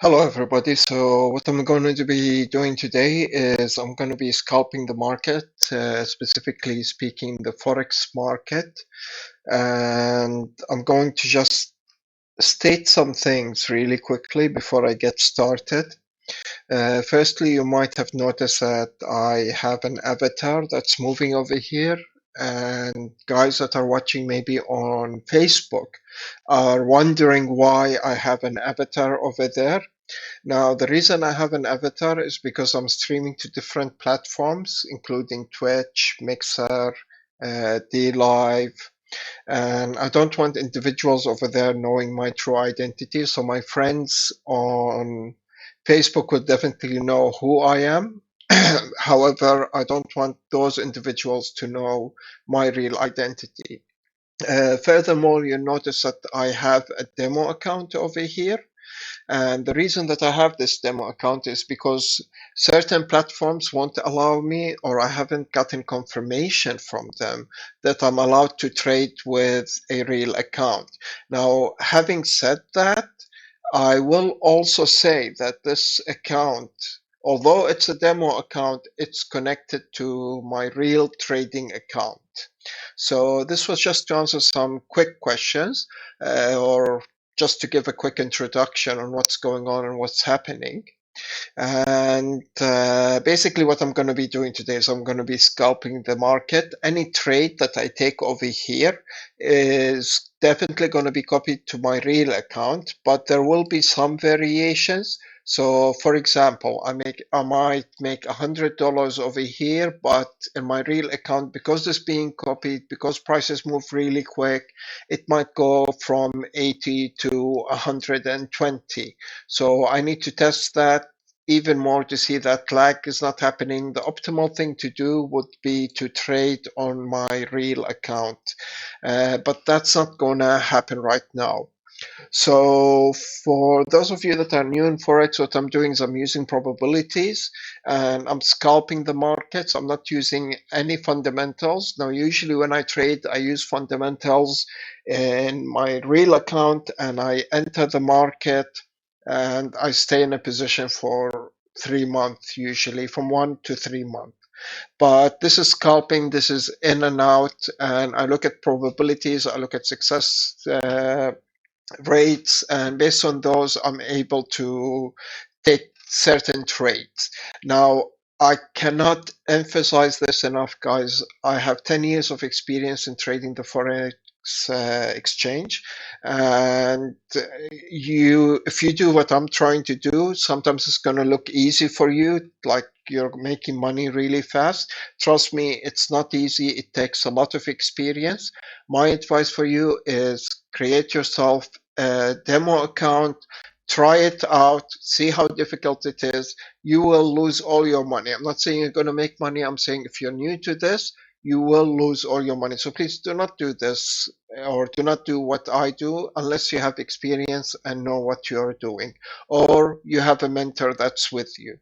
Hello everybody. So what I'm going to be doing today is I'm going to be scalping the market, specifically speaking the Forex market. And I'm going to just state some things really quickly before I get started. Firstly, you might have noticed that I have an avatar that's moving over here. And guys that are watching maybe on Facebook are wondering why I have an avatar over there. Now, the reason I have an avatar is because I'm streaming to different platforms, including Twitch, Mixer, DLive, and I don't want individuals over there knowing my true identity. So my friends on Facebook would definitely know who I am. However, I don't want those individuals to know my real identity. Furthermore, you notice that I have a demo account over here. And the reason that I have this demo account is because certain platforms won't allow me, or I haven't gotten confirmation from them that I'm allowed to trade with a real account. Now, having said that, I will also say that this account, although it's a demo account, it's connected to my real trading account. So this was just to answer some quick questions, or just to give a quick introduction on what's going on and what's happening. And basically what I'm going to be doing today is I'm going to be scalping the market. Any trade that I take over here is definitely going to be copied to my real account, but there will be some variations. So for example, I might make $100 over here, but in my real account, because it's being copied, because prices move really quick, it might go from 80 to 120. So I need to test that even more to see that lag is not happening. The optimal thing to do would be to trade on my real account, but that's not going to happen right now. So for those of you that are new in Forex, what I'm doing is I'm using probabilities and I'm scalping the markets. I'm not using any fundamentals. Now, usually when I trade, I use fundamentals in my real account and I enter the market and I stay in a position for 3 months, usually from 1 to 3 months. But this is scalping, this is in and out, and I look at probabilities, I look at success rates, and based on those, I'm able to take certain trades. Now, I cannot emphasize this enough, guys. I have 10 years of experience in trading the Forex exchange, and if you do what I'm trying to do, sometimes it's going to look easy for you, like you're making money really fast. Trust me, it's not easy. It takes a lot of experience. My advice for you is create yourself a demo account, try it out, see how difficult it is. You will lose all your money. I'm not saying you're going to make money. I'm saying if you're new to this, you will lose all your money. So please do not do this, or do not do what I do unless you have experience and know what you're doing, or you have a mentor that's with you.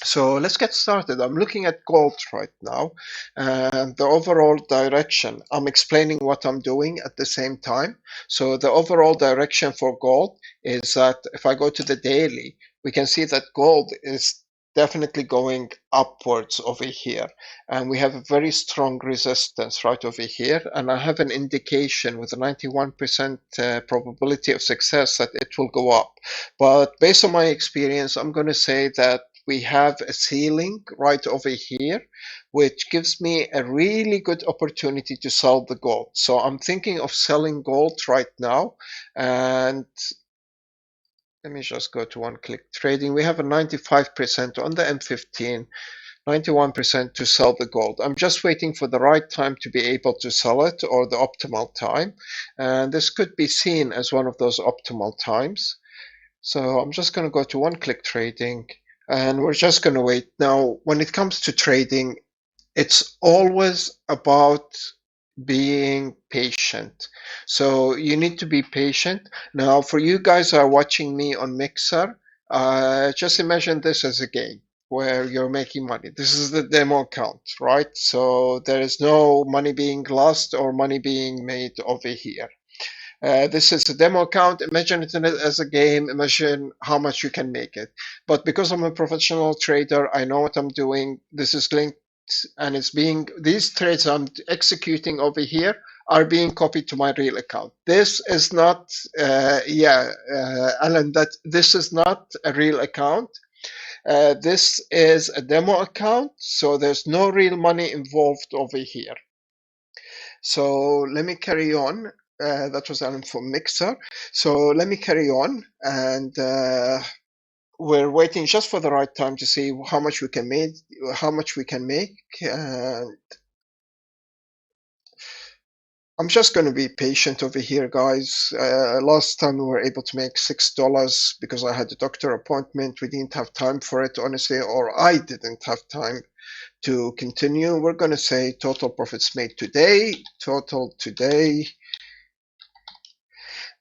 So let's get started. I'm looking at gold right now and the overall direction. I'm explaining what I'm doing at the same time. So the overall direction for gold is that if I go to the daily, we can see that gold is definitely going upwards over here. And we have a very strong resistance right over here. And I have an indication with a 91% probability of success that it will go up. But based on my experience, I'm going to say that we have a ceiling right over here, which gives me a really good opportunity to sell the gold. So I'm thinking of selling gold right now. And let me just go to one click trading. We have a 95% on the M15, 91% to sell the gold. I'm just waiting for the right time to be able to sell it, or the optimal time. And this could be seen as one of those optimal times. So I'm just going to go to one click trading, and we're just going to wait. Now, when it comes to trading, it's always about being patient. So you need to be patient. Now, for you guys who are watching me on Mixer, just imagine this as a game where you're making money. This is the demo account, right? So there is no money being lost or money being made over here. This is a demo account. Imagine it as a game. Imagine how much you can make it. But because I'm a professional trader, I know what I'm doing. This is linked, and these trades I'm executing over here are being copied to my real account. This is not, Alan, that this is not a real account. This is a demo account, so there's no real money involved over here. So let me carry on. That was Alan for Mixer. So let me carry on, and we're waiting just for the right time to see how much we can make. I'm just going to be patient over here, guys. Last time we were able to make $6 because I had a doctor appointment. We didn't have time for it, honestly, or I didn't have time to continue. We're going to say total profits made today, total today.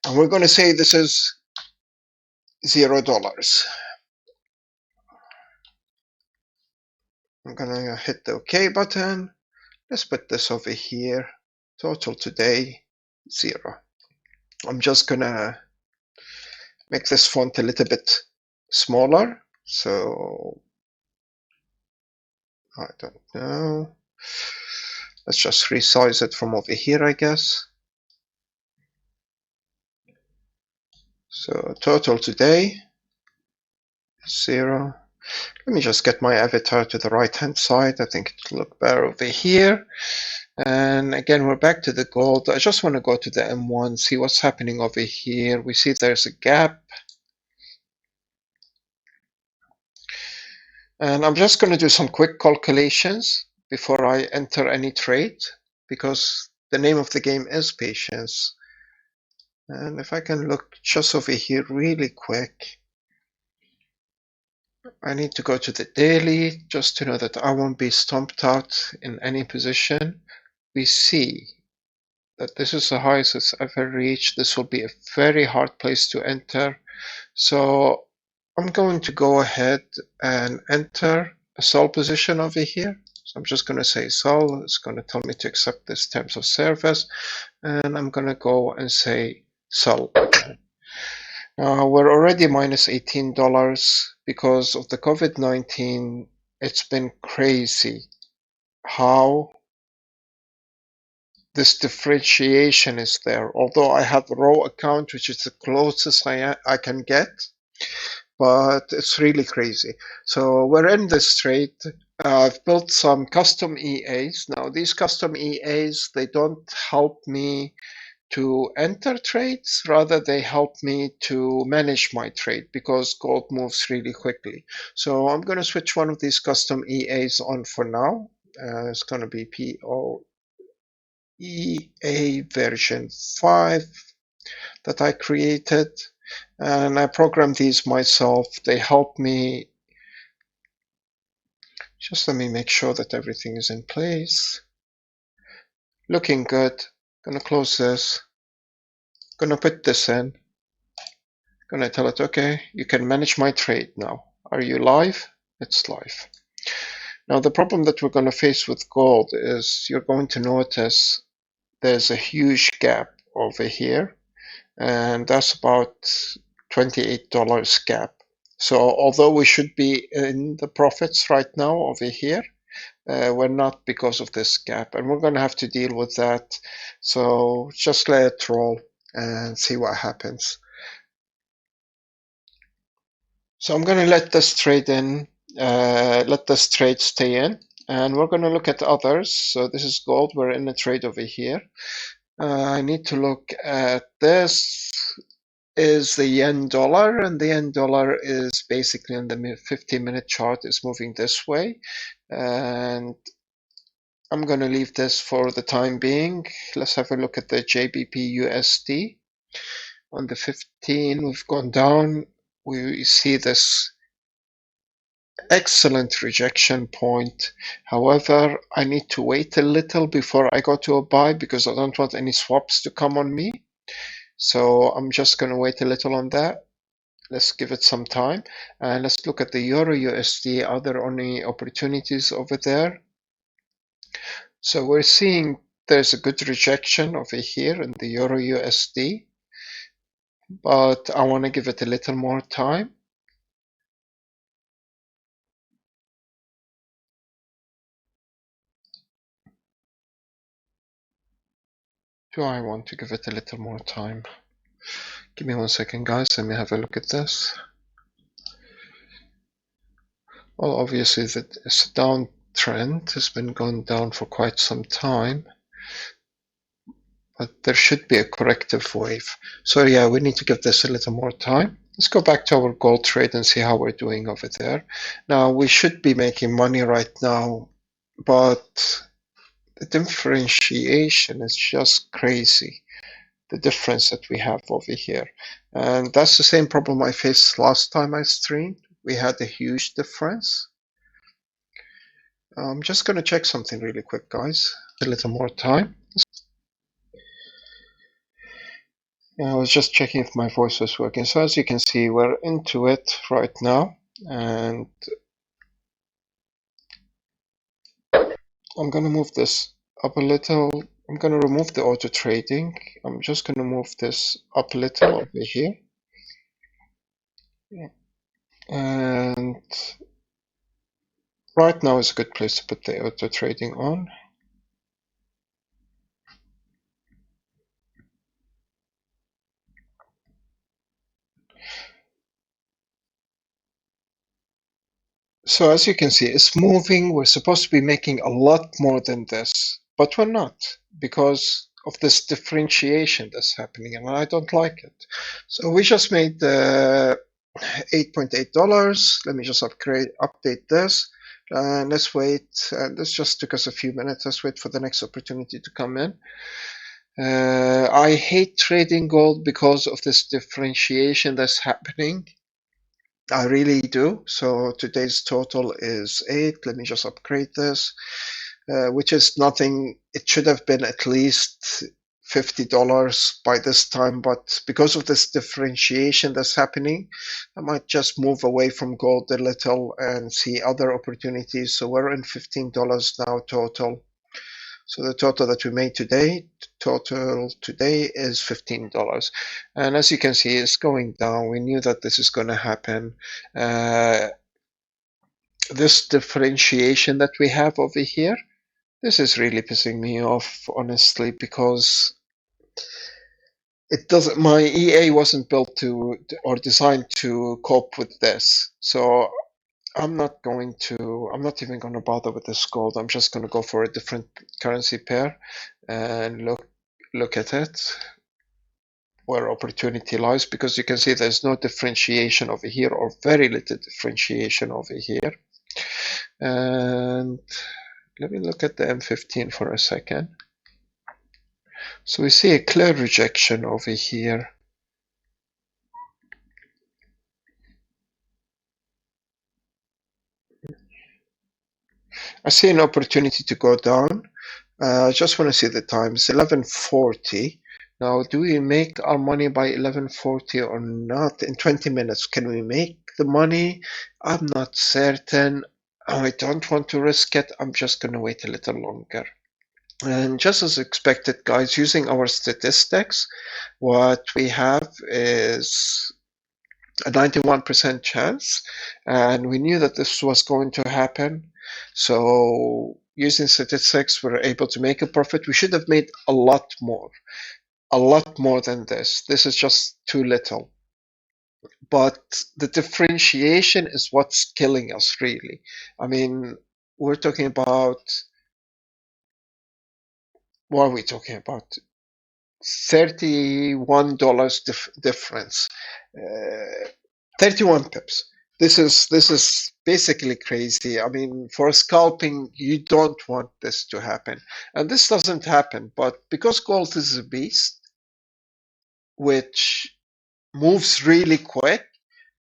And we're going to say this is $0. I'm going to hit the OK button. Let's put this over here. Total today, 0. I'm just going to make this font a little bit smaller. So I don't know. Let's just resize it from over here, I guess. So total today, 0. Let me just get my avatar to the right hand side. I think it'll look better over here. And again, we're back to the gold. I just want to go to the M1, see what's happening over here. We see there's a gap. And I'm just going to do some quick calculations before I enter any trade, because the name of the game is patience. And if I can look just over here really quick, I need to go to the daily just to know that I won't be stomped out in any position. We see that this is the highest it's ever reached. This will be a very hard place to enter. So I'm going to go ahead and enter a sell position over here. So I'm just going to say sell. It's going to tell me to accept this terms of service. And I'm going to go and say sell again. We're already minus $18 because of the COVID-19. It's been crazy how this differentiation is there. Although I have a raw account, which is the closest I can get, but it's really crazy. So we're in this trade. I've built some custom EAs. Now these custom EAs, they don't help me to enter trades, rather they help me to manage my trade because gold moves really quickly. So I'm going to switch one of these custom EAs on for now. It's going to be POEA version 5 that I created, and I programmed these myself. They help me. Just let me make sure that everything is in place. Looking good. Gonna close this. Gonna put this in. Gonna tell it, okay, you can manage my trade now. Are you live? It's live. Now the problem that we're going to face with gold is you're going to notice there's a huge gap over here, and that's about $28 gap. So although we should be in the profits right now over here, we're not because of this gap, and we're going to have to deal with that. So just let it roll and see what happens. So I'm going to let this trade stay in, and we're going to look at others. So this is gold. We're in a trade over here. I need to look at this. Is the yen dollar, and the yen dollar is basically on the 50-minute chart is moving this way, and I'm going to leave this for the time being. Let's have a look at the JBP USD. On the 15, we've gone down. We see this excellent rejection point. However, I need to wait a little before I go to a buy because I don't want any swaps to come on me. So I'm just going to wait a little on that. Let's give it some time. And let's look at the Euro USD. Are there any opportunities over there? So we're seeing there's a good rejection over here in the Euro USD. but I want to give it a little more time. Do I want to give it a little more time? Give me 1 second, guys. Let me have a look at this. Well, obviously, it's a downtrend. It's been going down for quite some time, but there should be a corrective wave. So yeah, we need to give this a little more time. Let's go back to our gold trade and see how we're doing over there. Now, we should be making money right now, but the differentiation is just crazy. The difference that we have over here. And that's the same problem I faced last time I streamed. We had a huge difference. I'm just going to check something really quick, guys. A little more time. I was just checking if my voice was working. So as you can see, we're into it right now. And I'm going to move this up a little. I'm going to remove the auto trading. I'm just going to move this up a little over here. And right now is a good place to put the auto trading on. So as you can see, it's moving. We're supposed to be making a lot more than this, but we're not because of this differentiation that's happening, and I don't like it. So we just made $8.8. Let me just update this. And let's wait. This just took us a few minutes. Let's wait for the next opportunity to come in. I hate trading gold because of this differentiation that's happening. I really do. So today's total is 8. Let me just upgrade this, which is nothing. It should have been at least $50 by this time, but because of this differentiation that's happening, I might just move away from gold a little and see other opportunities. So we're in $15 now total. So the total that we made today, is $15. And as you can see, it's going down. We knew that this is going to happen. This differentiation that we have over here, this is really pissing me off, honestly, because it doesn't, my EA wasn't built to or designed to cope with this. So I'm not even going to bother with this gold. I'm just going to go for a different currency pair and look at it where opportunity lies, because you can see there's no differentiation over here, or very little differentiation over here. And let me look at the M15 for a second. So we see a clear rejection over here. I see an opportunity to go down. I just want to see the time. It's 11:40. Now, do we make our money by 11:40 or not? In 20 minutes, can we make the money? I'm not certain. I don't want to risk it. I'm just going to wait a little longer. And just as expected, guys, using our statistics, what we have is a 91% chance, and we knew that this was going to happen. So using statistics, we're able to make a profit. We should have made a lot more than this. This is just too little. But the differentiation is what's killing us, really. I mean, we're talking about, what are we talking about? $31 difference. 31 pips. This is basically crazy. I mean, for scalping, you don't want this to happen, and this doesn't happen. But because gold is a beast, which moves really quick,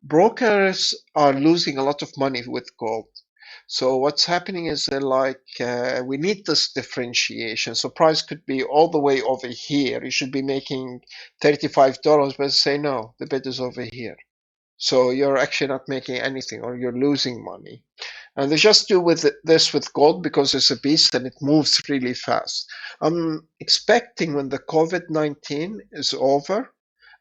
brokers are losing a lot of money with gold. So what's happening is we need this differentiation. So price could be all the way over here. You should be making $35, but say no, the bid is over here. So you're actually not making anything, or you're losing money. And they just do this with gold because it's a beast and it moves really fast. I'm expecting when the COVID-19 is over,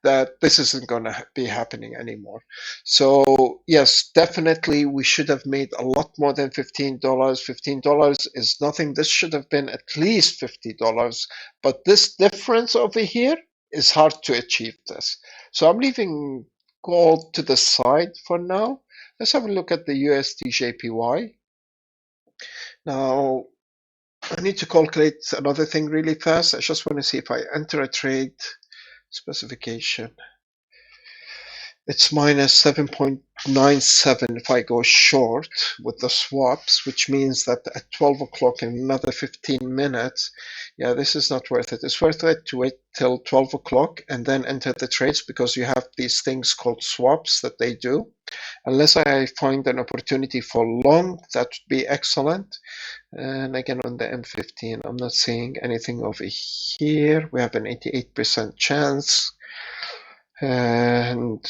that this isn't going to be happening anymore. So yes, definitely we should have made a lot more than $15. $15 is nothing. This should have been at least $50. But this difference over here is hard to achieve this. So I'm leaving gold to the side for now. Let's have a look at the USD JPY. Now, I need to calculate another thing really fast. I just want to see if I enter a trade specification. It's minus 7.97 if I go short with the swaps, which means that at 12 o'clock in another 15 minutes, yeah, this is not worth it. It's worth it to wait till 12 o'clock and then enter the trades because you have these things called swaps that they do. Unless I find an opportunity for long, that would be excellent. And again, on the M15, I'm not seeing anything over here. We have an 88% chance. And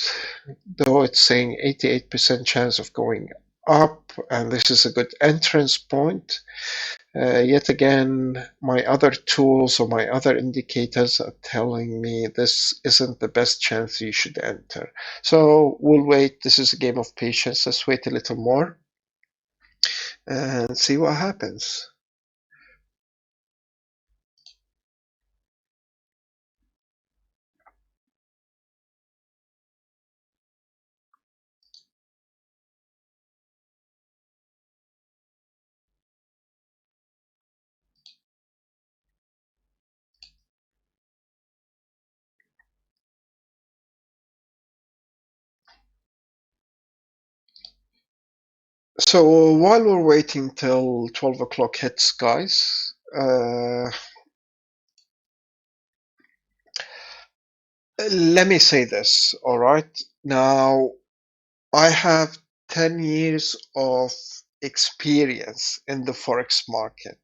though it's saying 88% chance of going up, and this is a good entrance point, yet again, my other tools or my other indicators are telling me this isn't the best chance you should enter. So we'll wait. This is a game of patience. Let's wait a little more and see what happens. So while we're waiting till 12 o'clock hits, guys, let me say this, all right? Now, I have 10 years of experience in the Forex market,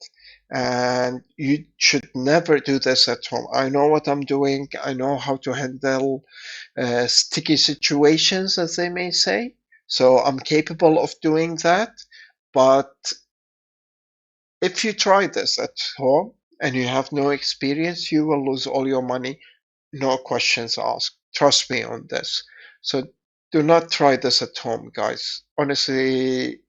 and you should never do this at home. I know what I'm doing, I know how to handle sticky situations, as they may say. So I'm capable of doing that. But if you try this at home and you have no experience, you will lose all your money, no questions asked. Trust me on this. So do not try this at home, guys. Honestly,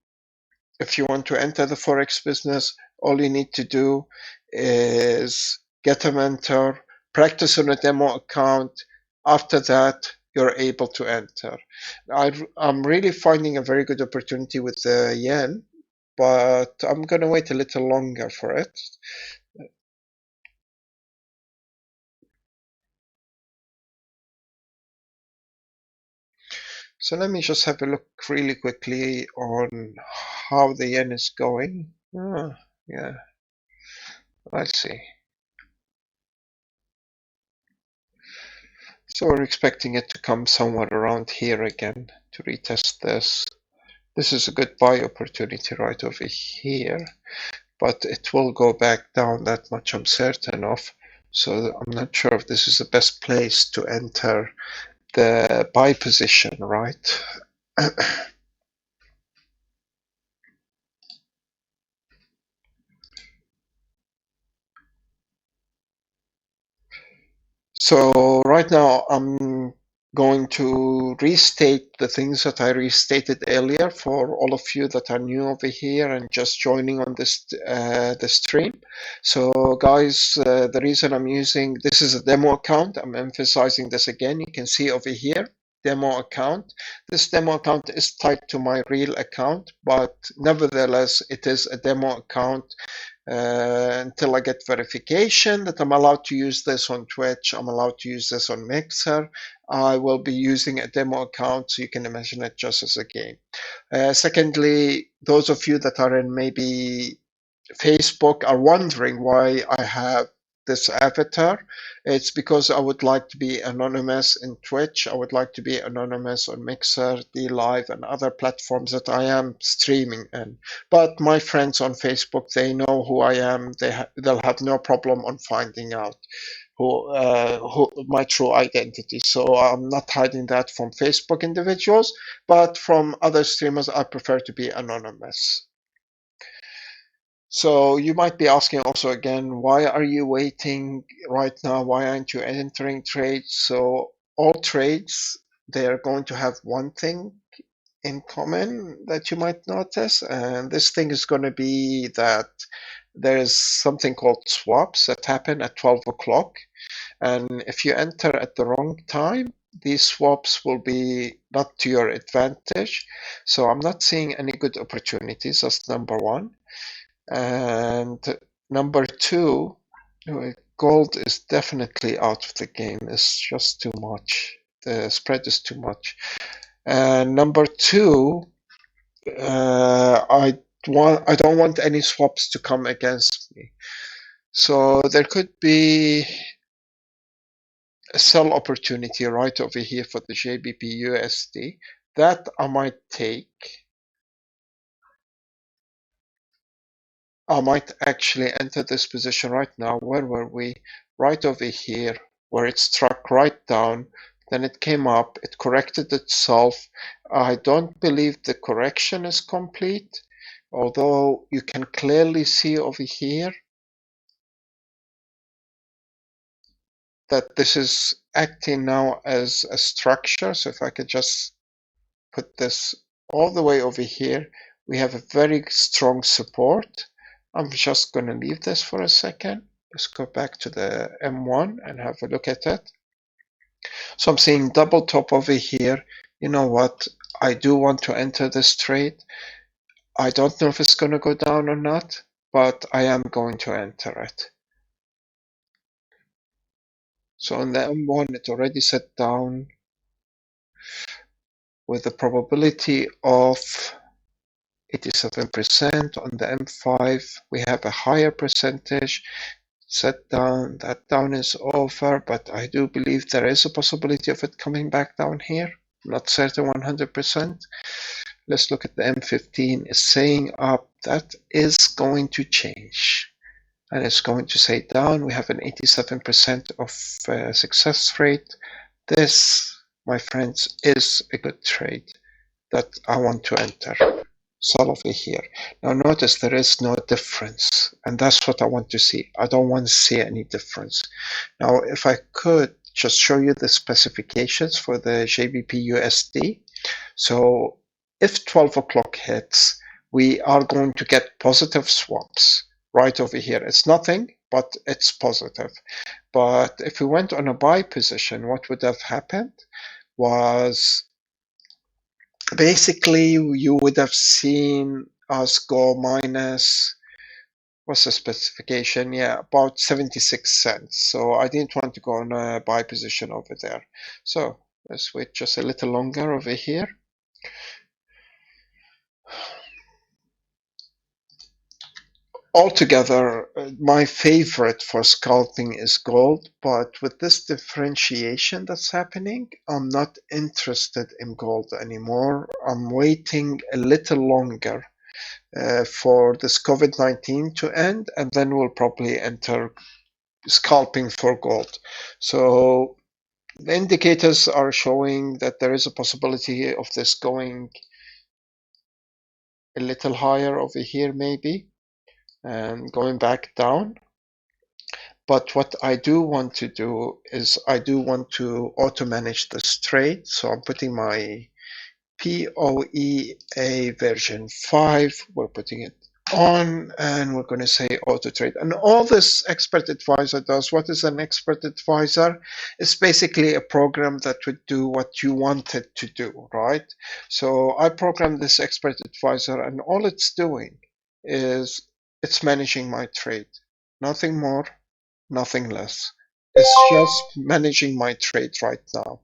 if you want to enter the Forex business, all you need to do is get a mentor, practice on a demo account. After that, you're able to enter. I'm really finding a very good opportunity with the yen, but I'm going to wait a little longer for it. So let me just have a look really quickly on how the yen is going. Yeah, let's see. So we're expecting it to come somewhere around here again to retest this. This is a good buy opportunity right over here, but it will go back down, that much I'm certain of. So I'm not sure if this is the best place to enter the buy position, right? So right now I'm going to restate the things that I restated earlier for all of you that are new over here and just joining on this the stream. So guys, the reason I'm using this is a demo account. I'm emphasizing this again. You can see over here, demo account. This demo account is tied to my real account, but nevertheless, it is a demo account until I get verification that I'm allowed to use this on Twitch, I'm allowed to use this on Mixer. I will be using a demo account, so you can imagine it just as a game. Secondly, those of you that are in maybe Facebook are wondering why I have this avatar. It's because I would like to be anonymous in Twitch. I would like to be anonymous on Mixer, D Live, and other platforms that I am streaming in. But my friends on Facebook, they know who I am. They'll have no problem on finding out who my true identity. So I'm not hiding that from Facebook individuals, but from other streamers, I prefer to be anonymous. So you might be asking also again, why are you waiting right now? Why aren't you entering trades? So all trades, they're going to have one thing in common that you might notice, and this thing is going to be that there's something called swaps that happen at 12 o'clock, and if you enter at the wrong time, these swaps will be not to your advantage. So I'm not seeing any good opportunities. That's number one. And number two, gold is definitely out of the game. It's just too much. The spread is too much. And number two, I don't want any swaps to come against me. So there could be a sell opportunity right over here for the JBP USD that I might take. I might actually enter this position right now. Where were we? Right over here, where it struck right down. Then it came up, it corrected itself. I don't believe the correction is complete, although you can clearly see over here that this is acting now as a structure. So if I could just put this all the way over here, we have a very strong support. I'm just going to leave this for a second. Let's go back to the M1 and have a look at it. So I'm seeing double top over here. You know what? I do want to enter this trade. I don't know if it's going to go down or not, but I am going to enter it. So on the M1, it already set down with a probability of 87%. On the M5, we have a higher percentage set down. That down is over, but I do believe there is a possibility of it coming back down here. I'm not certain 100%. Let's look at the M15. It's saying up. That is going to change. And it's going to say down. We have an 87% of success rate. This, my friends, is a good trade that I want to enter. Sell over here. Now notice there is no difference, and that's what I want to see. I don't want to see any difference. Now if I could just show you the specifications for the JBP USD. So if 12 o'clock hits, we are going to get positive swaps right over here. It's nothing, but it's positive. But if we went on a buy position, what would have happened was basically you would have seen us go minus, what's the specification? Yeah, about 76 cents. So I didn't want to go on a buy position over there. So let's wait just a little longer over here. Altogether, my favorite for scalping is gold, but with this differentiation that's happening, I'm not interested in gold anymore. I'm waiting a little longer for this COVID-19 to end, and then we'll probably enter scalping for gold. So the indicators are showing that there is a possibility of this going a little higher over here maybe and going back down. But what I do want to do is I do want to auto manage this trade. So I'm putting my POEA version 5. We're putting it on and we're going to say auto trade. And all this expert advisor does, what is an expert advisor? It's basically a program that would do what you want it to do, right? So I programmed this expert advisor, and all it's doing is it's managing my trade. Nothing more, nothing less. It's just managing my trade right now.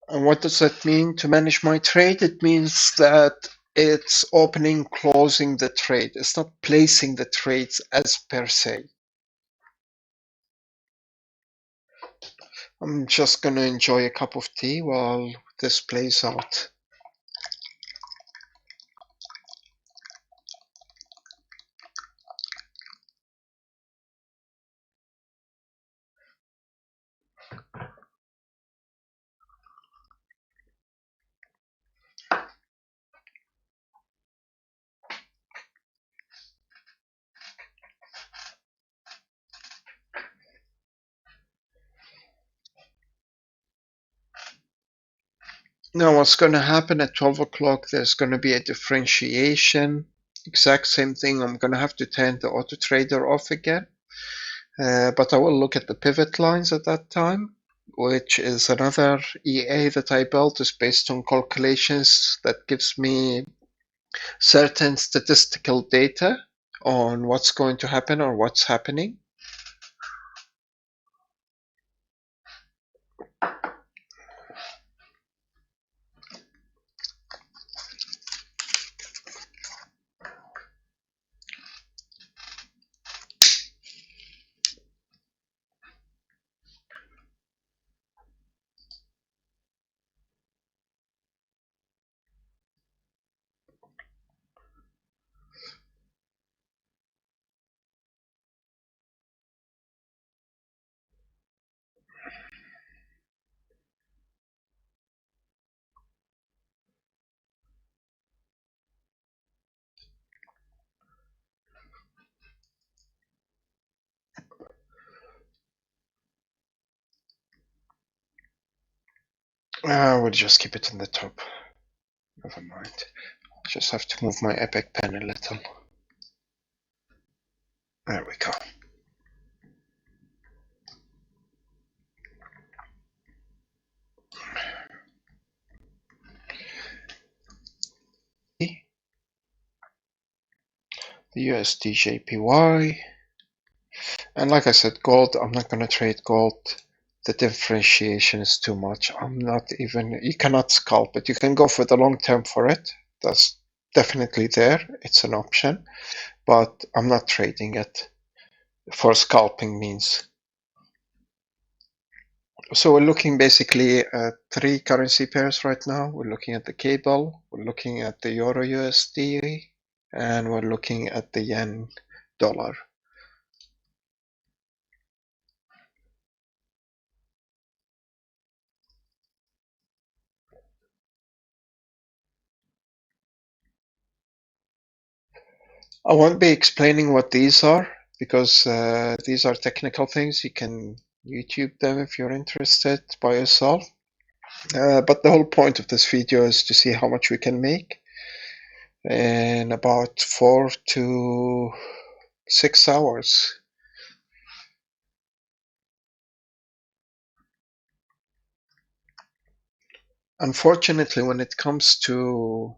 And what does that mean to manage my trade? It means that it's opening, closing the trade. It's not placing the trades as per se. I'm just going to enjoy a cup of tea while this plays out. Now what's going to happen at 12 o'clock, there's going to be a differentiation. Exact same thing. I'm going to have to turn the auto trader off again. But I will look at the pivot lines at that time, which is another EA that I built. Is based on calculations that gives me certain statistical data on what's going to happen or what's happening. We'll just keep it in the top. Never mind. Just have to move my Epic pen a little. There we go. The USD JPY. And like I said, gold, I'm not going to trade gold. The differentiation is too much. I'm not even, you cannot scalp it. You can go for the long term for it. That's definitely there. It's an option. But I'm not trading it for scalping means. So we're looking basically at three currency pairs right now. We're looking at the cable, we're looking at the Euro USD, and we're looking at the yen dollar. I won't be explaining what these are because these are technical things. You can YouTube them if you're interested by yourself. But the whole point of this video is to see how much we can make in about 4 to 6 hours. Unfortunately, when it comes to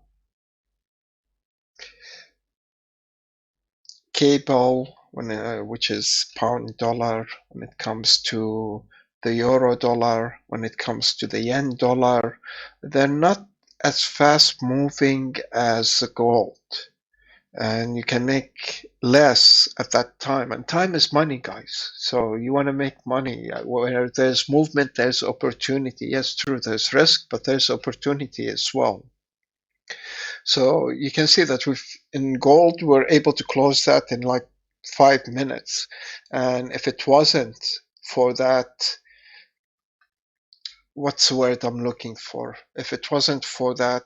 cable, which is pound dollar, when it comes to the euro dollar, when it comes to the yen dollar, they're not as fast moving as gold. And you can make less at that time. And time is money, guys. So you want to make money. Where there's movement, there's opportunity. Yes, true, there's risk, but there's opportunity as well. So you can see that in gold, we're able to close that in like 5 minutes. And if it wasn't for that, what's the word I'm looking for? If it wasn't for that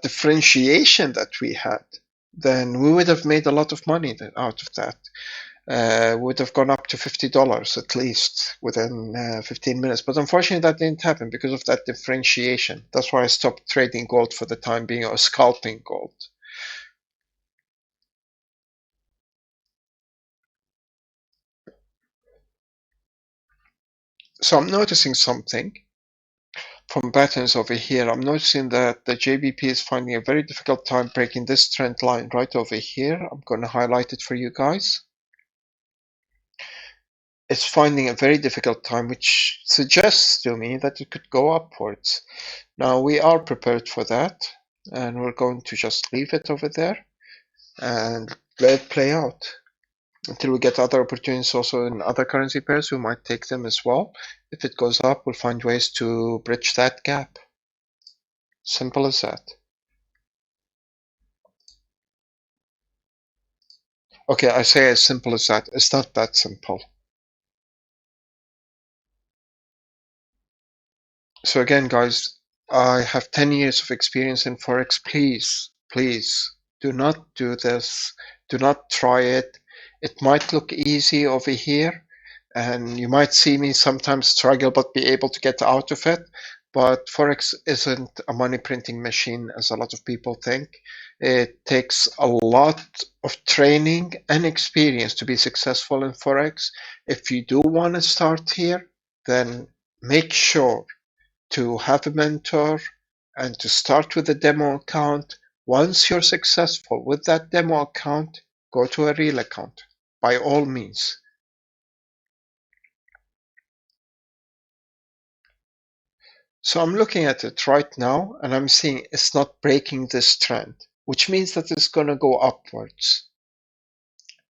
differentiation that we had, then we would have made a lot of money out of that. Would have gone up to $50 at least within 15 minutes. But unfortunately, that didn't happen because of that differentiation. That's why I stopped trading gold for the time being, or scalping gold. So I'm noticing something from patterns over here. I'm noticing that the JBP is finding a very difficult time breaking this trend line right over here. I'm going to highlight it for you guys. It's finding a very difficult time, which suggests to me that it could go upwards. Now we are prepared for that, and we're going to just leave it over there and let it play out until we get other opportunities also in other currency pairs. We might take them as well. If it goes up, we'll find ways to bridge that gap. Simple as that. Okay, I say as simple as that. It's not that simple. So again, guys, I have 10 years of experience in Forex. Please do not do this. Do not try it. It might look easy over here, and you might see me sometimes struggle but be able to get out of it. But Forex isn't a money printing machine as a lot of people think. It takes a lot of training and experience to be successful in Forex. If you do want to start here, then make sure to have a mentor and to start with a demo account. Once you're successful with that demo account, go to a real account by all means. So I'm looking at it right now and I'm seeing it's not breaking this trend, which means that it's going to go upwards.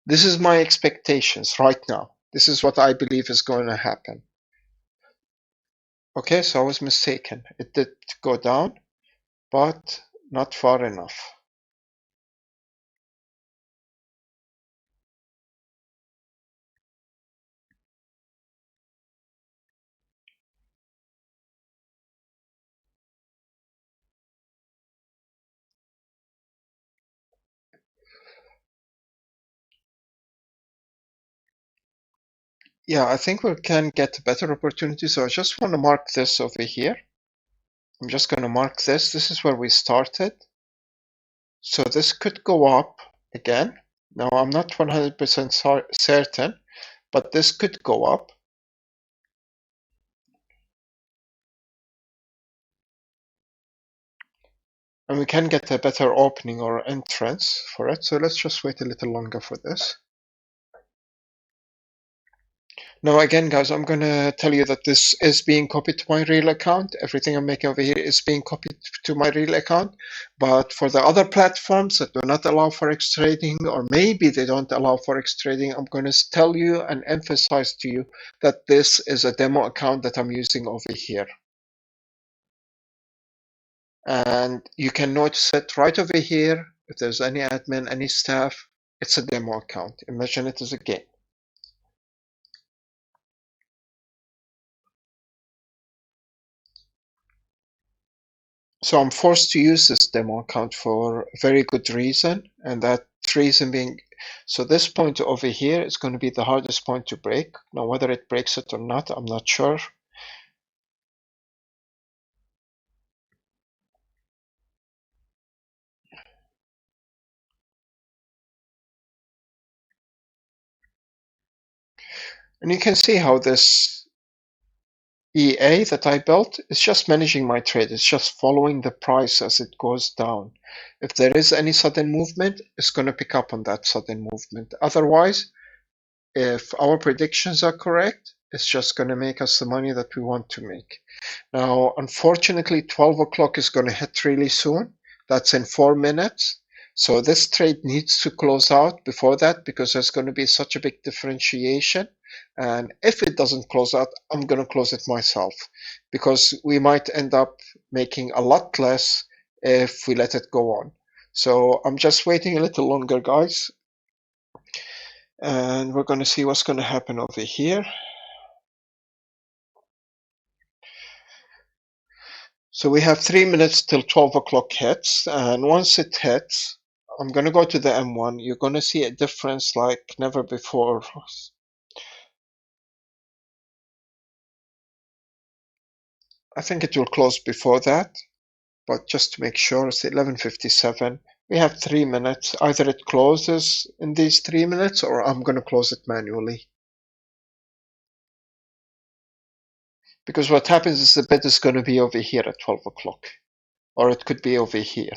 This is my expectations right now. This is what I believe is going to happen. Okay, so I was mistaken. It did go down, but not far enough. Yeah, I think we can get a better opportunity. So I just want to mark this over here. I'm just going to mark this. This is where we started. So this could go up again. Now I'm not 100% certain, but this could go up. And we can get a better opening or entrance for it. So let's just wait a little longer for this. Now again, guys, I'm going to tell you that this is being copied to my real account. Everything I'm making over here is being copied to my real account. But for the other platforms that do not allow Forex trading, or maybe they don't allow Forex trading, I'm going to tell you and emphasize to you that this is a demo account that I'm using over here. And you can notice it right over here. If there's any admin, any staff, it's a demo account. Imagine it as a game. So I'm forced to use this demo account for a very good reason, and that reason being, so this point over here is going to be the hardest point to break. Now, whether it breaks it or not, I'm not sure. And you can see how this EA that I built is just managing my trade. It's just following the price as it goes down. If there is any sudden movement, it's going to pick up on that sudden movement. Otherwise, if our predictions are correct, it's just going to make us the money that we want to make. Now, unfortunately, 12 o'clock is going to hit really soon. That's in 4 minutes. So this trade needs to close out before that because there's going to be such a big differentiation. And if it doesn't close out, I'm going to close it myself because we might end up making a lot less if we let it go on. So I'm just waiting a little longer, guys. And we're going to see what's going to happen over here. So we have 3 minutes till 12 o'clock hits, and once it hits, I'm going to go to the M1. You're going to see a difference like never before. I think it will close before that, but just to make sure, it's 11:57. We have 3 minutes. Either it closes in these 3 minutes, or I'm going to close it manually. Because what happens is the bid is going to be over here at 12 o'clock, or it could be over here.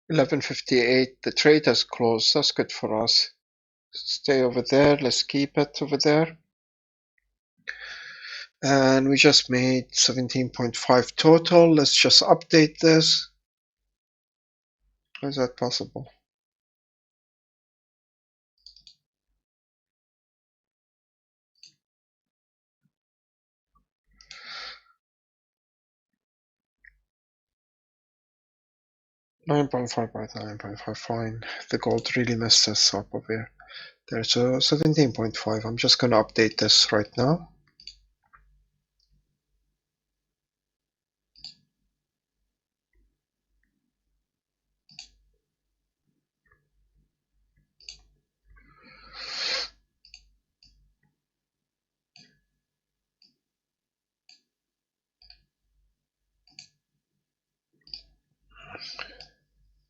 11:58. The trade has closed. That's good for us. Stay over there. Let's keep it over there. And we just made 17.5 total. Let's just update this. How is that possible? 9.5 by 9.5, fine. The gold really messed us up over here. There's a 17.5. I'm just going to update this right now.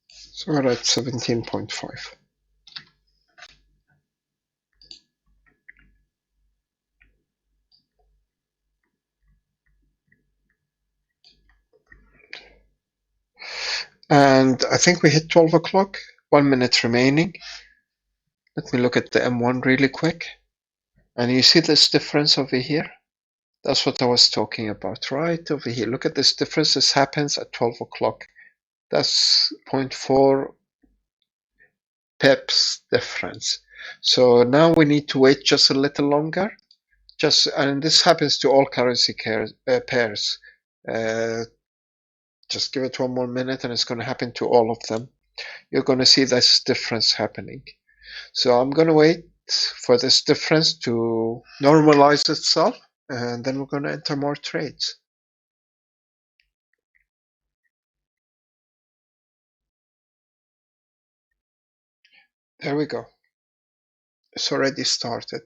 So we're at 17.5. And I think we hit 12 o'clock. 1 minute remaining. Let me look at the M1 really quick. And you see this difference over here? That's what I was talking about, right over here. Look at this difference. This happens at 12 o'clock. That's 0.4 pips difference. So now we need to wait just a little longer. And this happens to all currency pairs. Just give it 1 more minute and it's going to happen to all of them. You're going to see this difference happening. So I'm going to wait for this difference to normalize itself, and then we're going to enter more trades. There we go. It's already started.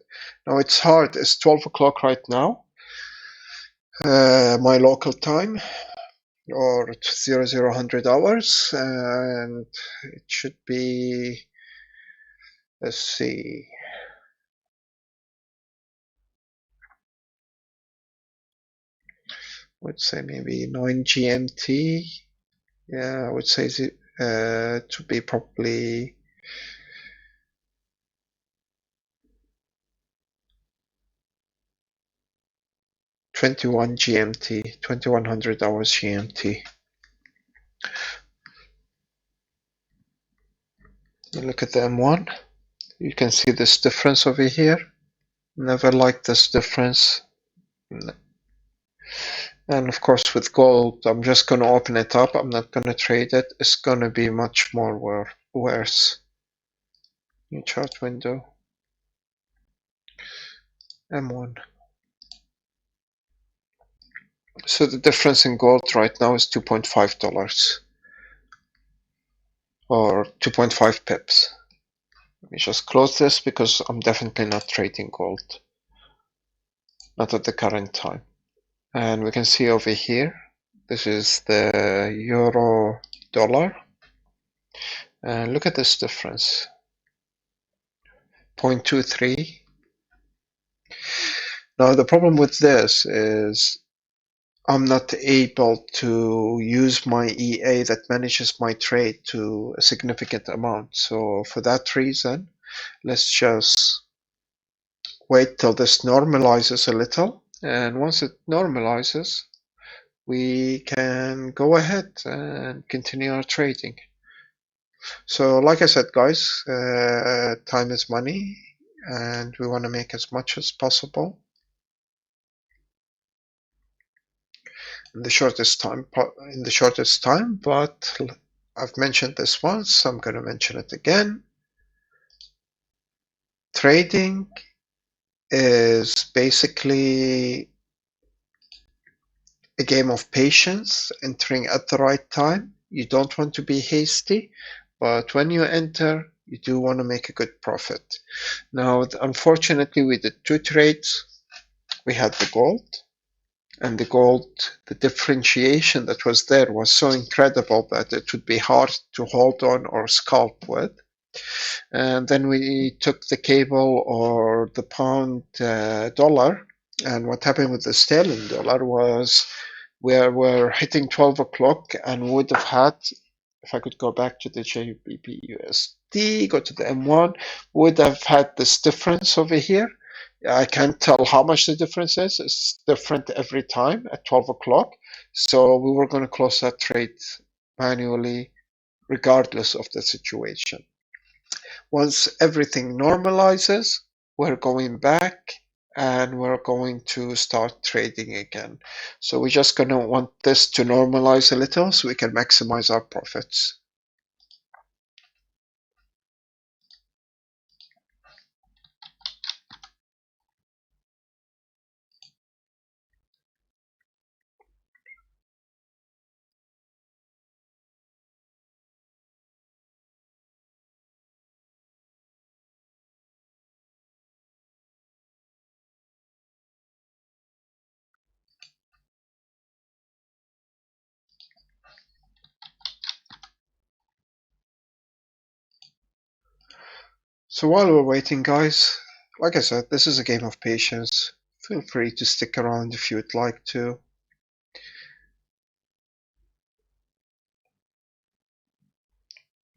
Now it's hard. It's 12 o'clock right now, my local time, or 0000 hours, and it should be, let's see, I would say maybe 9 GMT. Yeah, I would say to be probably 21 GMT, 2100 hours GMT. You look at the M1, you can see this difference over here. Never liked this difference. And of course with gold, I'm just going to open it up. I'm not going to trade it. It's going to be much more worse. New chart window. M1. So the difference in gold right now is $2.5 or 2.5 pips. Let me just close this because I'm definitely not trading gold. Not at the current time. And we can see over here, this is the euro dollar. And look at this difference. 0.23. Now the problem with this is I'm not able to use my EA that manages my trade to a significant amount. So for that reason, let's just wait till this normalizes a little. And once it normalizes, we can go ahead and continue our trading. So like I said, guys, time is money and we want to make as much as possible in the shortest time, but I've mentioned this once, I'm going to mention it again. Trading is basically a game of patience, entering at the right time. You don't want to be hasty, but when you enter, you do want to make a good profit. Now, unfortunately, we did 2 trades. We had the gold, and the gold, the differentiation that was there was so incredible that it would be hard to hold on or scalp with. And then we took the cable or the pound dollar, and what happened with the sterling dollar was we're hitting 12 o'clock and would have had, if I could go back to the JBP USD, go to the M1, would have had this difference over here. I can't tell how much the difference is. It's different every time at 12 o'clock. So we were going to close that trade manually, regardless of the situation. Once everything normalizes, we're going back and we're going to start trading again. So we're just going to want this to normalize a little so we can maximize our profits. So while we're waiting, guys, like I said, this is a game of patience. Feel free to stick around if you would like to.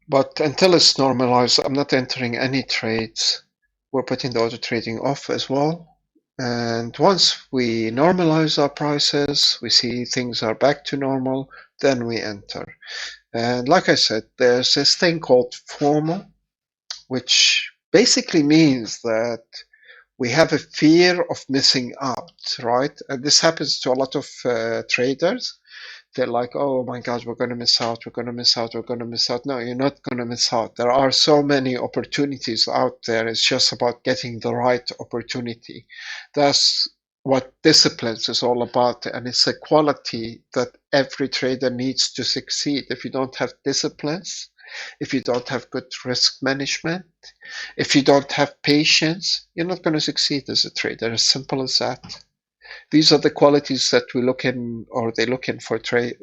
But until it's normalized, I'm not entering any trades. We're putting the auto trading off as well. And once we normalize our prices, we see things are back to normal, then we enter. And like I said, there's this thing called FOMO, which basically means that we have a fear of missing out, right? And this happens to a lot of traders. They're like, oh my God, we're going to miss out, we're going to miss out, we're going to miss out. No, you're not going to miss out. There are so many opportunities out there. It's just about getting the right opportunity. That's what disciplines is all about. And it's a quality that every trader needs to succeed. If you don't have disciplines, if you don't have good risk management, if you don't have patience, you're not going to succeed as a trader. As simple as that. These are the qualities that we look in, or they look in for traders.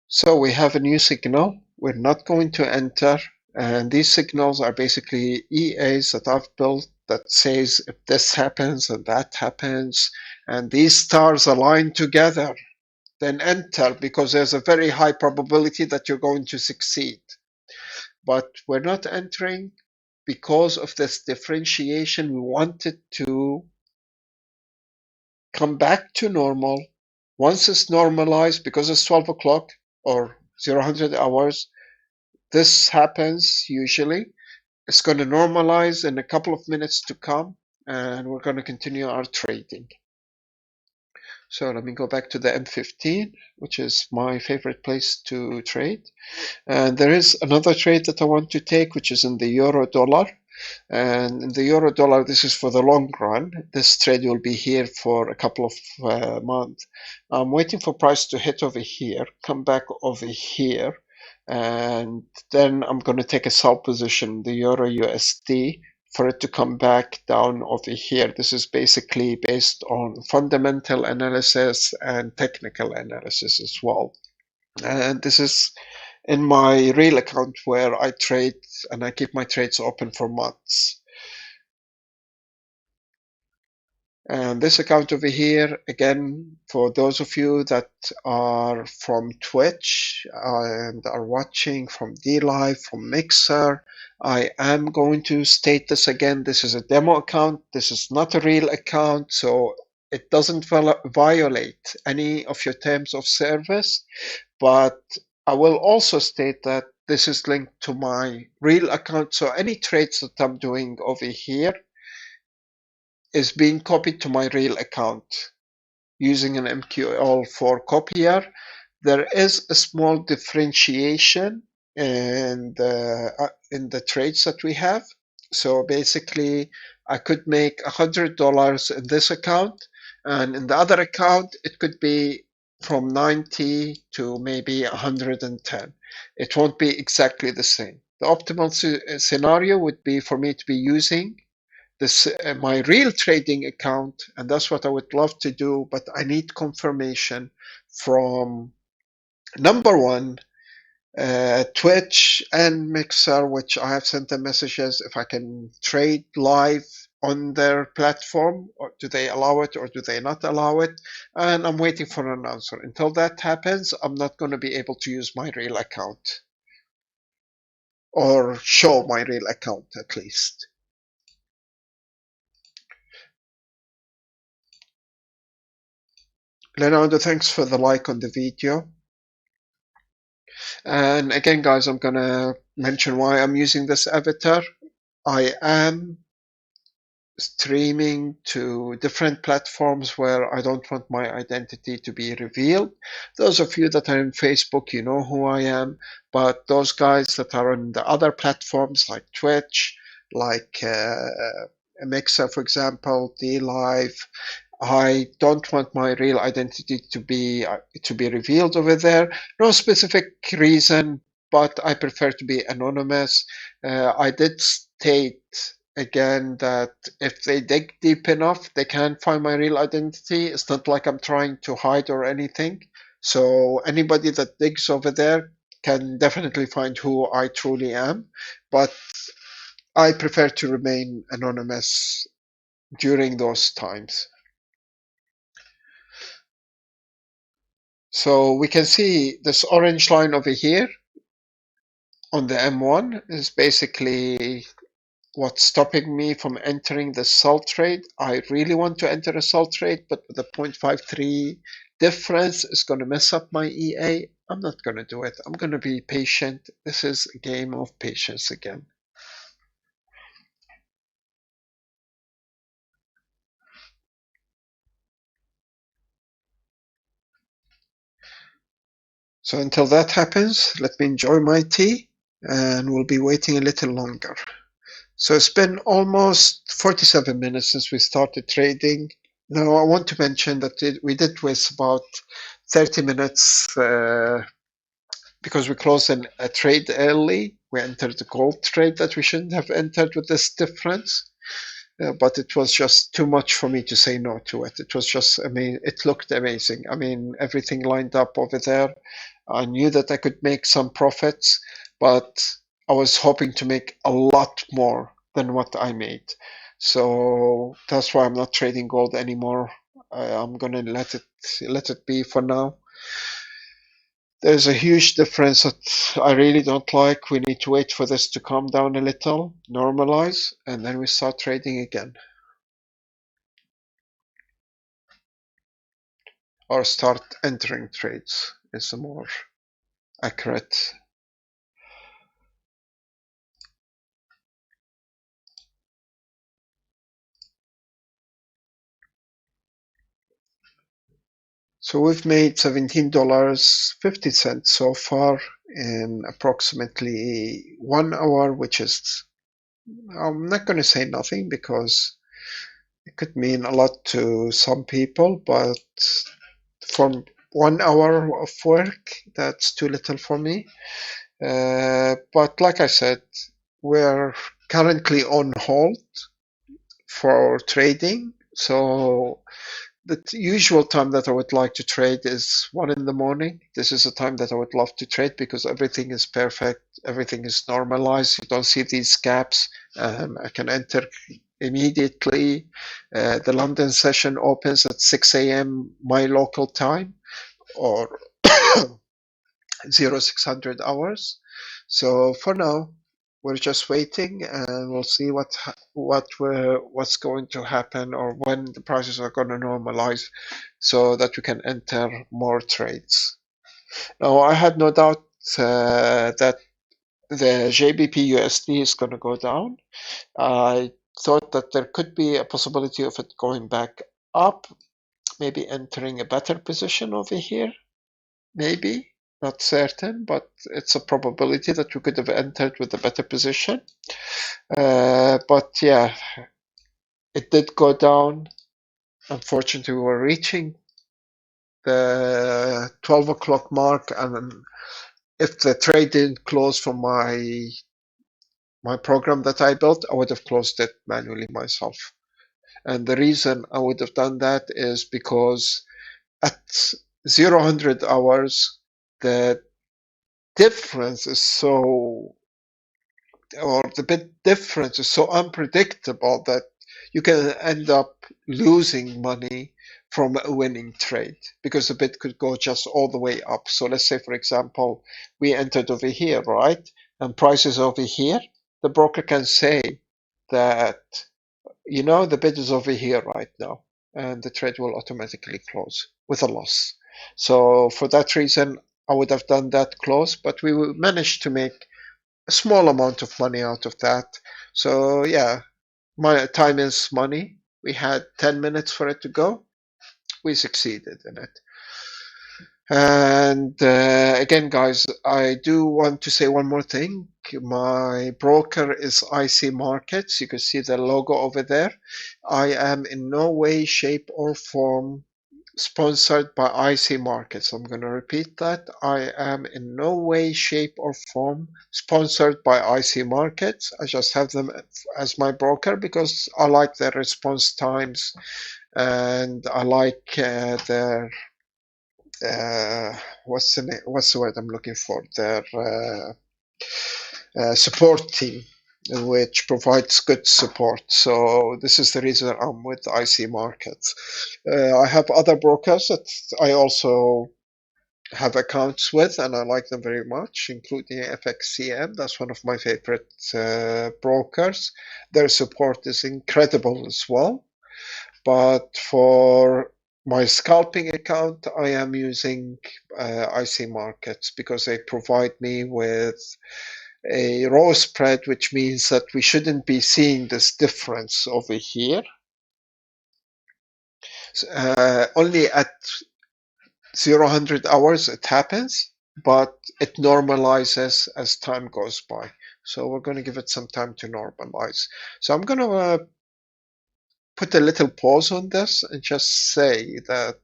So we have a new signal. We're not going to enter, and these signals are basically EAs that I've built that says if this happens and that happens, and these stars align together, then enter because there's a very high probability that you're going to succeed. But we're not entering because of this differentiation. We wanted to come back to normal. Once it's normalized, because it's 12 o'clock or 0 hours, this happens usually. It's going to normalize in a couple of minutes to come, and we're going to continue our trading. So let me go back to the M15, which is my favorite place to trade. And there is another trade that I want to take, which is in the euro dollar. And in the euro dollar, this is for the long run. This trade will be here for a couple of months. I'm waiting for price to hit over here, come back over here, and then I'm going to take a sell position, the euro USD, for it to come back down over here. This is basically based on fundamental analysis and technical analysis as well. And this is in my real account where I trade and I keep my trades open for months. And this account over here, again, for those of you that are from Twitch and are watching from DLive, from Mixer, I am going to state this again. This is a demo account. This is not a real account, so it doesn't violate any of your terms of service. But I will also state that this is linked to my real account. So any trades that I'm doing over here is being copied to my real account using an MQL4 copier. There is a small differentiation in the trades that we have. So basically, I could make $100 in this account, and in the other account, it could be from 90 to maybe 110. It won't be exactly the same. The optimal scenario would be for me to be using this my real trading account, and that's what I would love to do, but I need confirmation from number one, Twitch and Mixer, which I have sent them messages if I can trade live on their platform, or do they allow it or do they not allow it? And I'm waiting for an answer. Until that happens, I'm not going to be able to use my real account. or show my real account at least. Leonardo, thanks for the like on the video. And again, guys, I'm gonna mention why I'm using this avatar. I am streaming to different platforms where I don't want my identity to be revealed. Those of you that are in Facebook, you know who I am, but those guys that are on the other platforms like Twitch, like Mixer, for example, D Live, I don't want my real identity to be revealed over there. No specific reason, but I prefer to be anonymous. I did state again that if they dig deep enough, they can find my real identity. It's not like I'm trying to hide or anything. So anybody that digs over there can definitely find who I truly am. But I prefer to remain anonymous during those times. So we can see this orange line over here on the M1 is basically what's stopping me from entering the sell trade. I really want to enter a sell trade, but with the 0.53 difference is going to mess up my EA. I'm not going to do it. I'm going to be patient. This is a game of patience again. So until that happens, let me enjoy my tea and we'll be waiting a little longer. So it's been almost 47 minutes since we started trading. Now I want to mention that we did waste about 30 minutes because we closed a trade early. We entered the gold trade that we shouldn't have entered with this difference. But it was just too much for me to say no to it. It was just, I mean, it looked amazing. I mean, everything lined up over there. I knew that I could make some profits, but I was hoping to make a lot more than what I made. So that's why I'm not trading gold anymore. I'm gonna let it be for now. There's a huge difference that I really don't like. We need to wait for this to calm down a little, normalize, and then we start trading again. Or start entering trades is a more accurate. So we've made $17.50 so far in approximately 1 hour, which is, I'm not going to say nothing because it could mean a lot to some people, but from 1 hour of work, that's too little for me. But like I said, we're currently on hold for trading. So the usual time that I would like to trade is 1 in the morning. This is a time that I would love to trade because everything is perfect, everything is normalized. You don't see these gaps. I can enter immediately. The London session opens at 6 a.m. my local time, or 0600 hours. So for now, we're just waiting, and we'll see what's going to happen or when the prices are going to normalize, so that we can enter more trades. Now, I had no doubt that the JBP USD is going to go down. I thought that there could be a possibility of it going back up, maybe entering a better position over here. Maybe, not certain, but it's a probability that we could have entered with a better position. But yeah, it did go down. Unfortunately, we were reaching the 12 o'clock mark, and if the trade didn't close for my program that I built, I would have closed it manually myself. And the reason I would have done that is because at 0 hours, the difference is so, or the bit difference is so unpredictable that you can end up losing money from a winning trade because the bit could go just all the way up. So let's say, for example, we entered over here, right? and price is over here, the broker can say that, the bid is over here right now, and the trade will automatically close with a loss. So for that reason, I would have done that close, but we managed to make a small amount of money out of that. So yeah, my time is money. We had 10 minutes for it to go. We succeeded in it. And again, guys, I do want to say one more thing. My broker is IC Markets. You can see the logo over there. I am in no way, shape, or form sponsored by IC Markets. I'm going to repeat that. I am in no way, shape, or form sponsored by IC Markets. I just have them as my broker because I like their response times, and I like their what's the word I'm looking for? Their support team, which provides good support. So this is the reason I'm with IC Markets. I have other brokers that I also have accounts with, and I like them very much, including FXCM. That's one of my favorite brokers. Their support is incredible as well. But for my scalping account, I am using IC Markets because they provide me with a raw spread, which means that we shouldn't be seeing this difference over here. Only at 0-100 hours it happens, but it normalizes as time goes by. So we're going to give it some time to normalize. So I'm going to put a little pause on this and just say that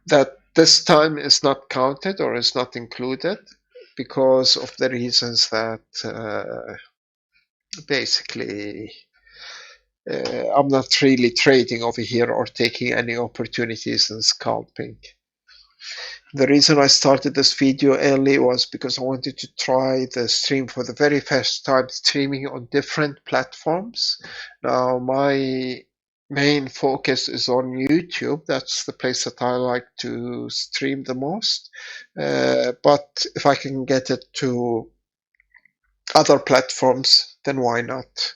that this time is not counted or is not included because of the reasons that basically I'm not really trading over here or taking any opportunities in scalping. The reason I started this video early was because I wanted to try the stream for the very first time, streaming on different platforms. Now my main focus is on YouTube. That's the place that I like to stream the most. But if I can get it to other platforms, then why not?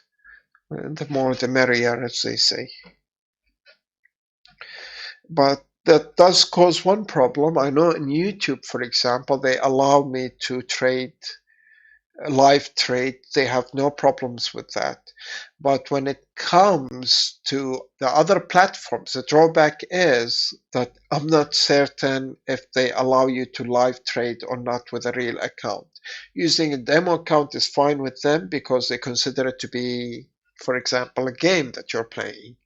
The more the merrier, as they say. But that does cause one problem. I know in YouTube, for example, they allow me to trade live trade. They have no problems with that. But when it comes to the other platforms, the drawback is that I'm not certain if they allow you to live trade or not with a real account. Using a demo account is fine with them because they consider it to be, for example, a game that you're playing.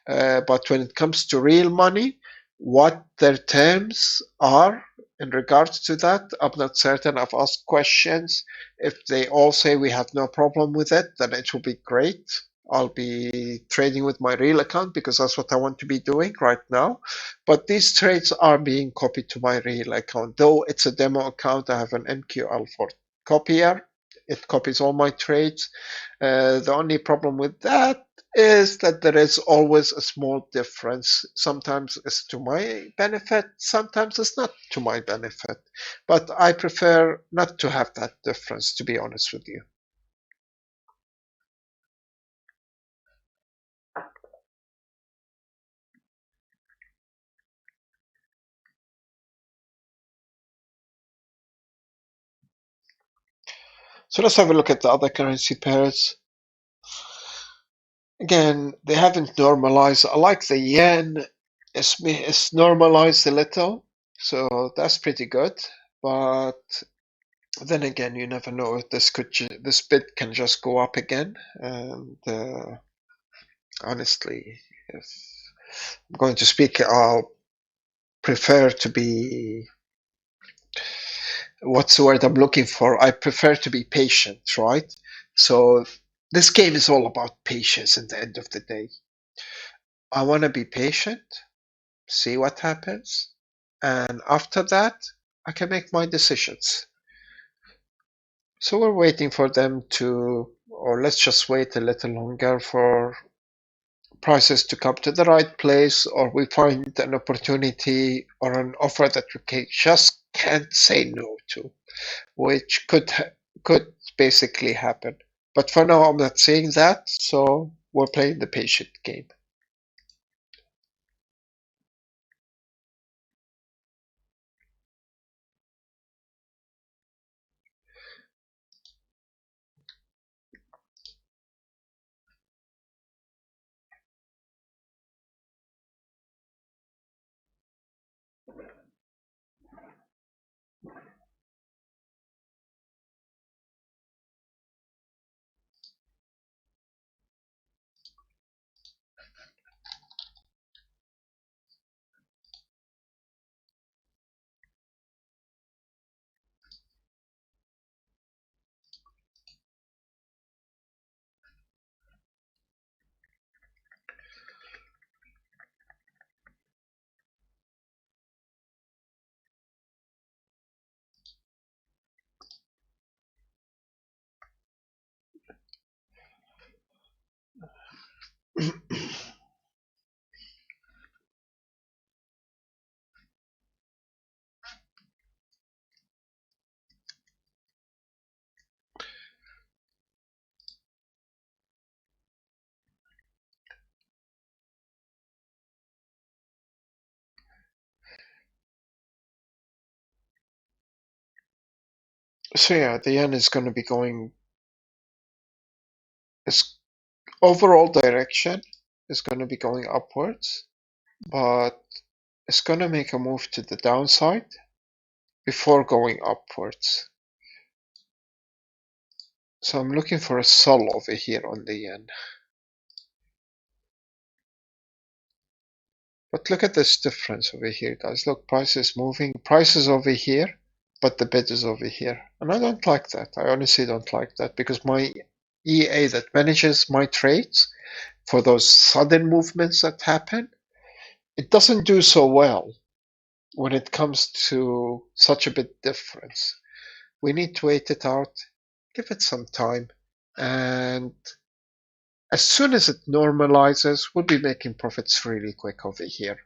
But when it comes to real money, what their terms are in regards to that, I'm not certain. I've asked questions. If they all say we have no problem with it, then it will be great. I'll be trading with my real account because that's what I want to be doing right now. But these trades are being copied to my real account. Though it's a demo account, I have an MQL for copier. It copies all my trades. The only problem with that is that there is always a small difference. Sometimes it's to my benefit, sometimes it's not to my benefit. But I prefer not to have that difference, to be honest with you. So let's have a look at the other currency pairs. Again, they haven't normalized. I like the yen. It's normalized a little, so that's pretty good. But then again, you never know. This bid can just go up again. And honestly, if I'm going to speak, I'll prefer to be, what's the word I'm looking for? I prefer to be patient, right? So this game is all about patience at the end of the day. I want to be patient, see what happens, and after that, I can make my decisions. So we're waiting for them to, or let's just wait a little longer for prices to come to the right place, or we find an opportunity or an offer that we can just can't say no to, which could basically happen. But for now, I'm not saying that, so we're playing the patient game. So yeah, the yen is going to be going. Its overall direction is going to be going upwards, but it's going to make a move to the downside before going upwards. So I'm looking for a sell over here on the yen. But look at this difference over here, guys. Look, price is moving. Price is over here, but the bid is over here. And I don't like that. I honestly don't like that because my EA that manages my trades for those sudden movements that happen, it doesn't do so well when it comes to such a big difference. We need to wait it out, give it some time, and as soon as it normalizes, we'll be making profits really quick over here.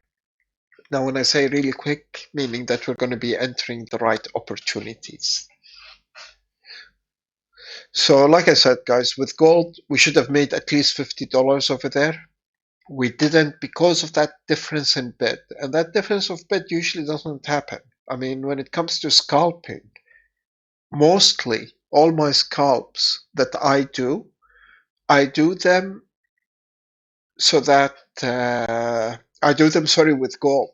Now, when I say really quick, meaning that we're going to be entering the right opportunities. So, like I said, guys, with gold, we should have made at least $50 over there. We didn't because of that difference in bid. And that difference of bid usually doesn't happen. I mean, when it comes to scalping, mostly all my scalps that I do them so that I do them, sorry, with gold.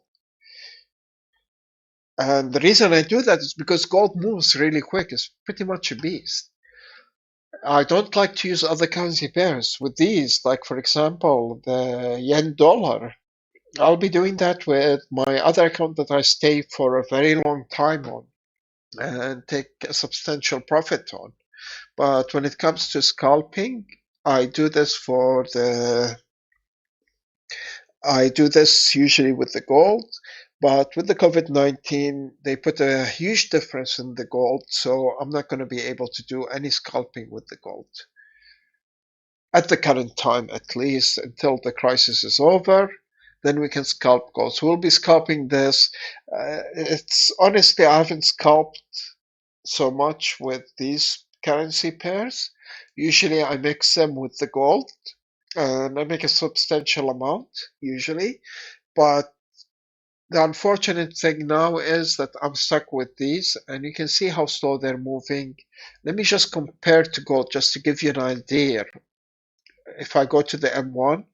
And the reason I do that is because gold moves really quick. It's pretty much a beast. I don't like to use other currency pairs with these, like for example, the yen dollar. I'll be doing that with my other account that I stay for a very long time on and take a substantial profit on. But when it comes to scalping, I do this for the I do this usually with the gold, but with the COVID-19, they put a huge difference in the gold, so I'm not going to be able to do any scalping with the gold. At the current time, at least, until the crisis is over, then we can scalp gold. So we'll be scalping this. It's honestly, I haven't scalped so much with these currency pairs. Usually I mix them with the gold and I make a substantial amount usually. But the unfortunate thing now is that I'm stuck with these, and you can see how slow they're moving. Let me just compare to gold just to give you an idea. If I go to the M1,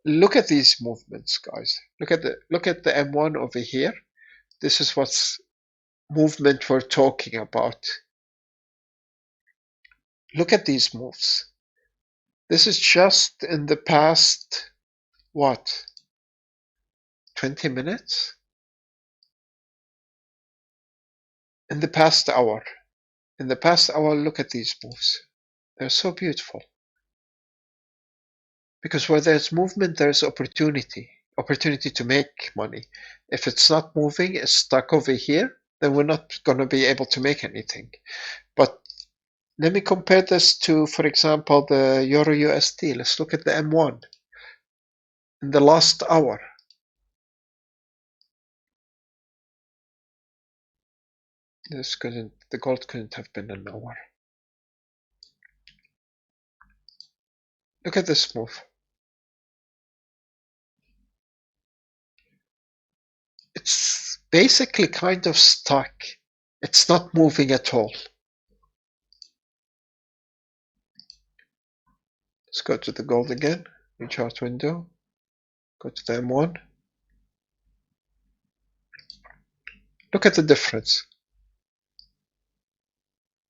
look at these movements, guys. Look at the M1 over here. This is what's movement we're talking about. Look at these moves. This is just in the past, what, 20 minutes? In the past hour. In the past hour, look at these moves. They're so beautiful. Because where there's movement, there's opportunity to make money. If it's not moving, it's stuck over here, then we're not going to be able to make anything. But let me compare this to, for example, the Euro USD. Let's look at the M1 in the last hour. The gold couldn't have been an hour. Look at this move. It's basically kind of stuck. It's not moving at all. Let's go to the gold again. New chart window. Go to the M1. Look at the difference.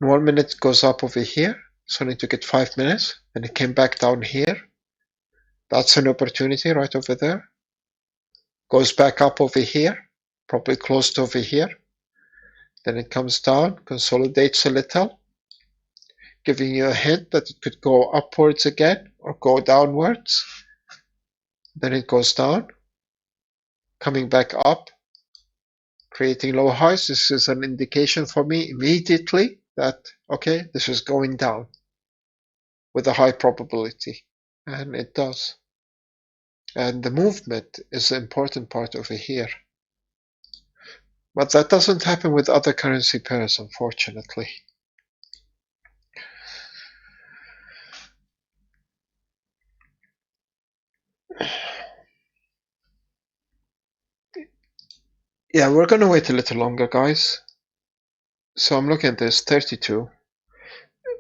In 1 minute it goes up over here. So I need to get 5 minutes. Then it came back down here. That's an opportunity right over there. Goes back up over here. Probably close to over here. Then it comes down, consolidates a little, giving you a hint that it could go upwards again or go downwards. Then it goes down, coming back up, creating low highs. This is an indication for me immediately that, okay, this is going down with a high probability. And it does. And the movement is the important part over here. But that doesn't happen with other currency pairs, unfortunately. Yeah, we're going to wait a little longer, guys. So I'm looking at this, 32.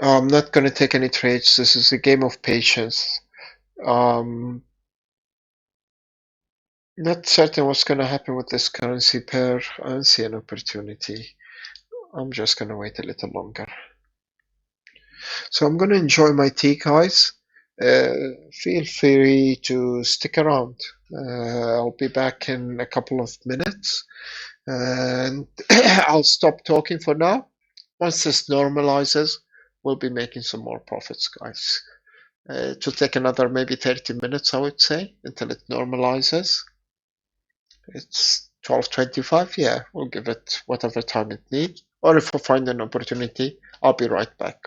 I'm not going to take any trades. This is a game of patience. Not certain what's going to happen with this currency pair. I don't see an opportunity. I'm just going to wait a little longer. So I'm going to enjoy my tea, guys. Feel free to stick around. I'll be back in a couple of minutes. And I'll stop talking for now. Once this normalizes, we'll be making some more profits, guys. It will take another maybe 30 minutes, I would say, until it normalizes. It's 12:25. Yeah, we'll give it whatever time it needs. Or if I find an opportunity, I'll be right back.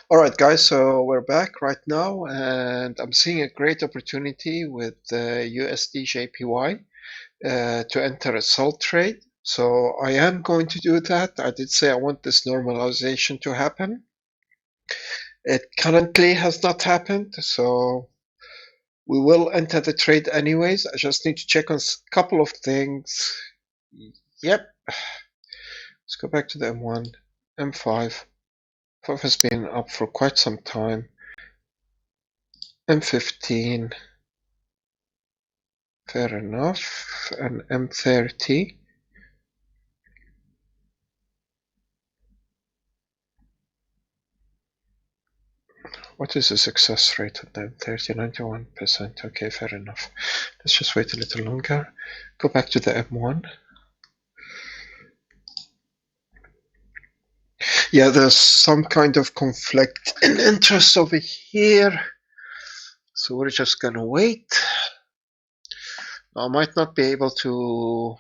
All right, guys, so we're back right now, and I'm seeing a great opportunity with USD JPY to enter a sell trade. So I am going to do that. I did say I want this normalization to happen. It currently has not happened, so we will enter the trade anyways. I just need to check on a couple of things. Yep. Let's go back to the M1, M5. 5 has been up for quite some time. M15. Fair enough. And M30. What is the success rate on the M30? 91%. Okay, fair enough. Let's just wait a little longer. Go back to the M1. Yeah, there's some kind of conflict in interest over here. So we're just gonna wait. I might not be able to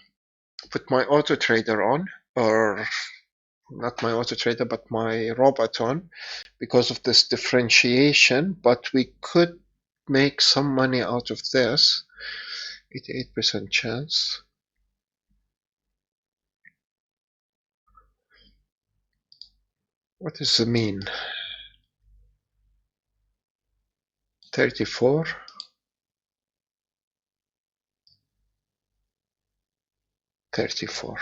put my auto trader on, or not my auto trader, but my robot on, because of this differentiation, but we could make some money out of this. 88% chance. What is the mean? 34. 34.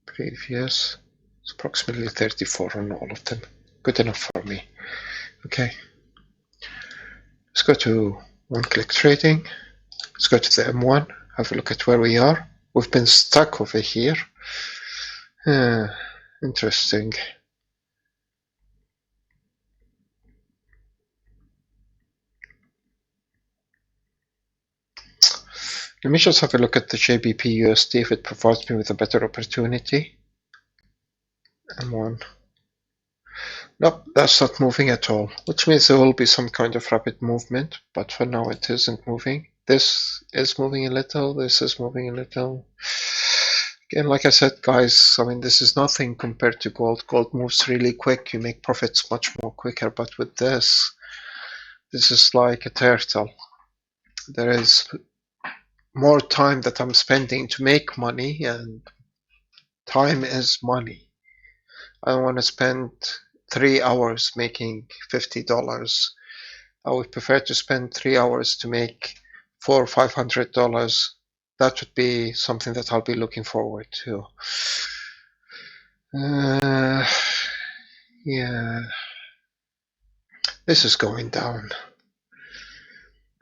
Previous. It's approximately 34 on all of them. Good enough for me. Okay. Let's go to one-click trading. Let's go to the M1. Have a look at where we are. We've been stuck over here. Interesting. Let me just have a look at the JBP USD if it provides me with a better opportunity. M1. Nope, that's not moving at all, which means there will be some kind of rapid movement, but for now it isn't moving. This is moving a little, this is moving a little. Again, like I said, guys, I mean, this is nothing compared to gold. Gold moves really quick, you make profits much more quicker, but with this is like a turtle. There is more time that I'm spending to make money, and time is money. I don't want to spend 3 hours making $50. I would prefer to spend 3 hours to make $400 or $500. That would be something that I'll be looking forward to. Yeah, this is going down.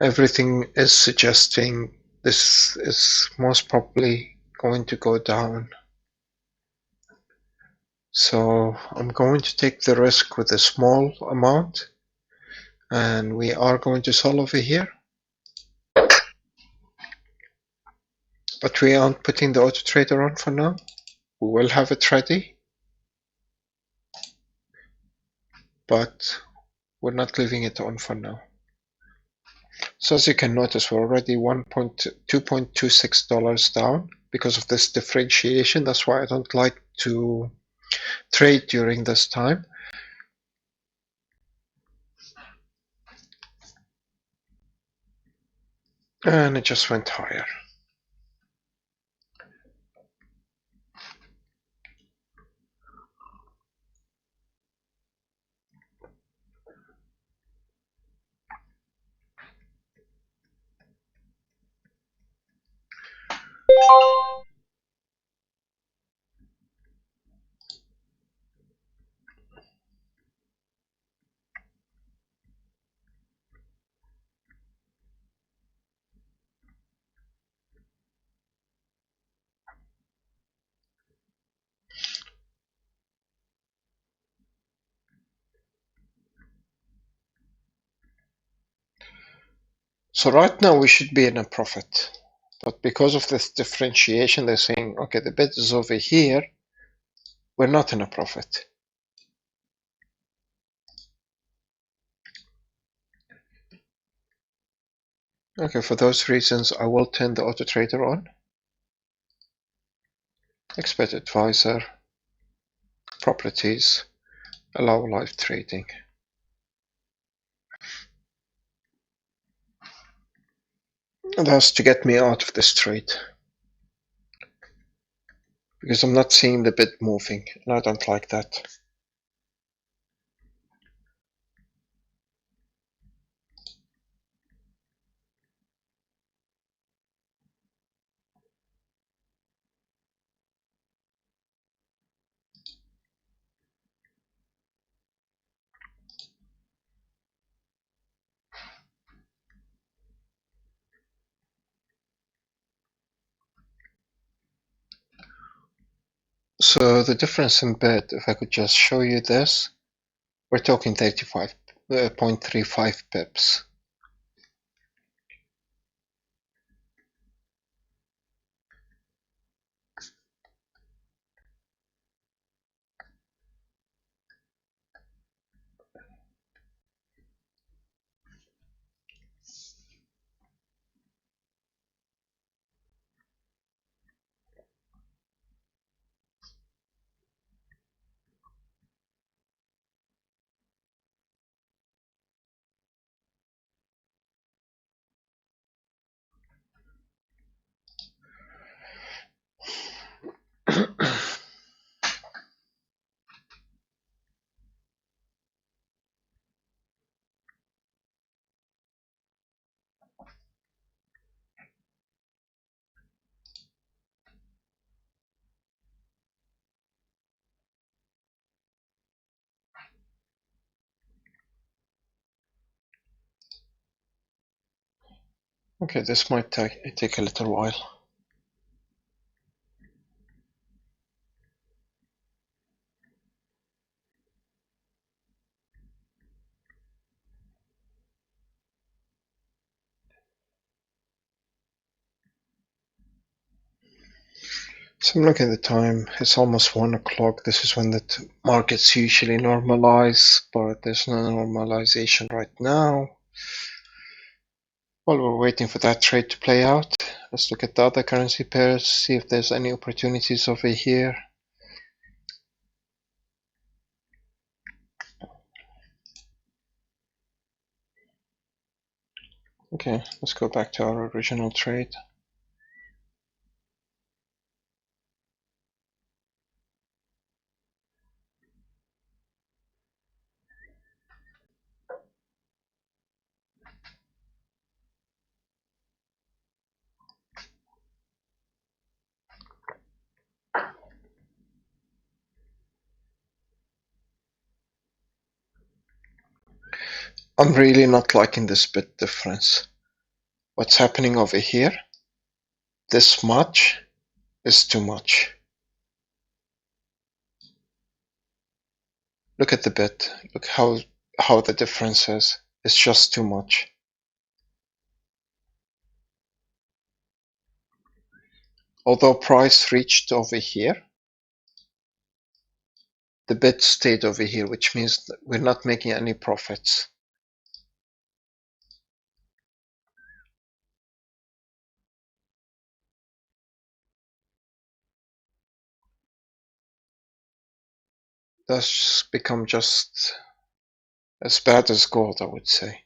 Everything is suggesting this is most probably going to go down. So I'm going to take the risk with a small amount, and we are going to sell over here. But we aren't putting the auto trader on for now. We will have it ready, but we're not leaving it on for now. So as you can notice, we're already $2.26 down because of this differentiation. That's why I don't like to trade during this time. And it just went higher. So right now we should be in a profit. But because of this differentiation, they're saying, okay, the bid is over here. We're not in a profit. Okay, for those reasons, I will turn the auto trader on. Expert advisor, properties, Allow live trading. That's to get me out of this trade, because I'm not seeing the bid moving, and I don't like that. So the difference in bid, if I could just show you this, we're talking 35.35 pips. Okay, this might take a little while. So I'm looking at the time, it's almost 1 o'clock. This is when the markets usually normalize, but there's no normalization right now. While we're waiting for that trade to play out, let's look at the other currency pairs, see if there's any opportunities over here. Okay, let's go back to our original trade. I'm really not liking this bit difference. What's happening over here? This much is too much. Look at the bit. Look how the difference is. It's just too much. Although price reached over here, the bid stayed over here, which means that we're not making any profits. That's become just as bad as gold, I would say.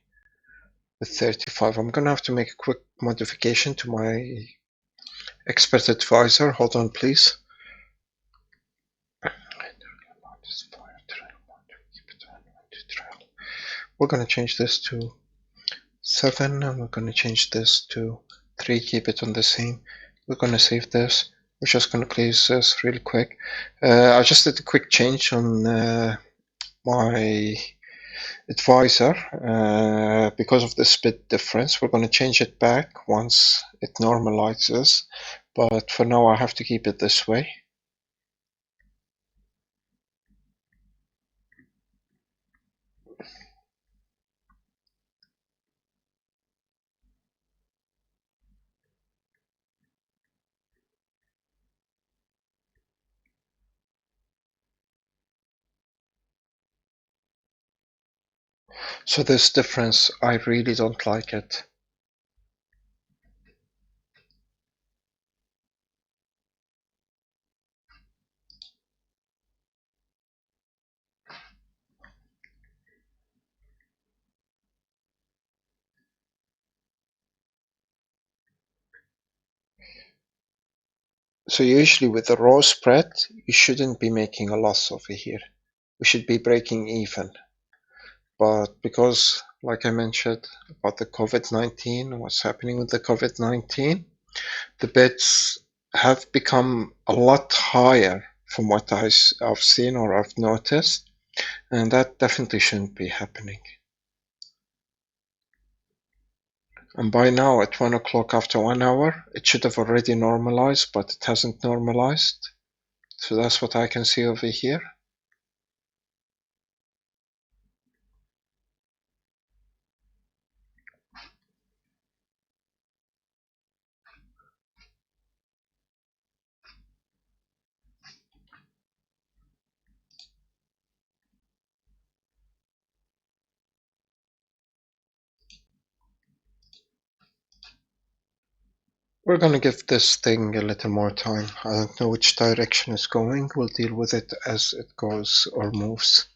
With 35, I'm gonna have to make a quick modification to my expert advisor. Hold on, please. We're gonna change this to 7, and we're gonna change this to 3. Keep it on the same. We're gonna save this. We're just gonna close this really quick. I just did a quick change on my advisor because of the bit difference. We're going to change it back once it normalizes, but for now I have to keep it this way. So this difference, I really don't like it. So usually with the raw spread, you shouldn't be making a loss over here. We should be breaking even. But because, like I mentioned about the COVID-19, what's happening with the COVID-19, the bids have become a lot higher from what I've seen or I've noticed, and that definitely shouldn't be happening. And by now, at 1 o'clock after 1 hour, it should have already normalized, but it hasn't normalized. So that's what I can see over here. We're gonna give this thing a little more time. I don't know which direction it's going. We'll deal with it as it goes or moves.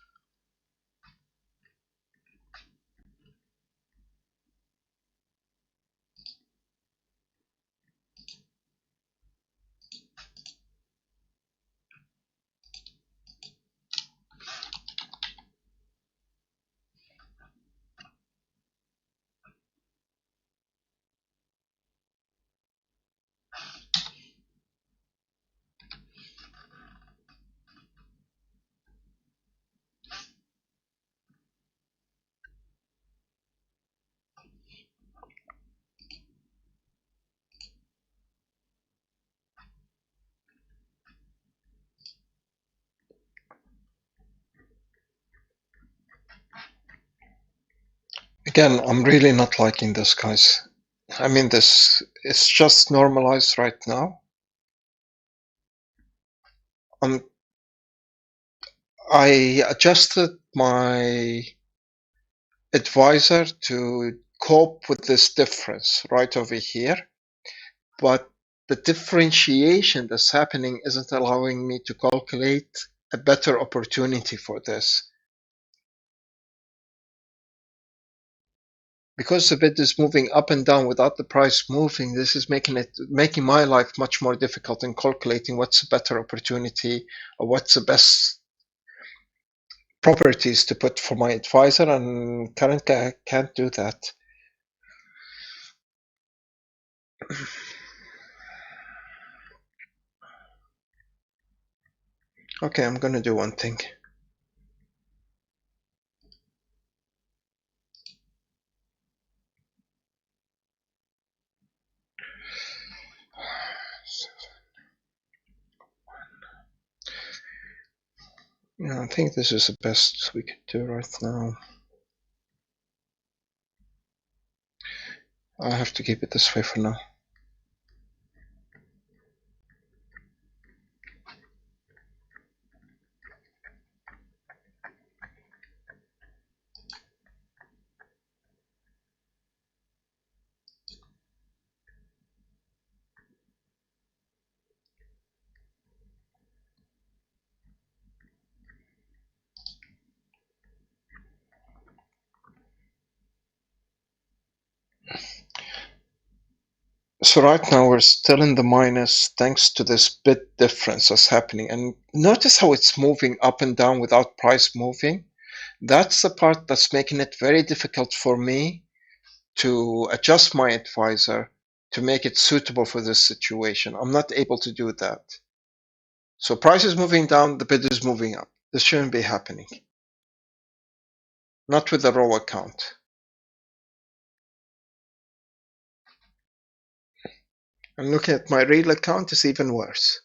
Again, I'm really not liking this, guys. I mean, this it's just normalized right now. I adjusted my advisor to cope with this difference right over here, but the differentiation that's happening isn't allowing me to calculate a better opportunity for this. Because the bid is moving up and down without the price moving, this is making my life much more difficult in calculating what's a better opportunity or what's the best properties to put for my advisor, and currently I can't do that. Okay, I'm gonna do one thing. Yeah, I think this is the best we could do right now. I have to keep it this way for now. So right now we're still in the minus thanks to this bit difference that's happening. And notice how it's moving up and down without price moving. That's the part that's making it very difficult for me to adjust my advisor to make it suitable for this situation. I'm not able to do that. So price is moving down, the bid is moving up. This shouldn't be happening. Not with the raw account. And looking at my real account is even worse.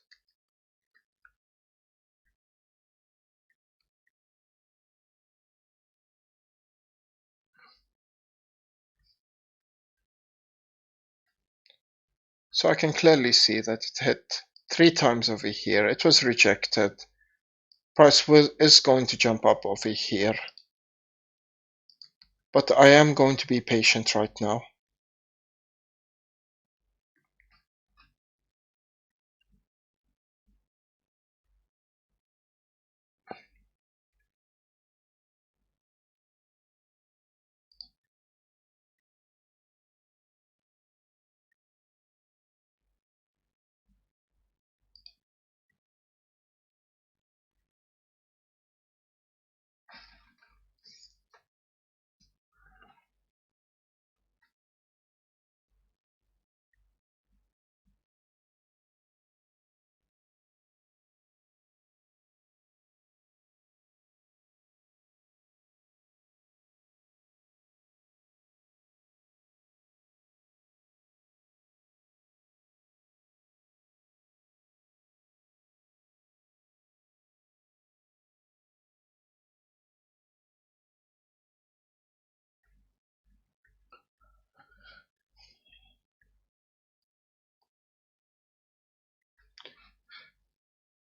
So I can clearly see that it hit 3 times over here. It was rejected. Price is going to jump up over here. But I am going to be patient right now.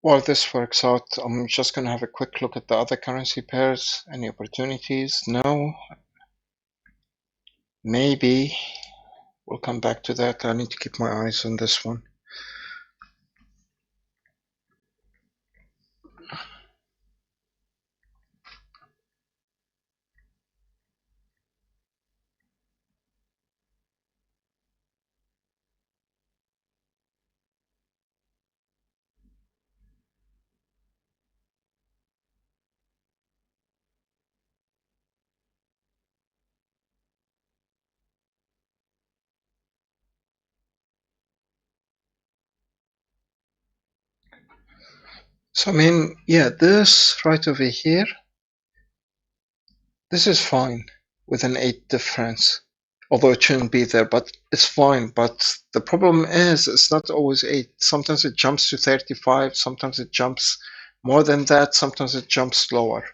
While this works out, I'm just going to have a quick look at the other currency pairs. Any opportunities? No. Maybe. We'll come back to that. I need to keep my eyes on this one. So, I mean, yeah, this right over here, this is fine with an 8 difference. Although it shouldn't be there, but it's fine. But the problem is it's not always 8. Sometimes it jumps to 35, sometimes it jumps more than that, sometimes it jumps lower.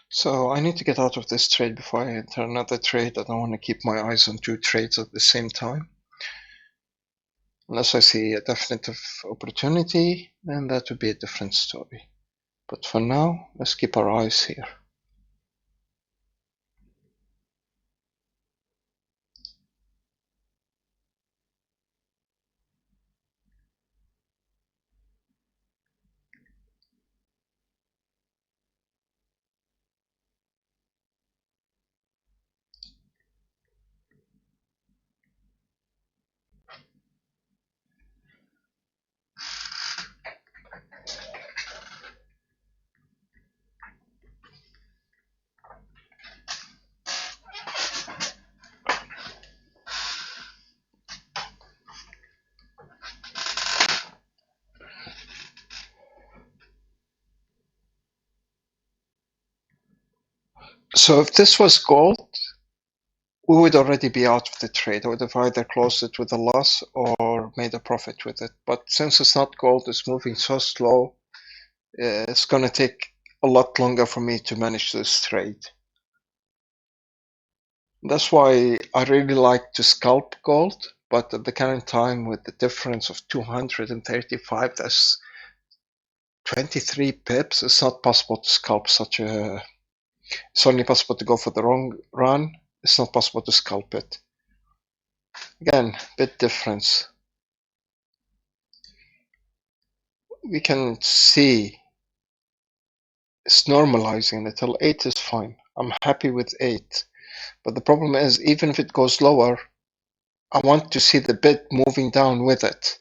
So I need to get out of this trade before I enter another trade. I don't want to keep my eyes on 2 trades at the same time. Unless I see a definitive opportunity, then that would be a different story. But for now, let's keep our eyes here. So if this was gold, we would already be out of the trade. I would have either closed it with a loss or made a profit with it. But since it's not gold, it's moving so slow, it's going to take a lot longer for me to manage this trade. That's why I really like to scalp gold, but at the current time with the difference of 235, that's 23 pips. It's not possible to scalp such a, it's only possible to go for the wrong run. It's not possible to scalp it. Again, bit difference. We can see it's normalizing until 8 is fine. I'm happy with 8. But the problem is, even if it goes lower, I want to see the bid moving down with it.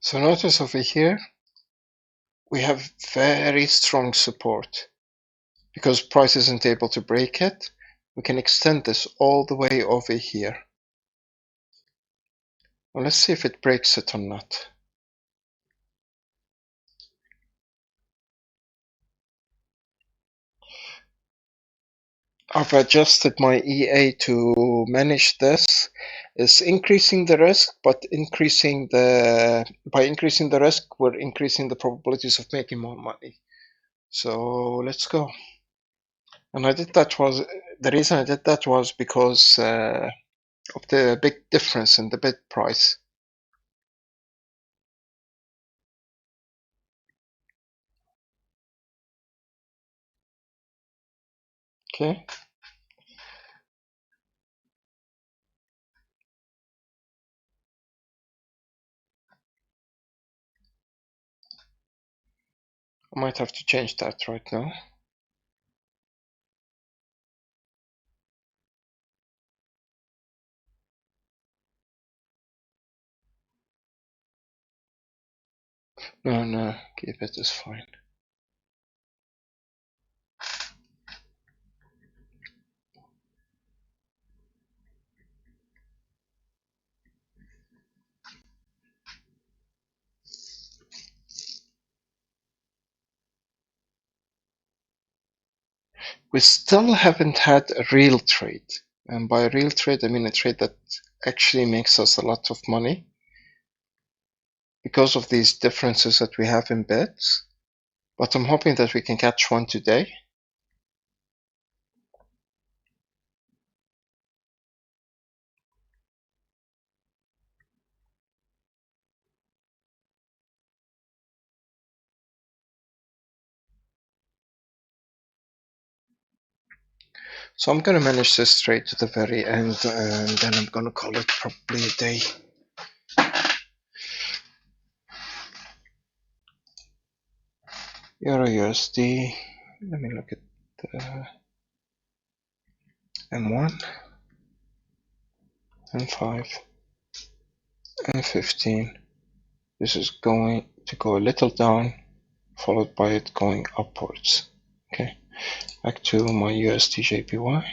So notice over here, we have very strong support. Because price isn't able to break it, we can extend this all the way over here. Well, let's see if it breaks it or not. I've adjusted my EA to manage this. It's increasing the risk, but by increasing the risk, we're increasing the probabilities of making more money. So let's go. And the reason I did that was because of the big difference in the bid price. Okay. I might have to change that right now. No, no, keep it is fine. We still haven't had a real trade. And by a real trade, I mean a trade that actually makes us a lot of money because of these differences that we have in bets. But I'm hoping that we can catch one today. So I'm going to manage this trade to the very end, and then I'm going to call it probably a day. Euro USD. Let me look at the M1, M5, M15. This is going to go a little down, followed by it going upwards. Okay, back to my USD JPY.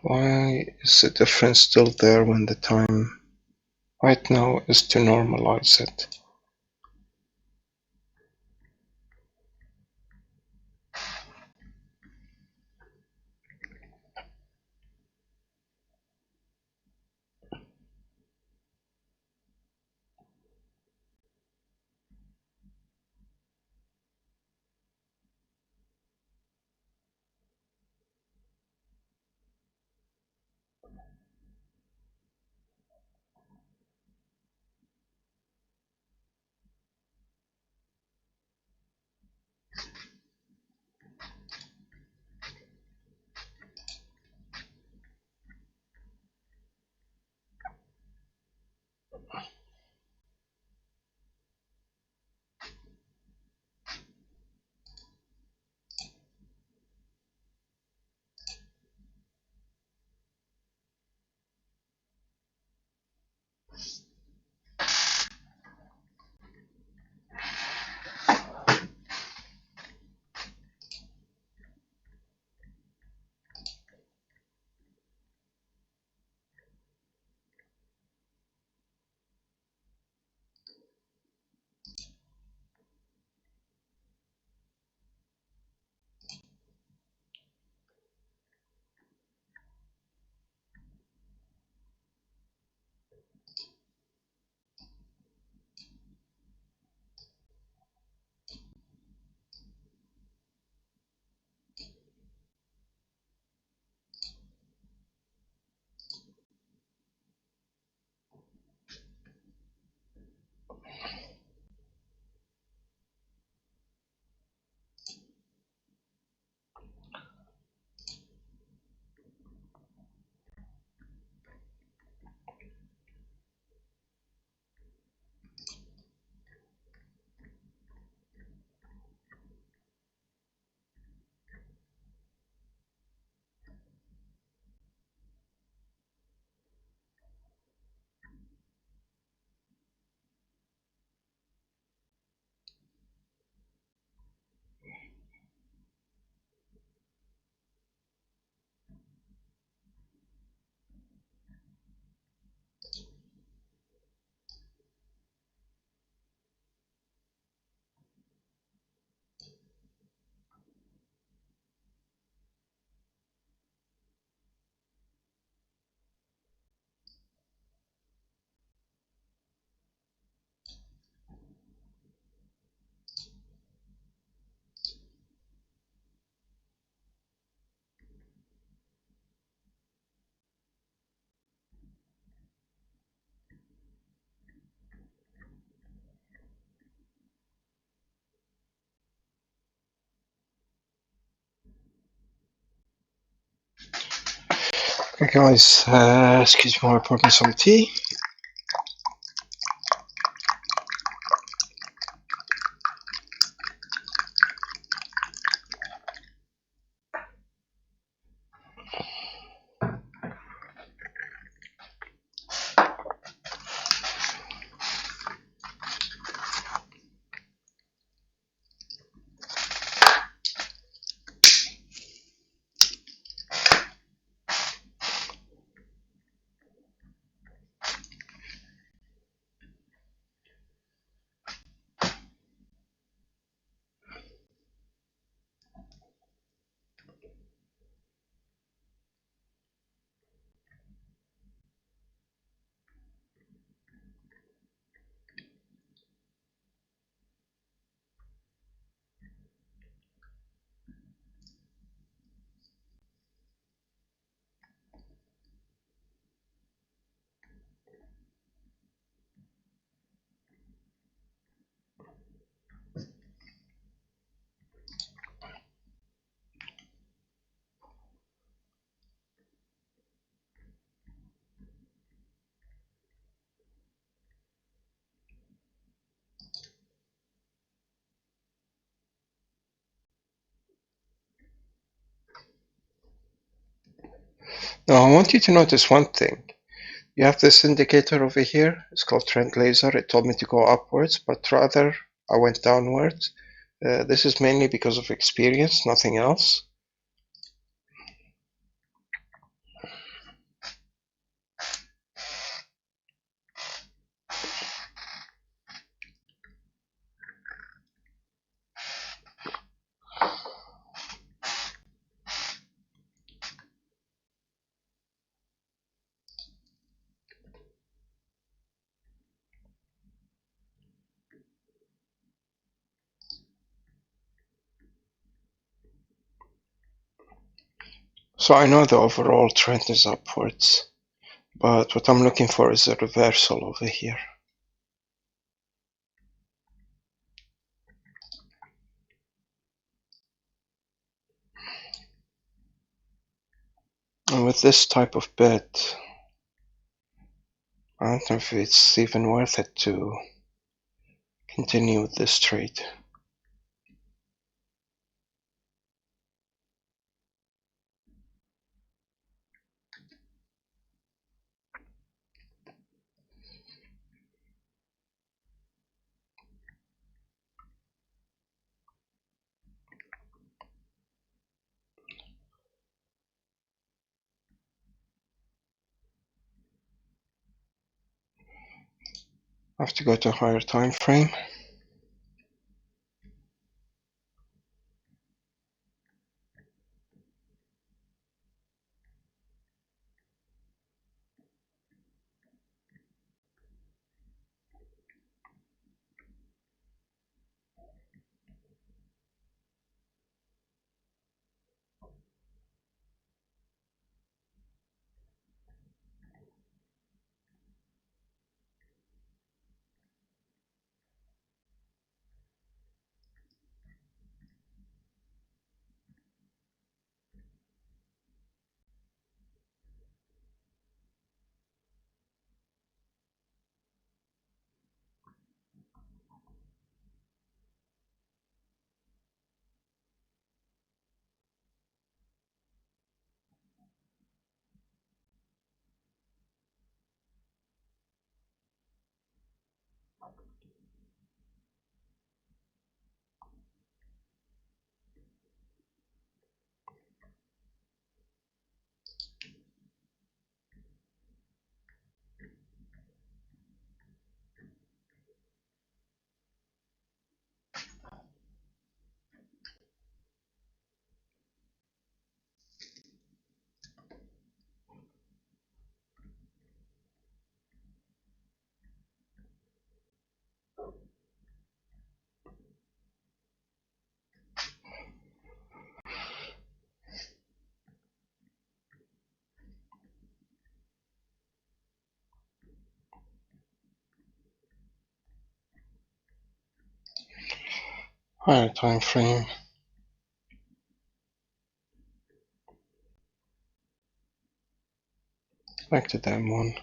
Why is the difference still there when the time right now is to normalize it? Okay guys, excuse me while I pour me some tea. Now I want you to notice one thing. You have this indicator over here. It's called trend laser. It told me to go upwards, but rather I went downwards. This is mainly because of experience, nothing else. So I know the overall trend is upwards, but what I'm looking for is a reversal over here. And with this type of bet, I don't know if it's even worth it to continue with this trade. I have to go to a higher time frame. Higher time frame. Back to that one.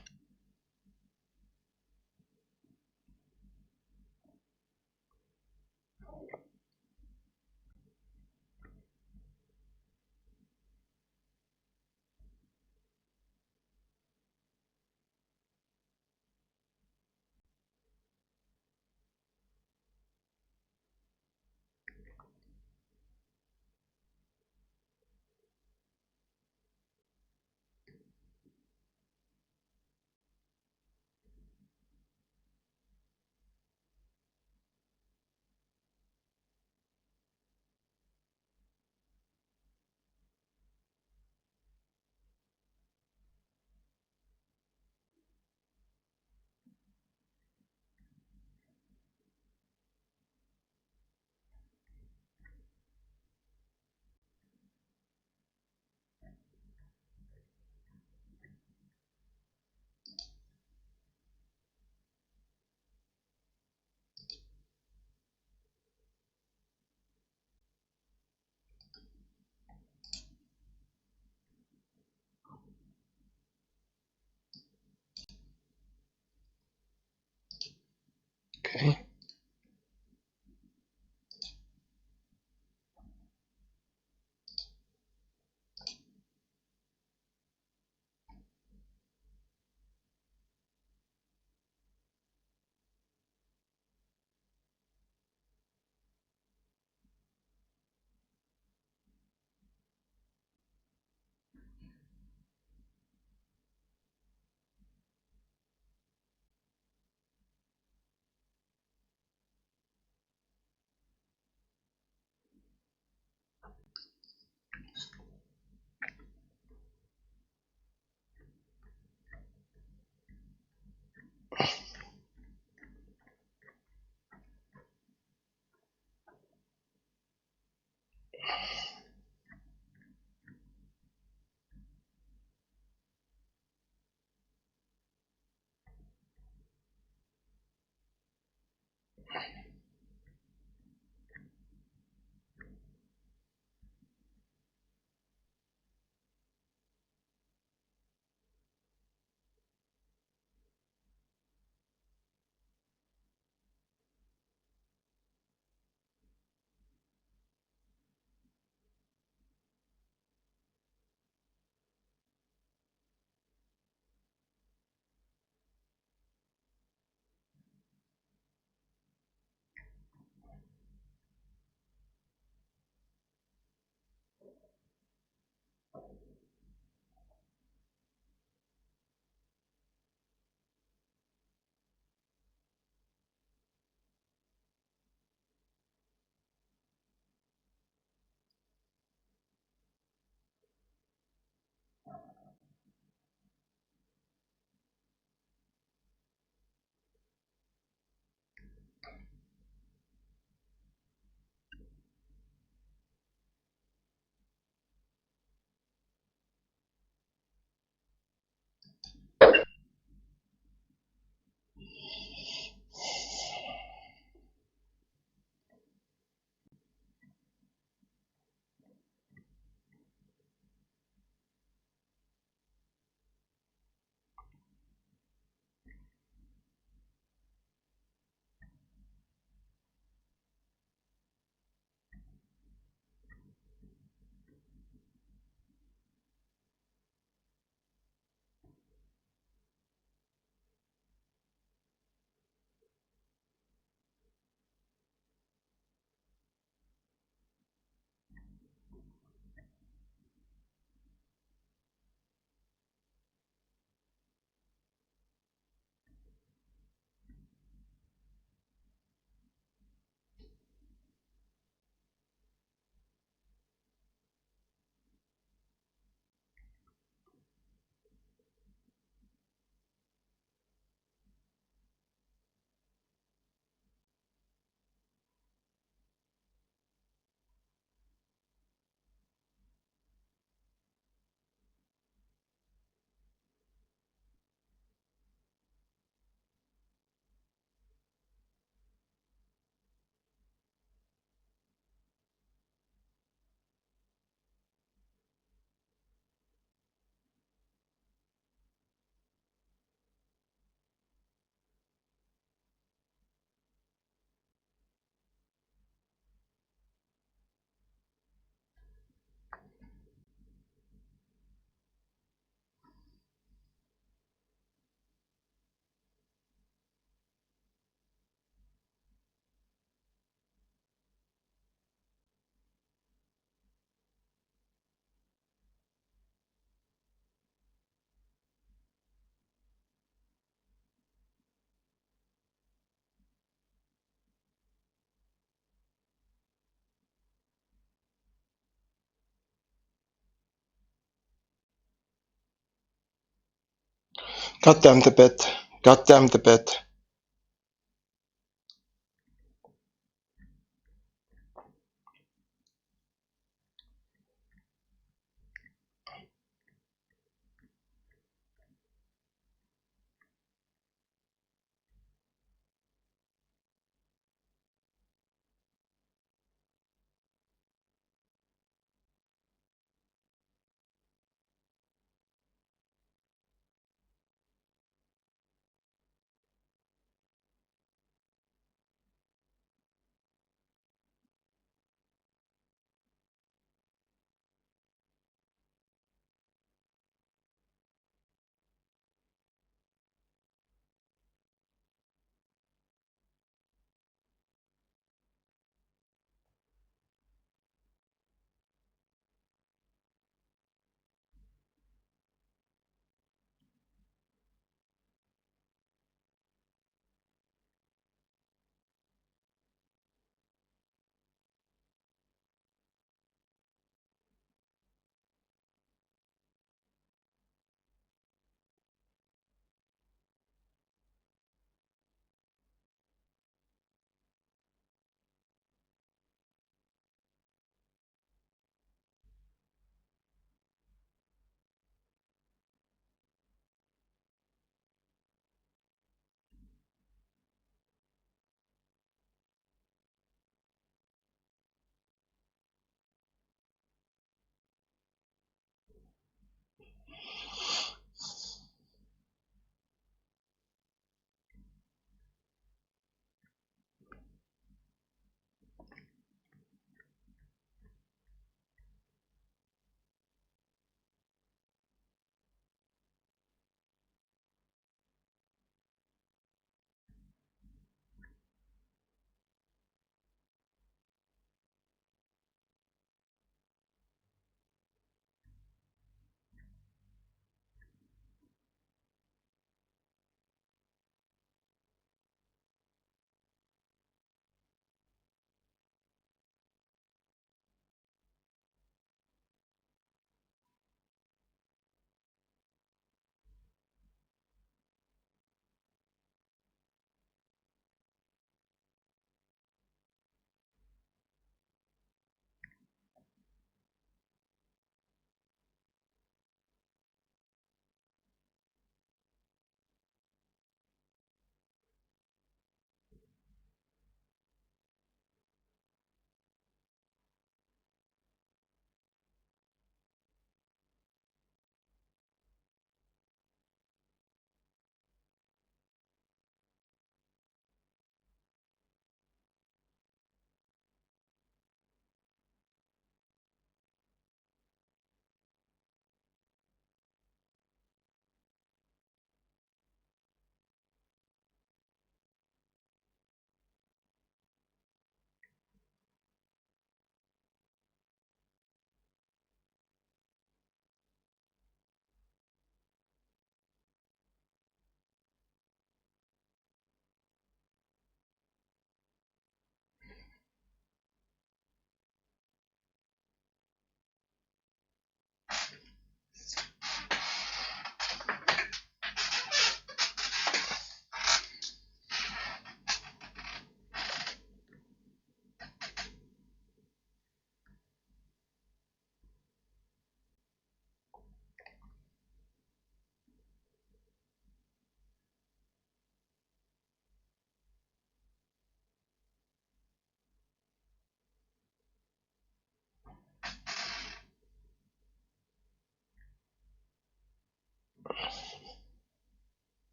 Okay. God damn the bit. God damn the bit.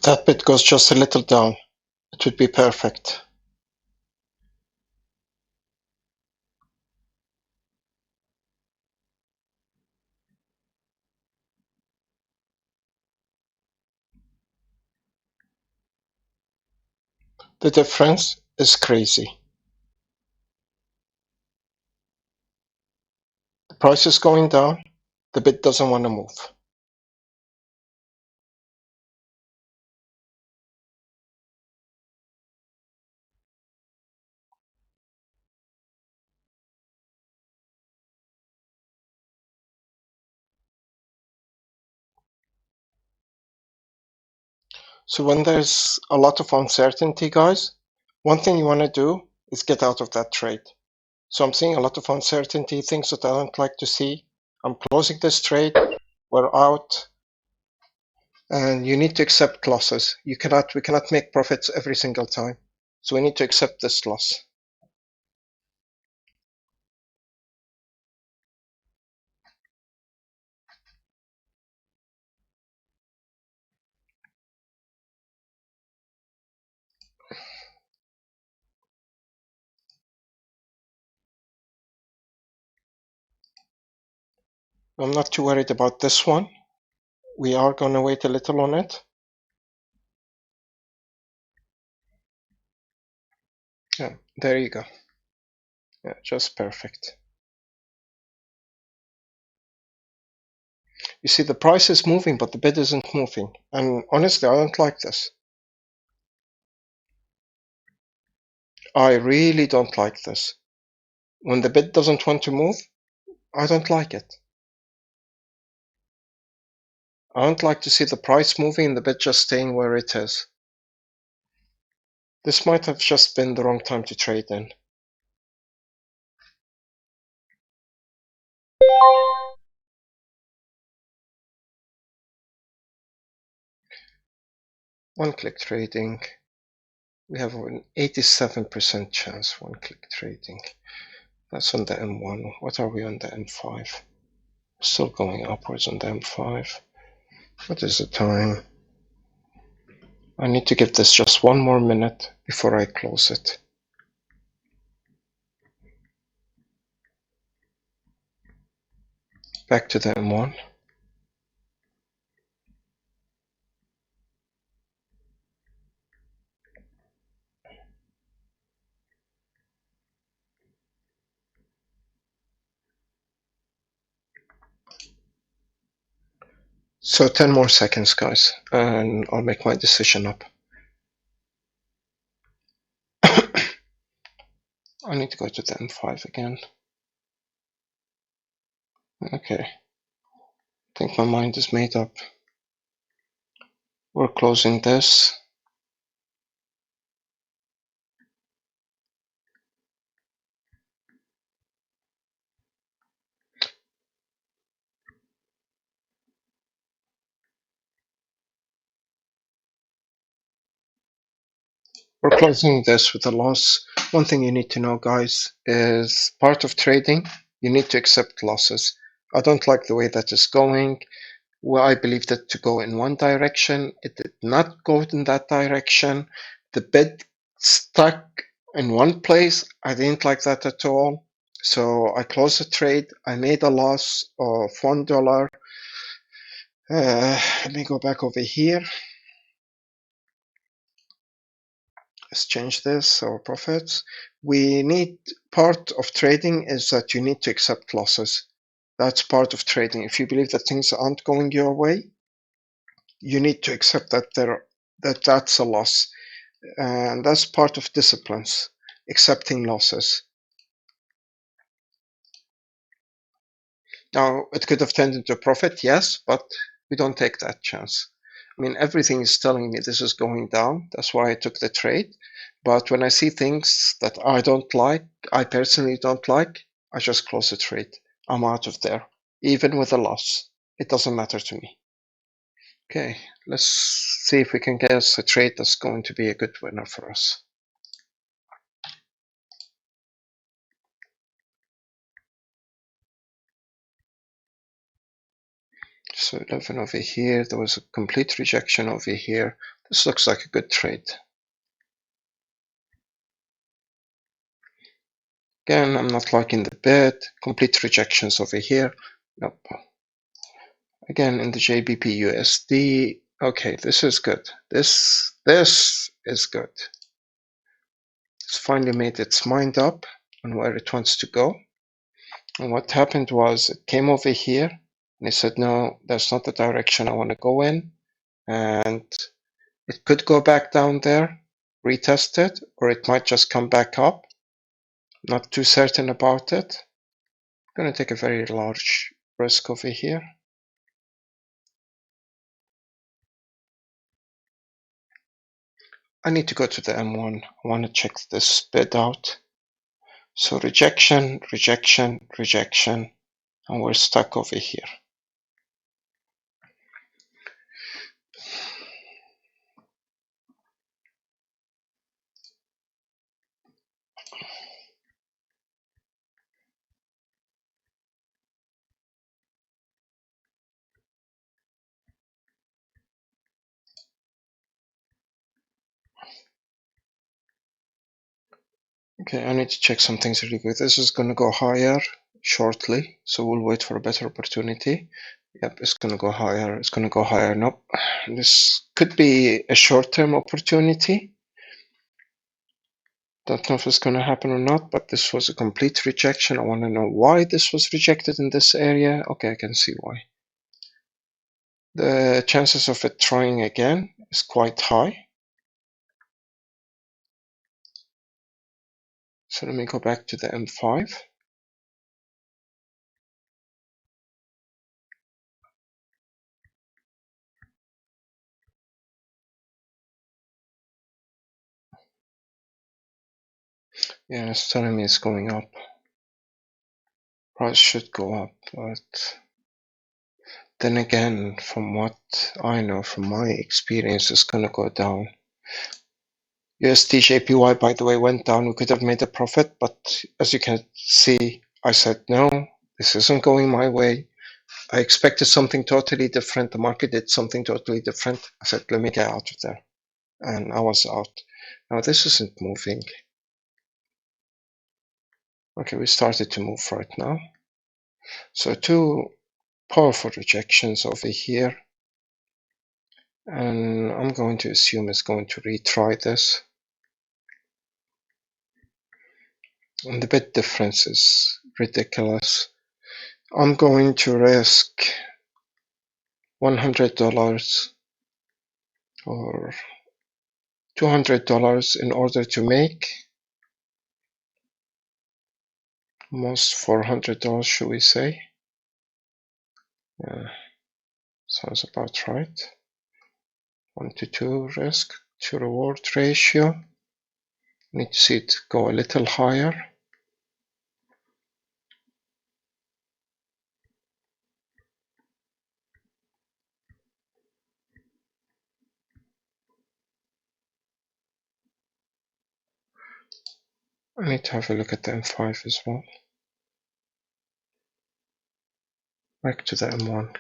If that bit goes just a little down, it would be perfect. The difference is crazy. The price is going down, the bid doesn't want to move. So when there's a lot of uncertainty, guys, one thing you want to do is get out of that trade. So I'm seeing a lot of uncertainty, things that I don't like to see. I'm closing this trade, we're out, and you need to accept losses. We cannot make profits every single time. So we need to accept this loss. I'm not too worried about this one. We are going to wait a little on it. Yeah, there you go. Yeah, just perfect. You see, the price is moving, but the bid isn't moving. And honestly, I don't like this. I really don't like this. When the bid doesn't want to move, I don't like it. I don't like to see the price moving and the bid just staying where it is. This might have just been the wrong time to trade in. One-click trading. We have an 87% chance one-click trading. That's on the M1. What are we on the M5? Still going upwards on the M5. What is the time? I need to give this just one more minute before I close it. Back to the M1. So 10 more seconds, guys, and I'll make my decision up. I need to go to the M5 again. Okay. I think my mind is made up. We're closing this. We're closing this with a loss. One thing you need to know, guys, is part of trading, you need to accept losses. I don't like the way that is going. Well, I believed it to go in one direction. It did not go in that direction. The bid stuck in one place. I didn't like that at all. So I closed the trade. I made a loss of $1. Let me go back over here. Let's change this, our profits. We need, part of trading is that you need to accept losses. That's part of trading. If you believe that things aren't going your way, you need to accept that that's a loss. And that's part of disciplines, accepting losses. Now, it could have turned into a profit, yes, but we don't take that chance. I mean, everything is telling me this is going down. That's why I took the trade. But when I see things that I don't like, I personally don't like, I just close the trade. I'm out of there, even with a loss. It doesn't matter to me. Okay, let's see if we can guess a trade that's going to be a good winner for us. So 11 over here, there was a complete rejection over here. This looks like a good trade. Again, I'm not liking the bid. Complete rejections over here. Nope. Again, in the JBP USD. Okay, this is good. This is good. It's finally made its mind up on where it wants to go. And what happened was it came over here and it said, no, that's not the direction I want to go in. And it could go back down there, retest it, or it might just come back up. Not too certain about it. I'm going to take a very large risk over here. I need to go to the M1. I want to check this bid out. So rejection, rejection, rejection, and we're stuck over here. Okay, I need to check some things really quick. This is going to go higher shortly, so we'll wait for a better opportunity. Yep, it's going to go higher. It's going to go higher. Nope. This could be a short-term opportunity. Don't know if it's going to happen or not, but this was a complete rejection. I want to know why this was rejected in this area. Okay, I can see why. The chances of it trying again is quite high. So let me go back to the M5. Yeah, it's telling me it's going up. Price should go up, but then again, from what I know, from my experience, it's going to go down. USD JPY, by the way, went down. We could have made a profit, but as you can see, I said, no, this isn't going my way. I expected something totally different. The market did something totally different. I said, let me get out of there. And I was out. Now, this isn't moving. Okay, we started to move right now. So two powerful rejections over here. And I'm going to assume it's going to retry this. And the bid difference is ridiculous. I'm going to risk $100 or $200 in order to make almost $400, should we say? Yeah, sounds about right. 1 to 2 risk to reward ratio. Need to see it go a little higher. I need to have a look at the M5 as well. Back to the M1.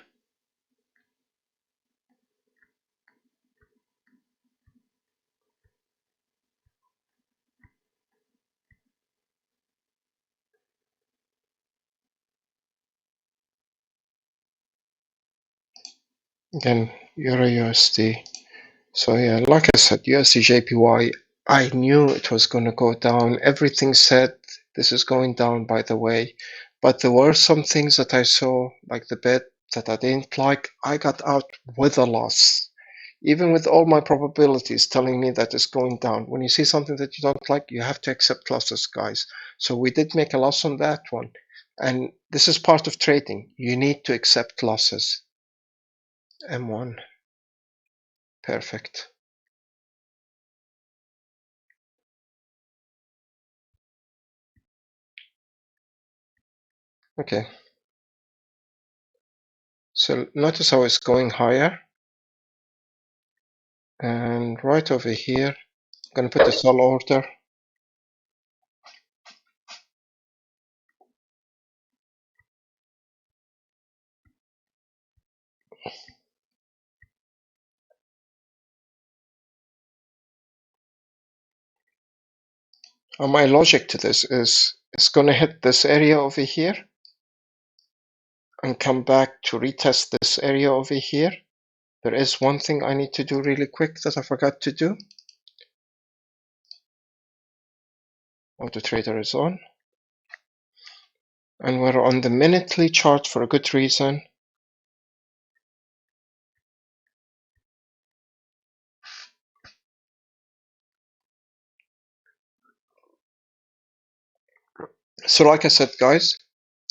Again, Euro USD. So yeah, like I said, USD JPY, I knew it was going to go down. Everything said this is going down, by the way. But there were some things that I saw, like the bid that I didn't like. I got out with a loss. Even with all my probabilities telling me that it's going down. When you see something that you don't like, you have to accept losses, guys. So we did make a loss on that one. And this is part of trading. You need to accept losses. M1. Perfect. Okay. So notice how it's going higher. And right over here, I'm going to put a sell order. And my logic to this is it's going to hit this area over here and come back to retest this area over here. There is one thing I need to do really quick that I forgot to do. Auto trader is on. And we're on the minutely chart for a good reason. So like I said, guys,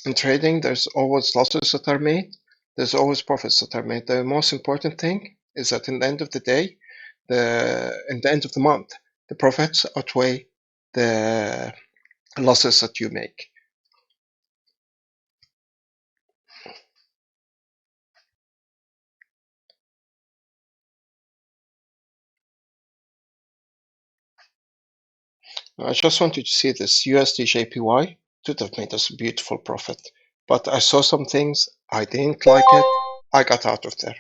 in trading, there's always losses that are made. There's always profits that are made. The most important thing is that in the end of the day, in the end of the month, the profits outweigh the losses that you make. I just want you to see this USD JPY could have made us a beautiful profit. But I saw some things, I didn't like it, I got out of there.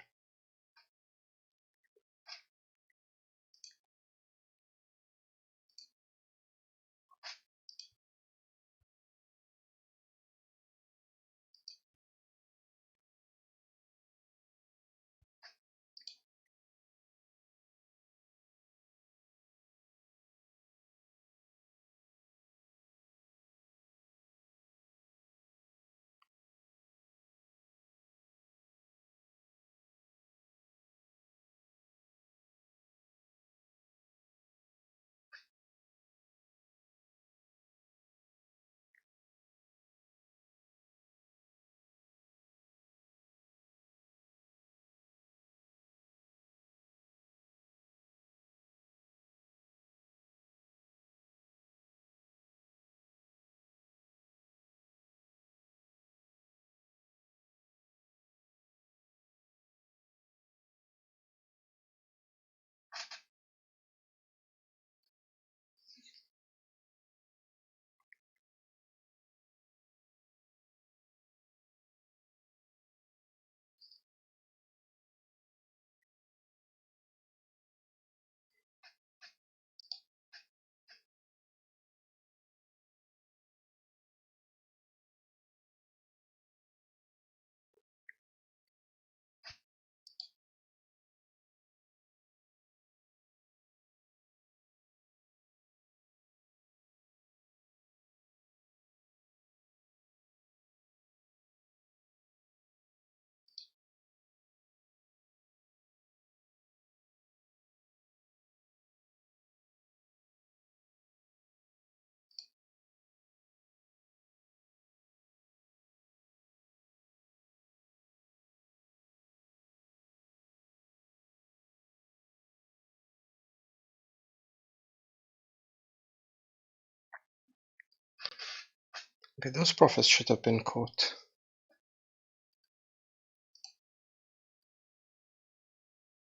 Okay, those profits should have been caught.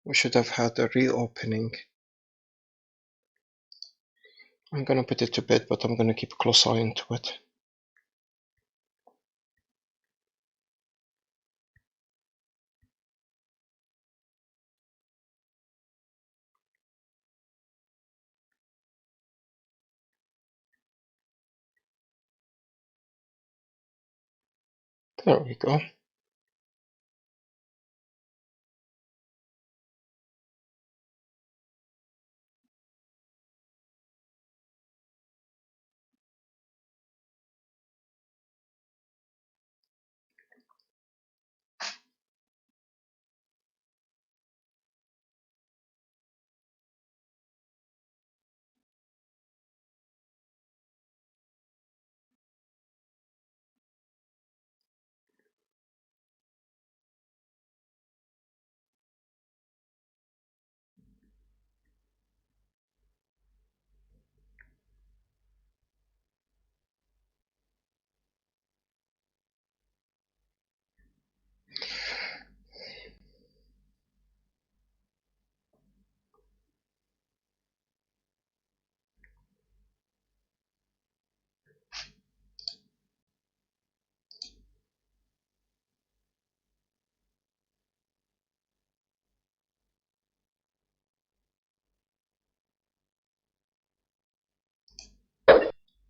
We should have had a reopening. I'm gonna put it to bed, but I'm gonna keep a close eye into it. There we go.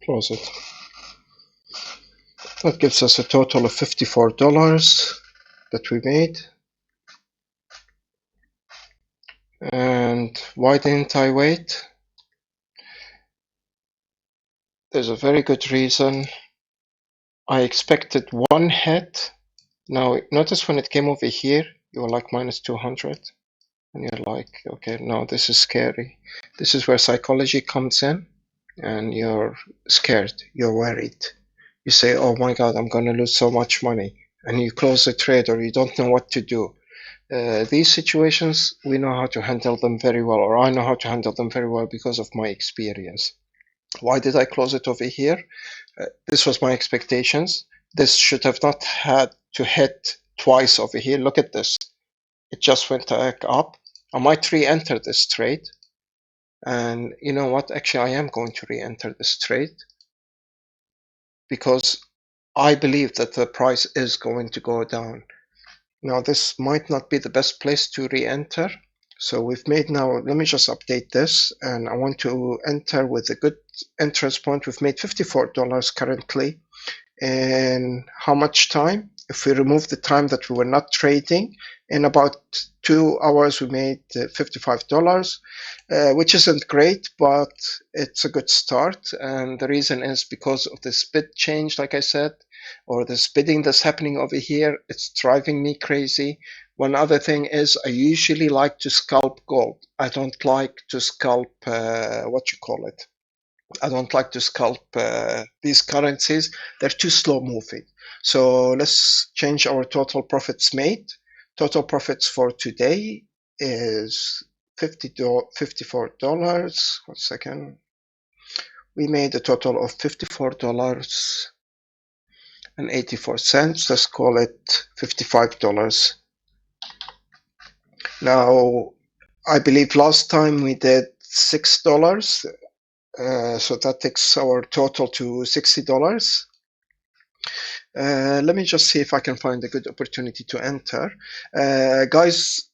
close it. That gives us a total of $54 that we made. And why didn't I wait? There's a very good reason. I expected one hit. Now, notice when it came over here, you were like minus 200. And you're like, okay, no, this is scary. This is where psychology comes in. And you're scared. You're worried. You say, oh my God, I'm going to lose so much money. And you close the trade or you don't know what to do. These situations, we know how to handle them very well, or I know how to handle them very well because of my experience. Why did I close it over here? This was my expectations. This should have not had to hit twice over here. Look at this. It just went back up. I might re-enter this trade. And you know what? Actually, I am going to re-enter this trade because I believe that the price is going to go down. Now, this might not be the best place to re-enter. So we've made now, let me just update this, and I want to enter with a good entrance point. We've made $54 currently. And how much time? If we remove the time that we were not trading, in about 2 hours we made $55, which isn't great, but it's a good start. And the reason is because of this bid change, like I said, or this bidding that's happening over here. It's driving me crazy. One other thing is I usually like to scalp gold. I don't like to scalp, what you call it? I don't like to scalp these currencies. They're too slow moving. So let's change our total profits made. Total profits for today is $54. 1 second. We made a total of $54.84. Let's call it $55. Now, I believe last time we did $6. So that takes our total to $60. Let me just see if I can find a good opportunity to enter. Guys,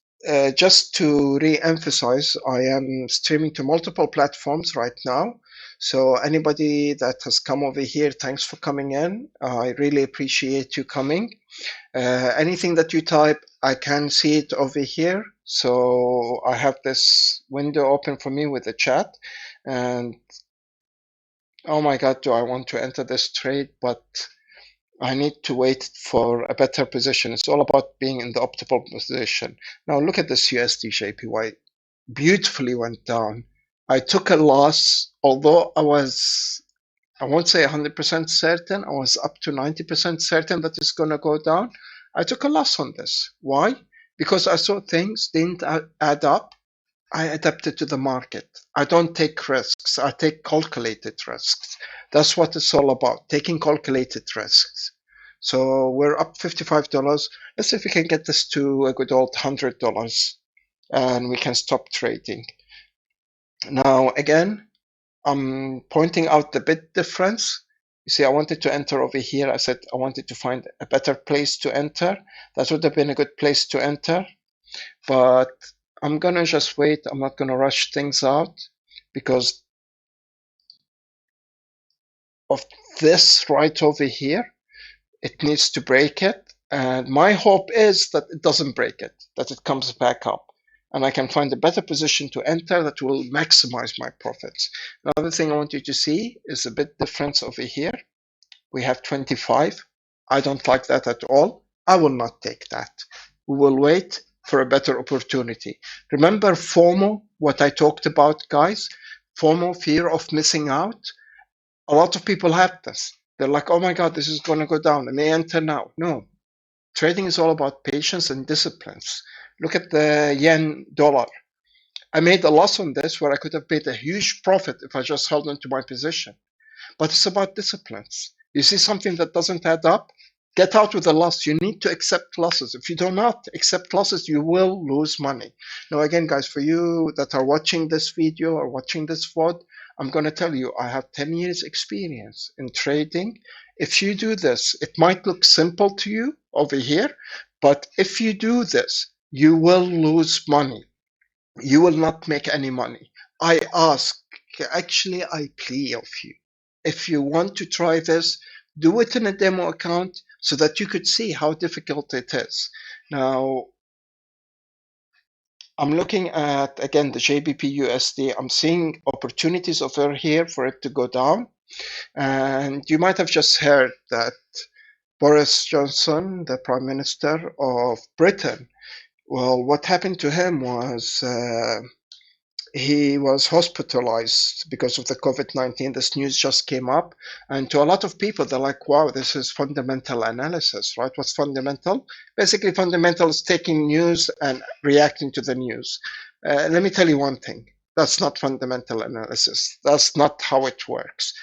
just to re-emphasize, I am streaming to multiple platforms right now. So anybody that has come over here, thanks for coming in. I really appreciate you coming. Anything that you type, I can see it over here. So I have this window open for me with the chat. And oh my God, do I want to enter this trade, but I need to wait for a better position. It's all about being in the optimal position. Now look at this USD JPY. Beautifully went down. I took a loss, although I won't say 100% certain. I was up to 90% certain that it's going to go down. I took a loss on this. Why? Because I saw things didn't add up. I adapted to the market. I don't take risks. I take calculated risks. That's what it's all about, taking calculated risks. So we're up $55. Let's see if we can get this to a good old $100 and we can stop trading. Now, again, I'm pointing out the bid difference. You see, I wanted to enter over here. I said I wanted to find a better place to enter. That would have been a good place to enter. But I'm going to just wait. I'm not going to rush things out because of this right over here. It needs to break it. And my hope is that it doesn't break it, that it comes back up. And I can find a better position to enter that will maximize my profits. Another thing I want you to see is a bit difference over here. We have 25. I don't like that at all. I will not take that. We will wait for a better opportunity. Remember FOMO, what I talked about, guys? FOMO, fear of missing out. A lot of people have this. They're like, oh my God, this is going to go down. And they enter now. No, trading is all about patience and disciplines. Look at the yen dollar. I made a loss on this where I could have made a huge profit if I just held onto my position. But it's about disciplines. You see something that doesn't add up, get out with a loss. You need to accept losses. If you do not accept losses, you will lose money. Now, again, guys, for you that are watching this video or watching this VOD, I'm going to tell you, I have 10 years experience in trading. If you do this, it might look simple to you over here, but if you do this, you will lose money. You will not make any money. I ask, actually, I plea of you. if you want to try this, do it in a demo account so that you could see how difficult it is. Now, I'm looking at, again, the JBP USD. I'm seeing opportunities over here for it to go down. And you might have just heard that Boris Johnson, the Prime Minister of Britain, well, what happened to him was he was hospitalized because of the COVID-19. This news just came up. And to a lot of people, they're like, wow, this is fundamental analysis, right? What's fundamental? Basically, fundamental is taking news and reacting to the news. Let me tell you one thing. That's not fundamental analysis. That's not how it works.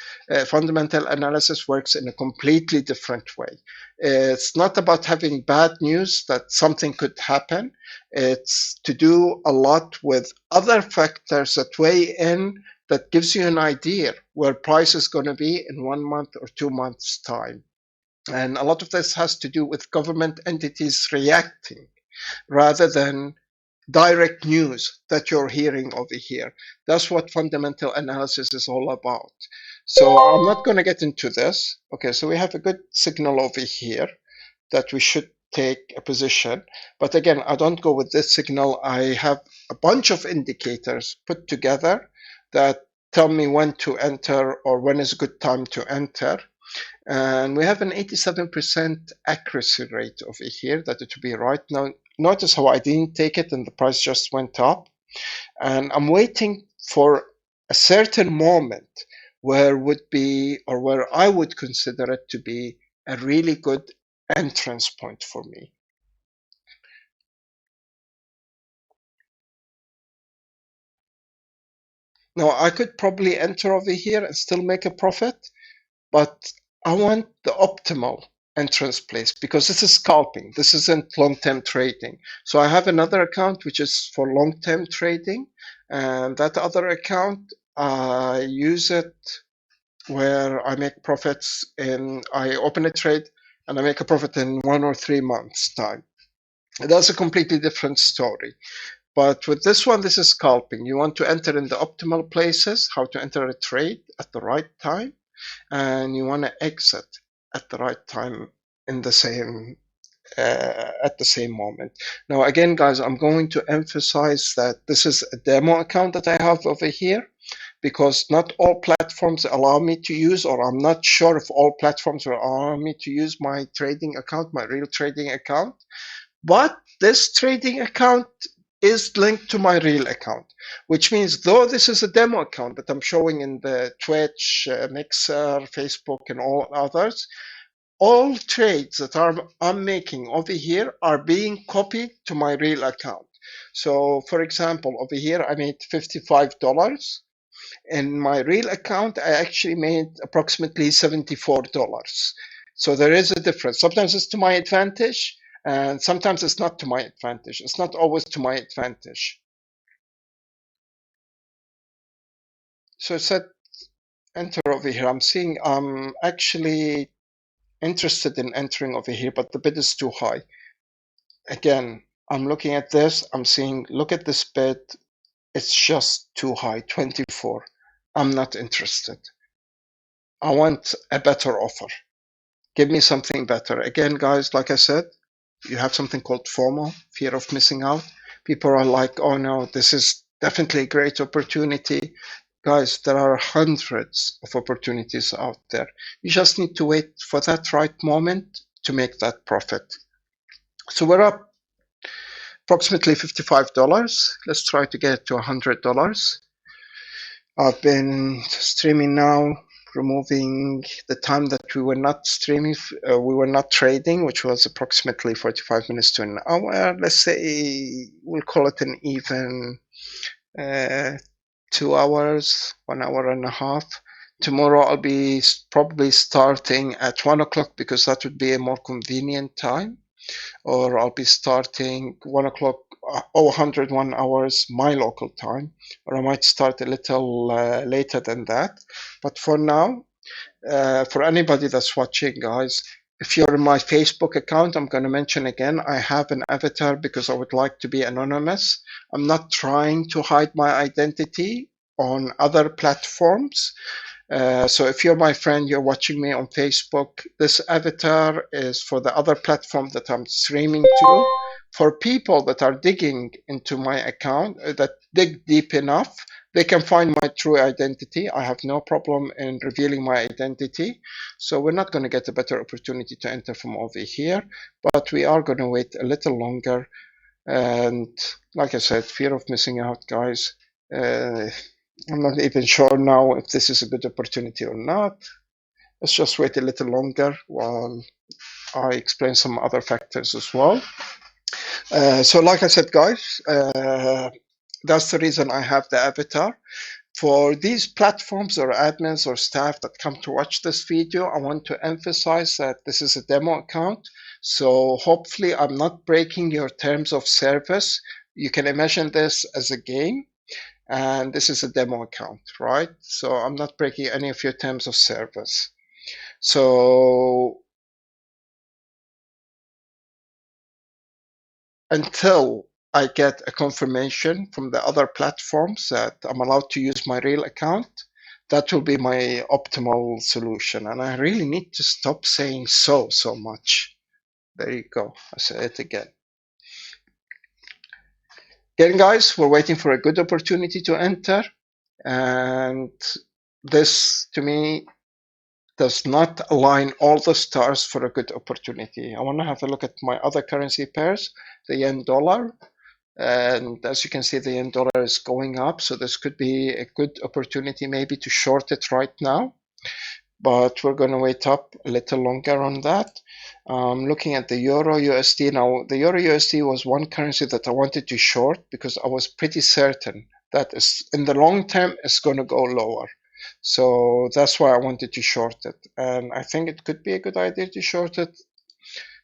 Fundamental analysis works in a completely different way. It's not about having bad news that something could happen. It's to do a lot with other factors that weigh in that gives you an idea where price is going to be in 1 month or 2 months' time. And a lot of this has to do with government entities reacting rather than direct news that you're hearing over here. That's what fundamental analysis is all about. So I'm not going to get into this. Okay, so we have a good signal over here that we should take a position. But again, I don't go with this signal. I have a bunch of indicators put together that tell me when to enter or when is a good time to enter. And we have an 87% accuracy rate over here that it will be right now. Notice how I didn't take it and the price just went up. And I'm waiting for a certain moment where would be, or where I would consider it to be a really good entrance point for me. Now, I could probably enter over here and still make a profit, but I want the optimal entrance place because this is scalping. This isn't long-term trading. So I have another account which is for long-term trading, and that other account, I use it where I make profits in, I open a trade and I make a profit in 1 or 3 months time. That's a completely different story. But with this one, this is scalping. You want to enter in the optimal places, how to enter a trade at the right time, and you want to exit at the right time in the same at the same moment. Now, again, guys, I'm going to emphasize that this is a demo account that I have over here because not all platforms allow me to use, or I'm not sure if all platforms will allow me to use my trading account, my real trading account. But this trading account is linked to my real account, which means though this is a demo account that I'm showing in the Twitch, Mixer, Facebook, and all others, all trades that I'm making over here are being copied to my real account. So for example, over here, I made $55. In my real account, I actually made approximately $74. So there is a difference. Sometimes it's to my advantage, and sometimes it's not to my advantage. It's not always to my advantage. So it said enter over here. I'm seeing I'm actually interested in entering over here, but the bid is too high. Again, I'm looking at this. I'm seeing, look at this bid. It's just too high, 24. I'm not interested. I want a better offer. Give me something better. Again, guys, like I said, you have something called FOMO, fear of missing out. People are like, oh no, this is definitely a great opportunity. Guys, there are hundreds of opportunities out there. You just need to wait for that right moment to make that profit. So we're up approximately $55. Let's try to get to $100. I've been streaming now, removing the time that we were not streaming, we were not trading, which was approximately 45 minutes to an hour. Let's say we'll call it an even 2 hours, 1 hour and a half. Tomorrow I'll be probably starting at 1 o'clock because that would be a more convenient time. Or I'll be starting 1 o'clock, 101 hours my local time, or I might start a little later than that. But for now, for anybody that's watching, guys, if you're in my Facebook account, I'm going to mention again, I have an avatar because I would like to be anonymous. I'm not trying to hide my identity on other platforms. So if you're my friend, you're watching me on Facebook, this avatar is for the other platform that I'm streaming to. For people that are digging into my account, that dig deep enough, they can find my true identity. I have no problem in revealing my identity. So we're not going to get a better opportunity to enter from over here, but we are going to wait a little longer. And like I said, fear of missing out, guys. I'm not even sure now if this is a good opportunity or not. Let's just wait a little longer while I explain some other factors as well. So like I said, guys, that's the reason I have the avatar. For these platforms or admins or staff that come to watch this video, I want to emphasize that this is a demo account. So hopefully I'm not breaking your terms of service. You can imagine this as a game. And this is a demo account, right? So I'm not breaking any of your terms of service. So until I get a confirmation from the other platforms that I'm allowed to use my real account, that will be my optimal solution. And I really need to stop saying so much. There you go. I say it again. Again, guys, we're waiting for a good opportunity to enter. And this, to me, does not align all the stars for a good opportunity. I want to have a look at my other currency pairs, the yen dollar. And as you can see, the yen dollar is going up. So this could be a good opportunity maybe to short it right now. But we're going to wait up a little longer on that. Looking at the Euro USD now, the Euro USD was one currency that I wanted to short because I was pretty certain that is, in the long term, it's going to go lower. So that's why I wanted to short it. And I think it could be a good idea to short it.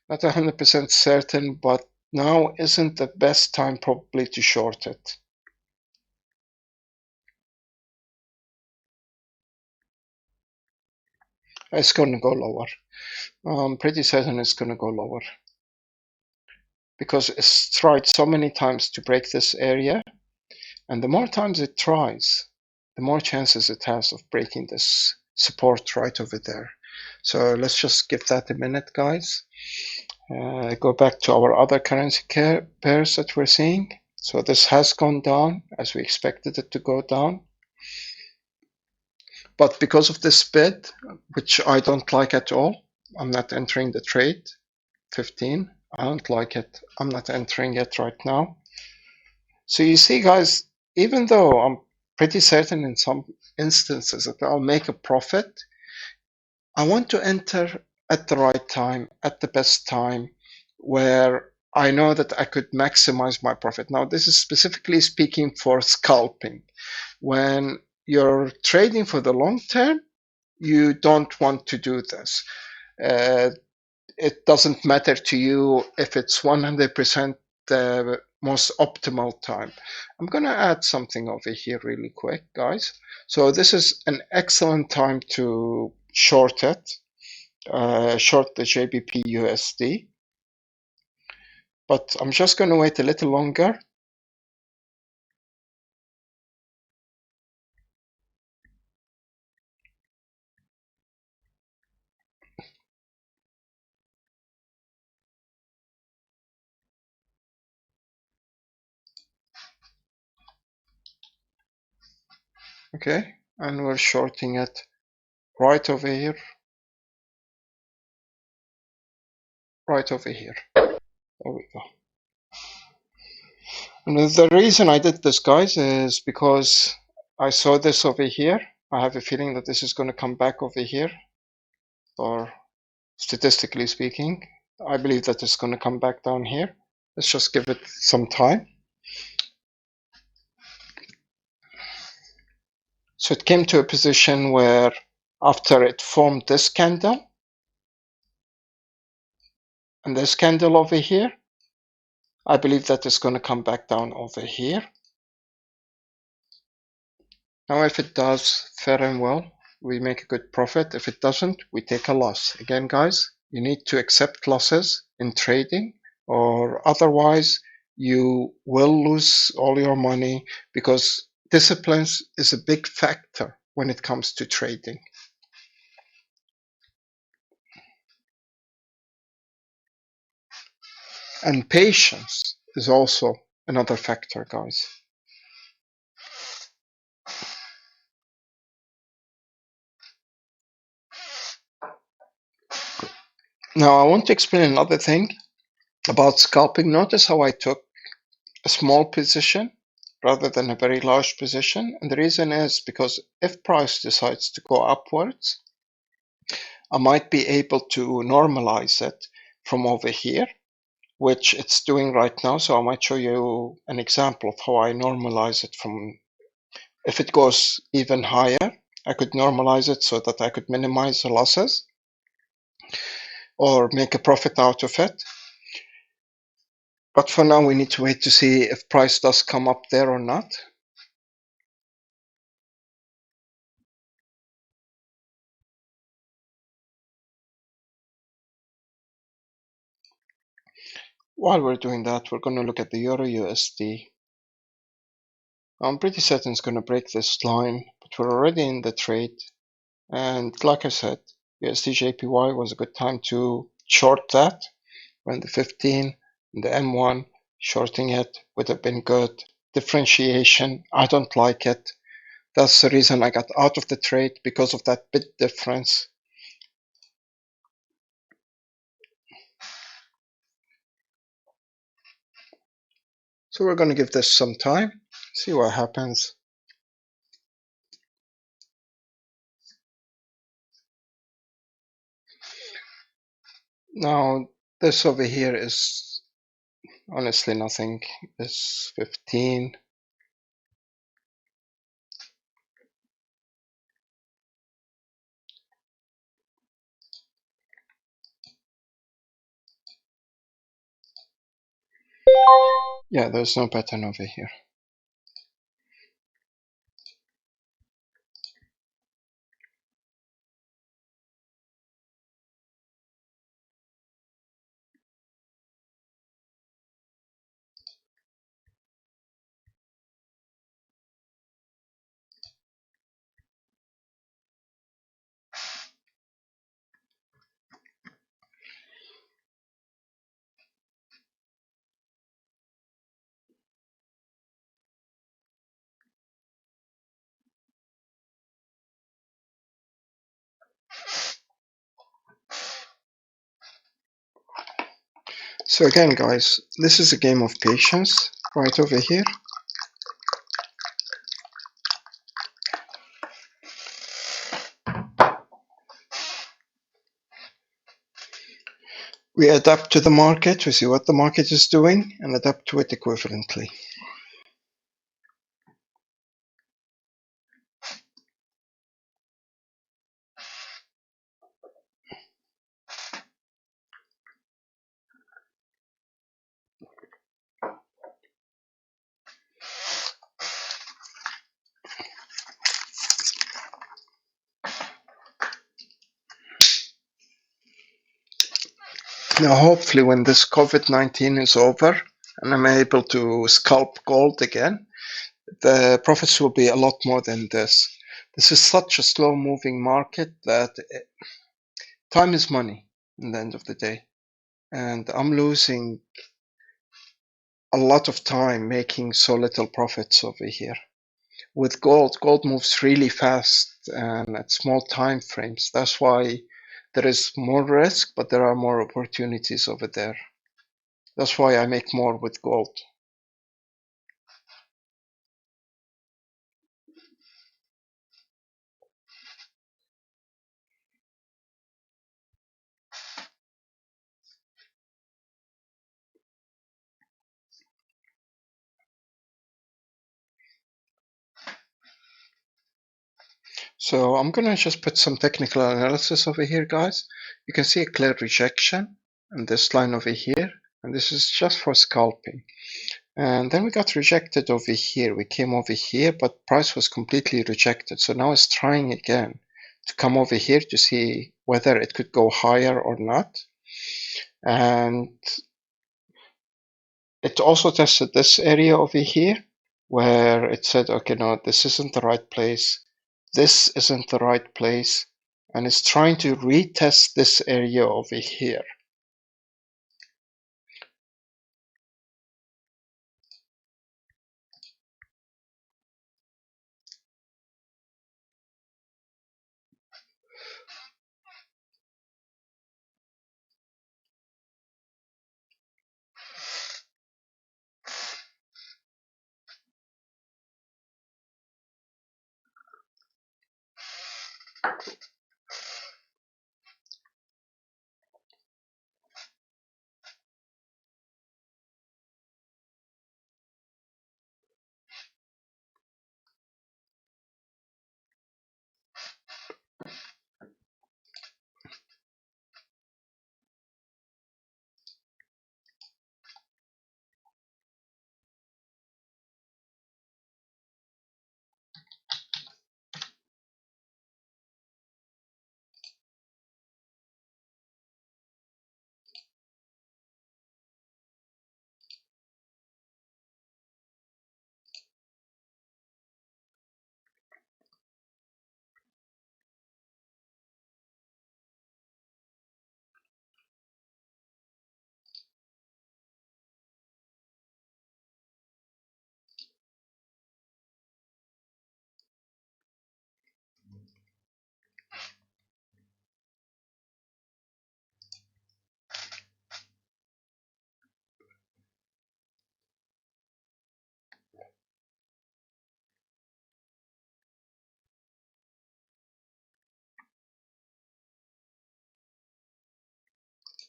Not 100% certain, but now isn't the best time probably to short it. It's going to go lower. I'm pretty certain it's going to go lower. Because it's tried so many times to break this area. And the more times it tries, the more chances it has of breaking this support right over there. So let's just give that a minute, guys. Go back to our other currency pairs that we're seeing. So this has gone down as we expected it to go down. But because of this bid, which I don't like at all, I'm not entering the trade. 15, I don't like it. I'm not entering it right now. So you see, guys, even though I'm pretty certain in some instances that I'll make a profit, I want to enter at the right time, at the best time, where I know that I could maximize my profit. Now, this is specifically speaking for scalping. When you're trading for the long term, you don't want to do this. It doesn't matter to you if it's 100% the most optimal time. I'm going to add something over here really quick, guys. So this is an excellent time to short it, short the JBP USD. But I'm just going to wait a little longer. Okay, and we're shorting it right over here, right over here. There we go. And the reason I did this, guys, is because I saw this over here. I have a feeling that this is going to come back over here, or statistically speaking, I believe that it's going to come back down here. Let's just give it some time. So it came to a position where after it formed this candle and this candle over here, I believe that it's going to come back down over here. Now, if it does, fair and well, we make a good profit. If it doesn't, we take a loss. Again, guys, you need to accept losses in trading, or otherwise you will lose all your money, because discipline is a big factor when it comes to trading. And patience is also another factor, guys. Now, I want to explain another thing about scalping. Notice how I took a small position rather than a very large position. And the reason is because if price decides to go upwards, I might be able to normalize it from over here, which it's doing right now. So I might show you an example of how I normalize it from, if it goes even higher, I could normalize it so that I could minimize the losses or make a profit out of it. But for now, we need to wait to see if price does come up there or not. While we're doing that, we're going to look at the Euro USD. I'm pretty certain it's going to break this line, but we're already in the trade. And like I said, USD JPY was a good time to short that when the 15 and the M1 shorting it would have been good. Differentiation, I don't like it. That's the reason I got out of the trade, because of that bit difference. So we're going to give this some time, see what happens. Now, this over here is honestly nothing. This 15. Yeah, there's no pattern over here. So again, guys, this is a game of patience right over here. We adapt to the market, we see what the market is doing, and adapt to it equivalently. Now, hopefully, when this COVID-19 is over and I'm able to scalp gold again, the profits will be a lot more than this. This is such a slow-moving market that time is money in the end of the day. And I'm losing a lot of time making so little profits over here. With gold moves really fast and at small time frames. That's why there is more risk, but there are more opportunities over there. That's why I make more with gold. So I'm gonna just put some technical analysis over here, guys. You can see a clear rejection and this line over here, and this is just for scalping. And then we got rejected over here. We came over here, but price was completely rejected. So now it's trying again to come over here to see whether it could go higher or not. And it also tested this area over here where it said, okay, no, this isn't the right place. this isn't the right place, and it's trying to retest this area over here.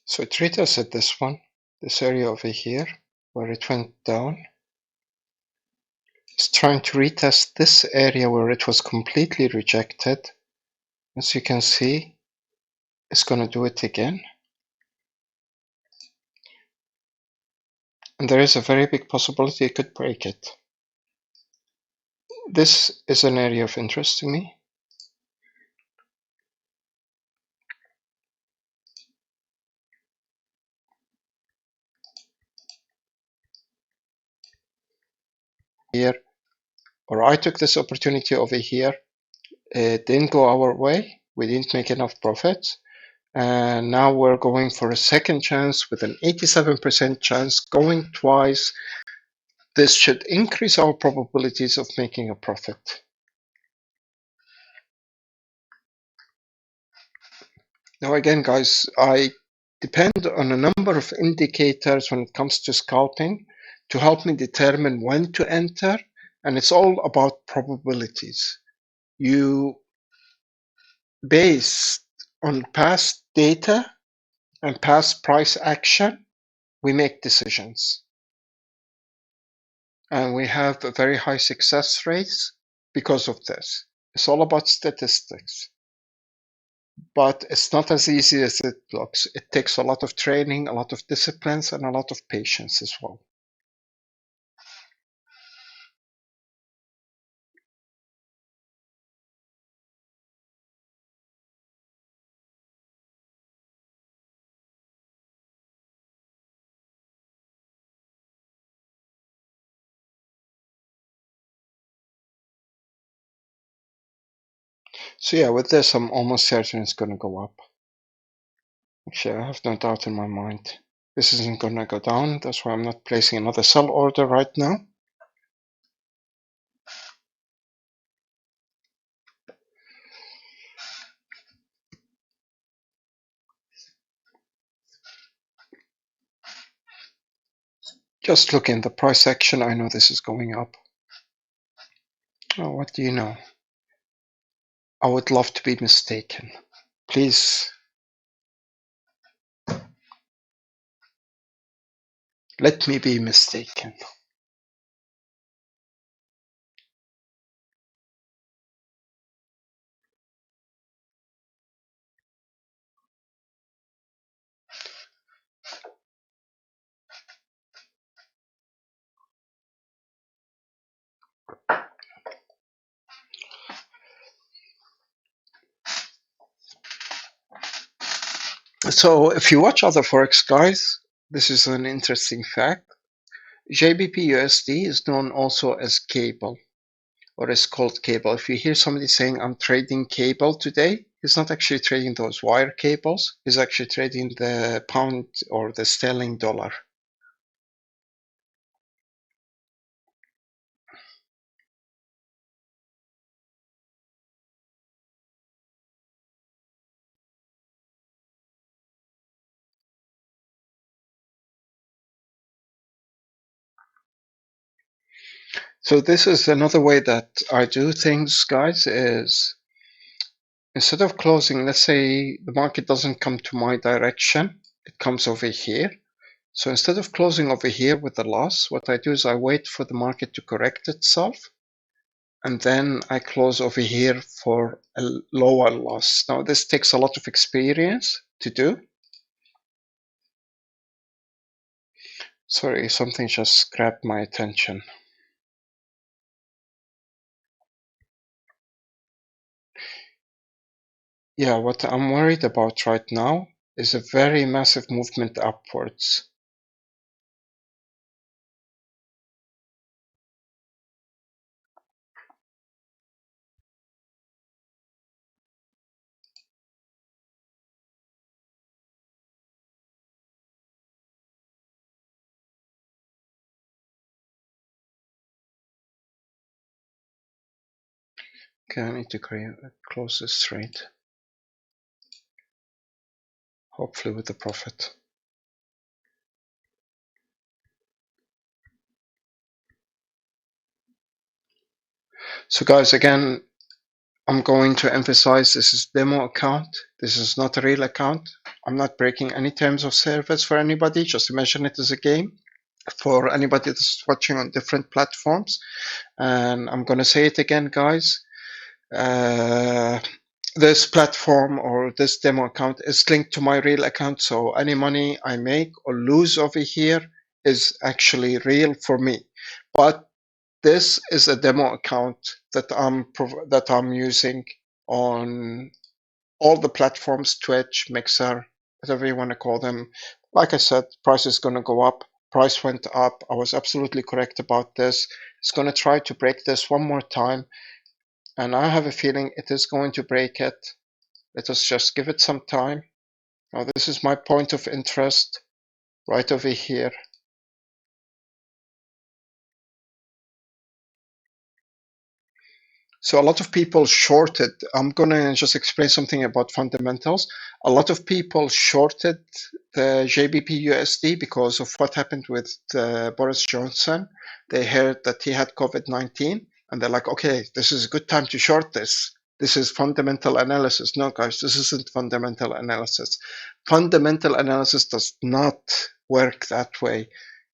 So it retested this one, this area over here, where it went down. It's trying to retest this area where it was completely rejected. As you can see, it's going to do it again. And there is a very big possibility it could break it. This is an area of interest to me. Here, or I took this opportunity over here. It didn't go our way. We didn't make enough profits. And now we're going for a second chance with an 87% chance going twice. This should increase our probabilities of making a profit. Now again, guys, I depend on a number of indicators when it comes to scalping to help me determine when to enter, and it's all about probabilities. You, based on past data and past price action, we make decisions. And we have a very high success rates because of this. It's all about statistics. But it's not as easy as it looks. It takes a lot of training, a lot of disciplines, and a lot of patience as well. So yeah, with this, I'm almost certain it's going to go up. Actually, I have no doubt in my mind. This isn't going to go down. That's why I'm not placing another sell order right now. Just looking at the price action, I know this is going up. Oh, what do you know? I would love to be mistaken. Please let me be mistaken. So if you watch other Forex guys, this is an interesting fact. JBP USD is known also as cable. or is called cable. If you hear somebody saying I'm trading cable today, he's not actually trading those wire cables. He's actually trading the pound or the sterling dollar. So this is another way that I do things, guys, is instead of closing, let's say the market doesn't come to my direction, it comes over here. So instead of closing over here with a loss, what I do is I wait for the market to correct itself, and then I close over here for a lower loss. Now this takes a lot of experience to do. Sorry, something just grabbed my attention. Yeah, what I'm worried about right now is a very massive movement upwards. Okay, I need to close this trade, hopefully with a profit. So guys, again, I'm going to emphasize this is demo account. This is not a real account. I'm not breaking any terms of service for anybody. Just imagine it as a game for anybody that's watching on different platforms. And I'm going to say it again, guys. Uh, this platform or this demo account is linked to my real account. So any money I make or lose over here is actually real for me. But this is a demo account that I'm using on all the platforms, Twitch, Mixer, whatever you want to call them. Like I said, price is going to go up. Price went up. I was absolutely correct about this. It's going to try to break this one more time, and I have a feeling it is going to break it. Let us just give it some time. Now, this is my point of interest right over here. So a lot of people shorted. I'm going to just explain something about fundamentals. A lot of people shorted the JBP USD because of what happened with Boris Johnson. They heard that he had COVID-19 and they're like, okay, this is a good time to short this. This is fundamental analysis. No, guys, this isn't fundamental analysis. Fundamental analysis does not work that way.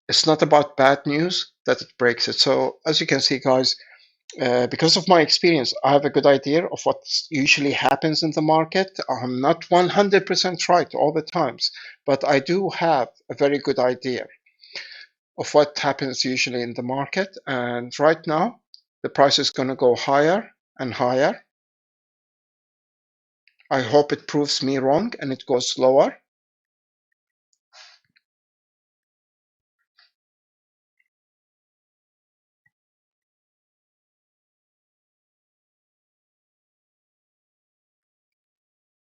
It's not about bad news that it breaks it. So as you can see, guys, because of my experience, I have a good idea of what usually happens in the market. I'm not 100% right all the times, but I do have a very good idea of what happens usually in the market. And right now, the price is going to go higher and higher. I hope it proves me wrong and it goes lower.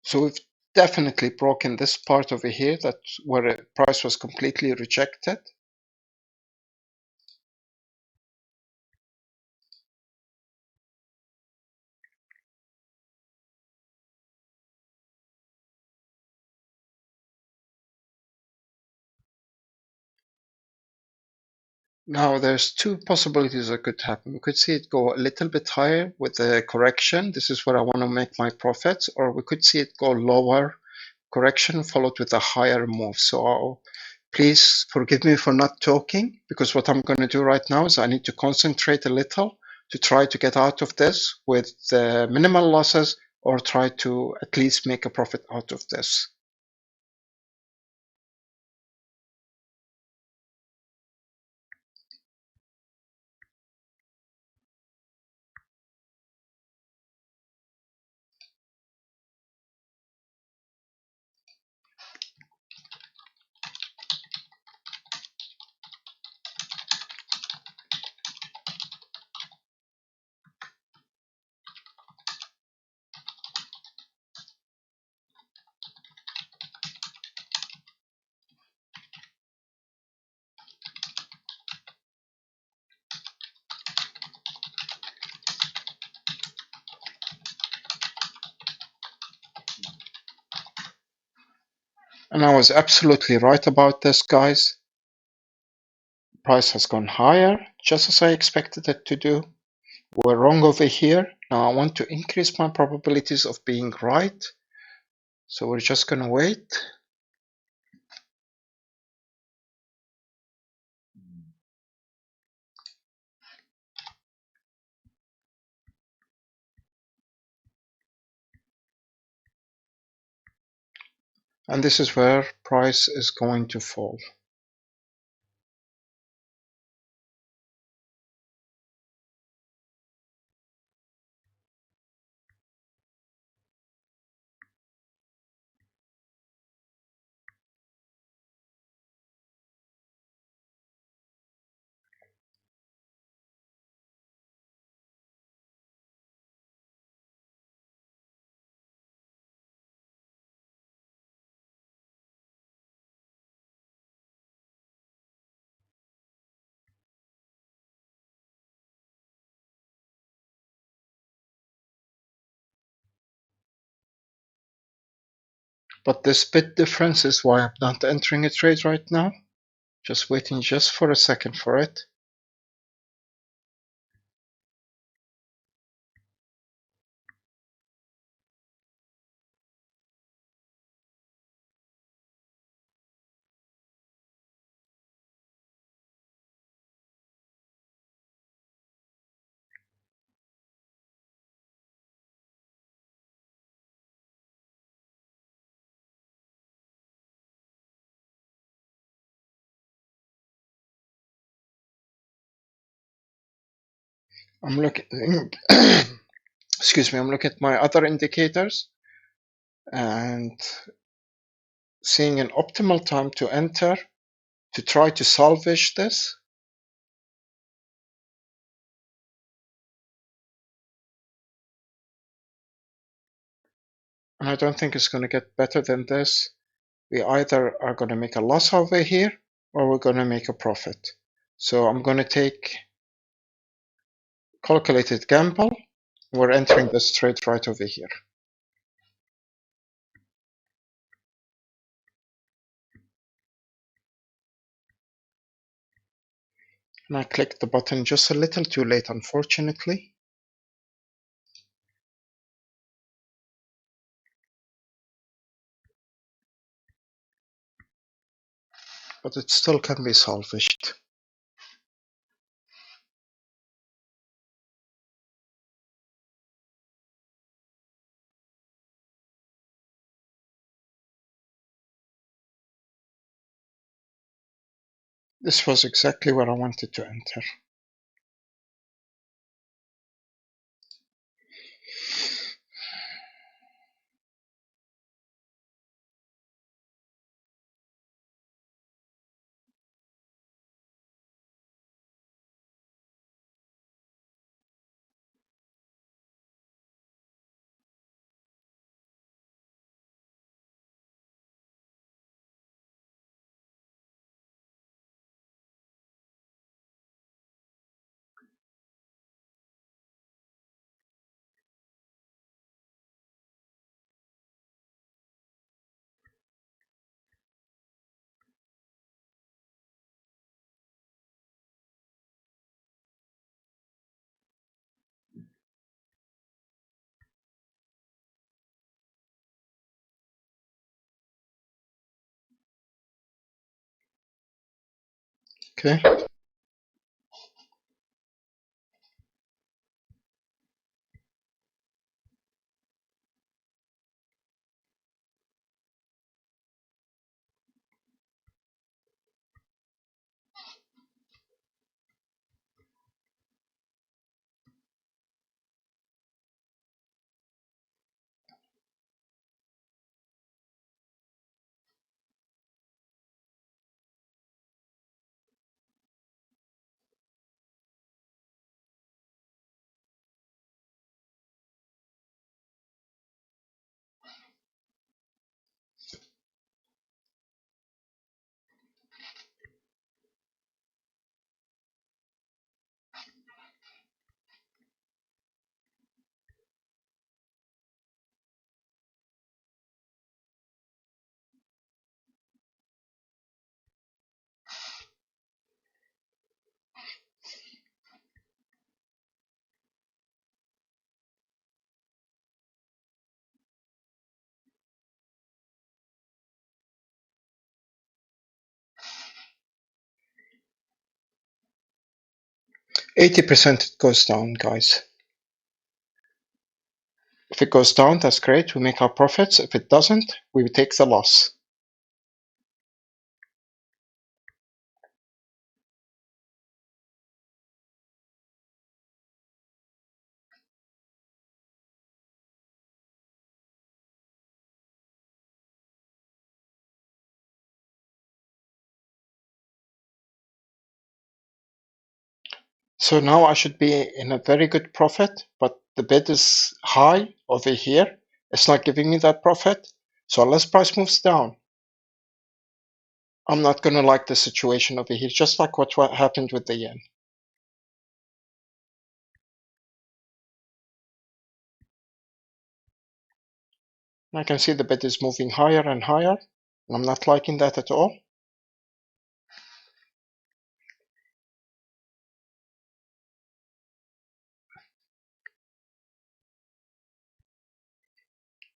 So we've definitely broken this part over here that where the price was completely rejected. Now, there's two possibilities that could happen. We could see it go a little bit higher with the correction. This is where I want to make my profits, or we could see it go lower, correction followed with a higher move. So please forgive me for not talking, because what I'm going to do right now is I need to concentrate a little to try to get out of this with minimal losses, or try to at least make a profit out of this. And I was absolutely right about this, guys. Price has gone higher, just as I expected it to do. We're wrong over here. Now I want to increase my probabilities of being right. So we're just going to wait. And this is where price is going to fall. But this bit difference is why I'm not entering a trade right now. Just waiting just for a second for it. I'm looking, excuse me, I'm looking at my other indicators and seeing an optimal time to enter to try to salvage this. And I don't think it's going to get better than this. We either are going to make a loss over here or we're going to make a profit. So I'm going to take calculated gamble. We're entering this trade right over here. And I clicked the button just a little too late, unfortunately. But it still can be salvaged. This was exactly where I wanted to enter. Okay. 80% it goes down, guys. If it goes down, that's great. We make our profits. If it doesn't, we take the loss. So now I should be in a very good profit, but the bid is high over here. It's not giving me that profit. So unless price moves down, I'm not going to like the situation over here, just like what happened with the yen. I can see the bid is moving higher and higher. And I'm not liking that at all.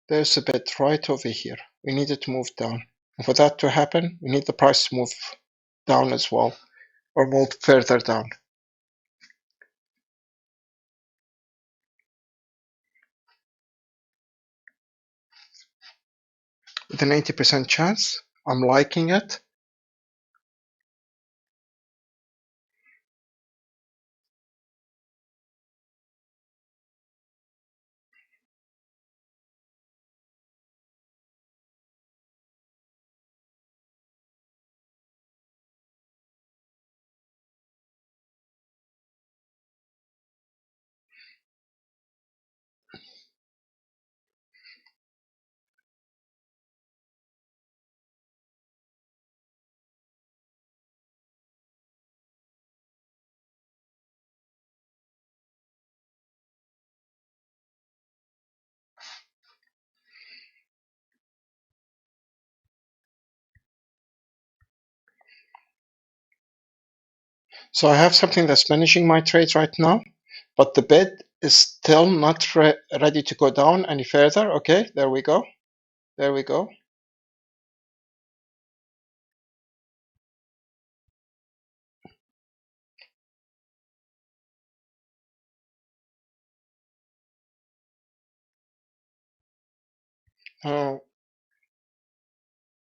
There's a bid right over here. We need it to move down. And for that to happen, we need the price to move down as well, or move further down. With an 80% chance, I'm liking it. So I have something that's managing my trades right now, but the bid is still not ready to go down any further. Okay, there we go. There we go. Uh,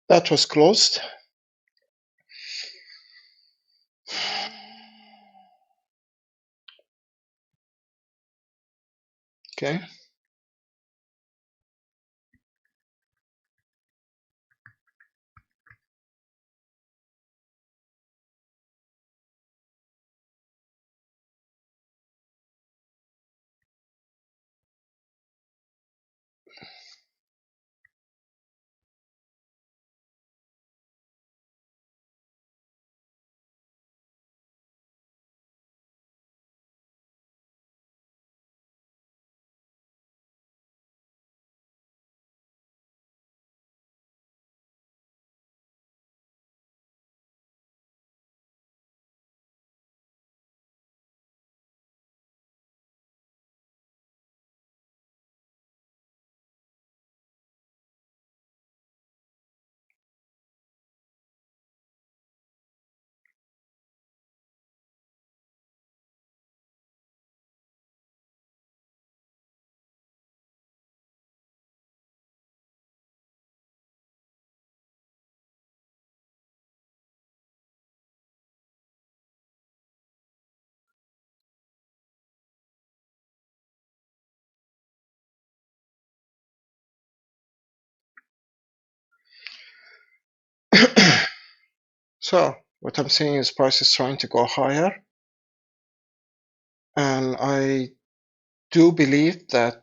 that was closed. Okay. So what I'm saying is price is trying to go higher, and I do believe that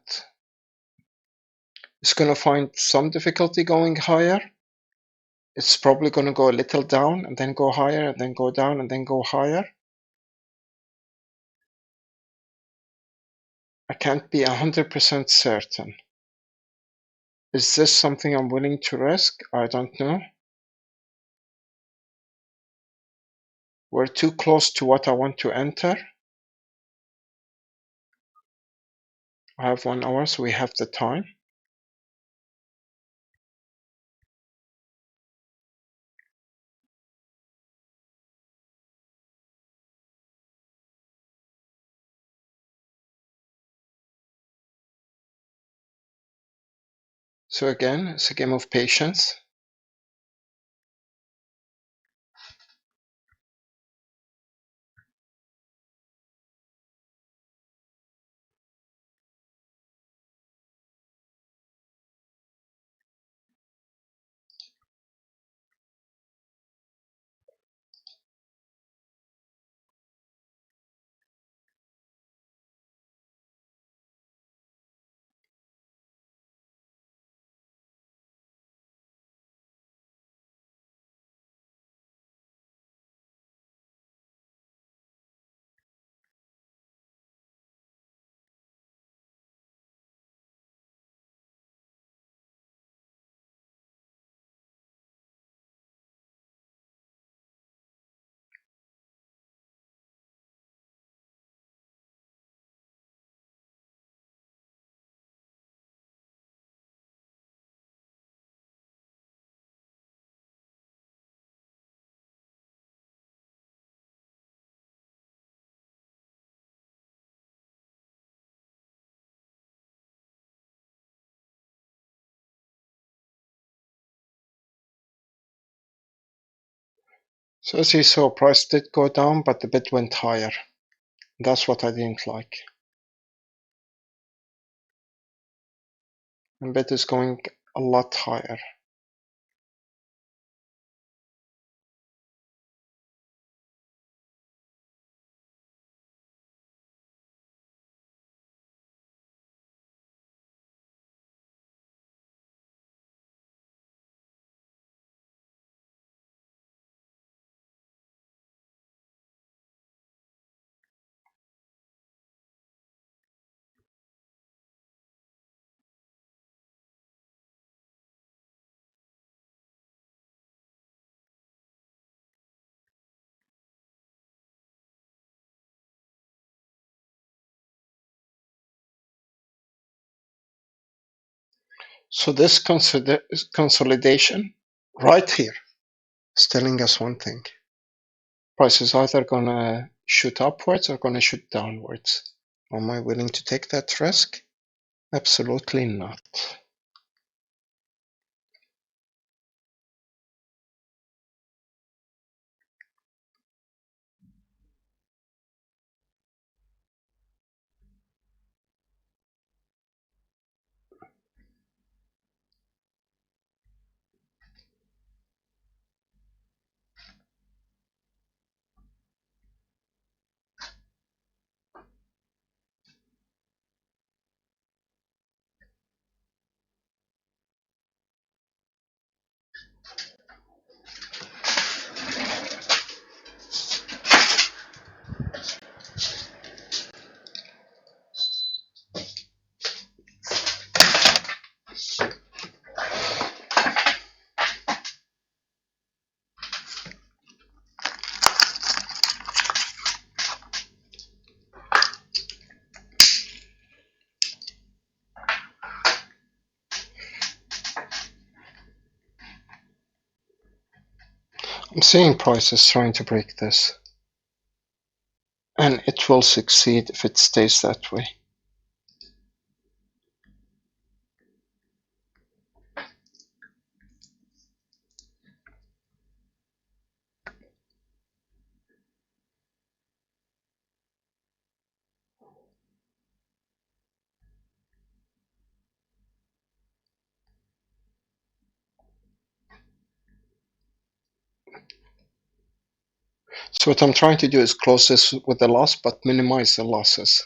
it's going to find some difficulty going higher. It's probably going to go a little down and then go higher and then go down and then go higher. I can't be 100% certain. Is this something I'm willing to risk? I don't know. We're too close to what I want to enter. I have 1 hour, so we have the time. So again, it's a game of patience. So as you saw, price did go down, but the bid went higher. That's what I didn't like. And bid is going a lot higher. So this consolidation right here is telling us one thing. Price is either gonna shoot upwards or gonna shoot downwards. Am I willing to take that risk? Absolutely not. I'm seeing prices trying to break this. And it will succeed if it stays that way. So what I'm trying to do is close this with a loss, but minimize the losses.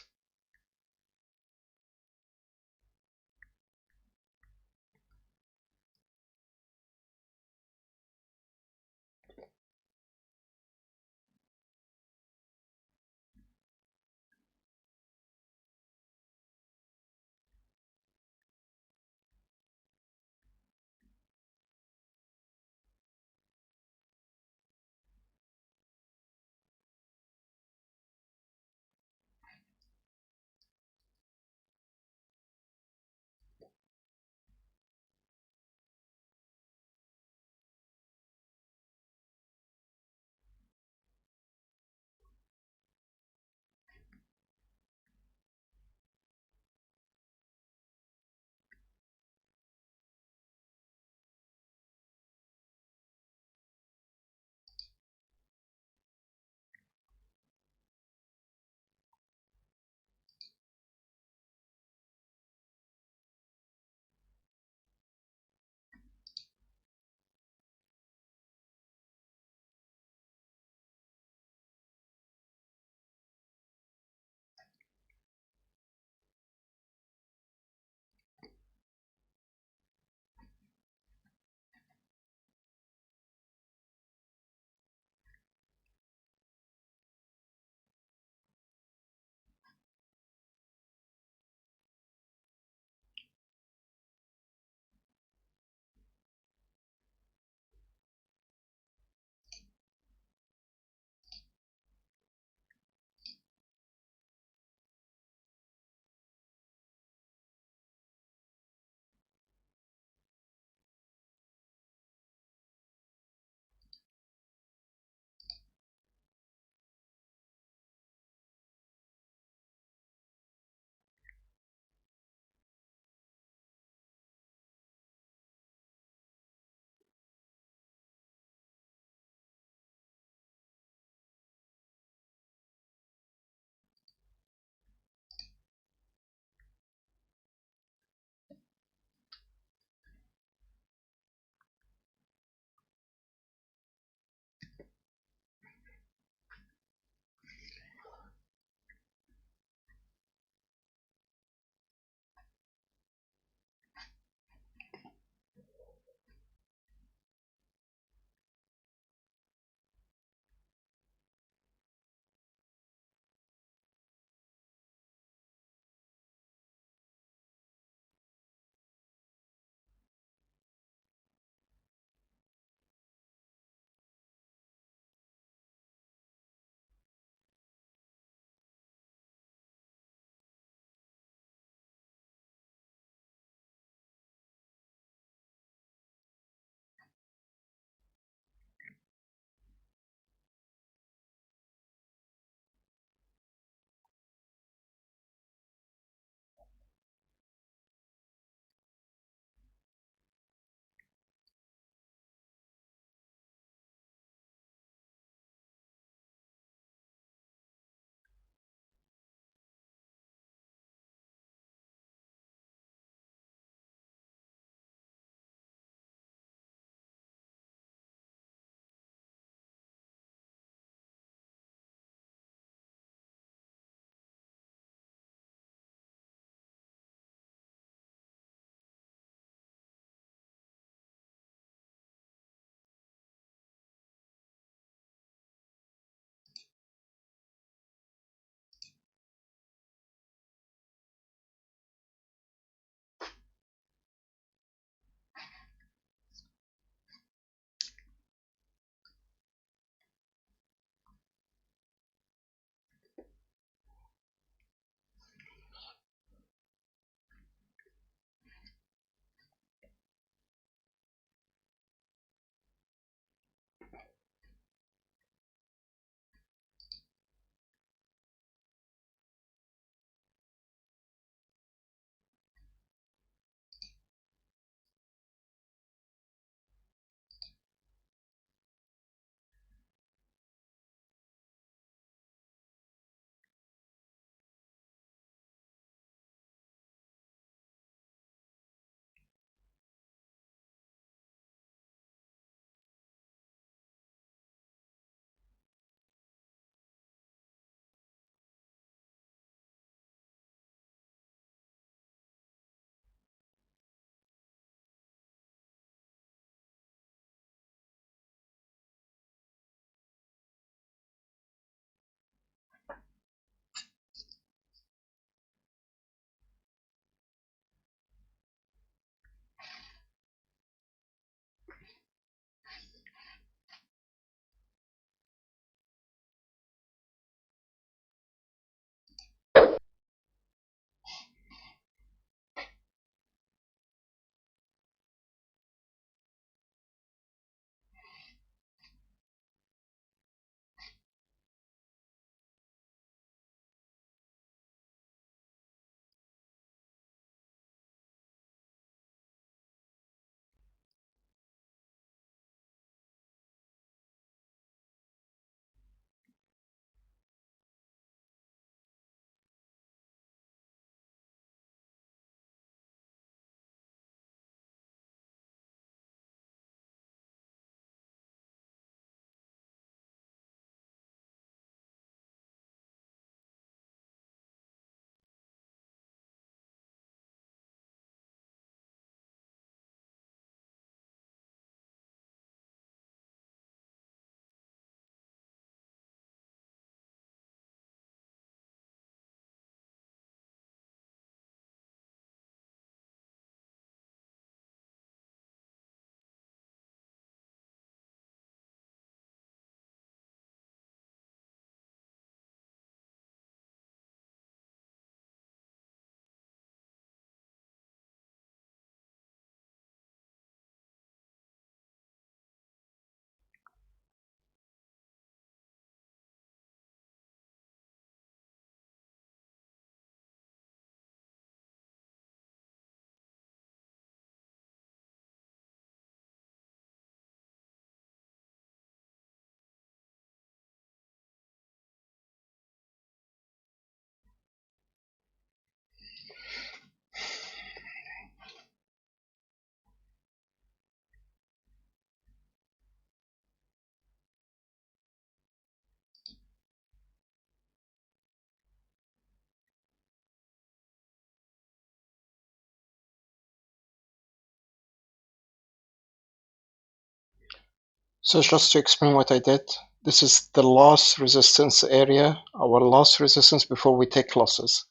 So just to explain what I did, this is the loss resistance area, our loss resistance before we take losses.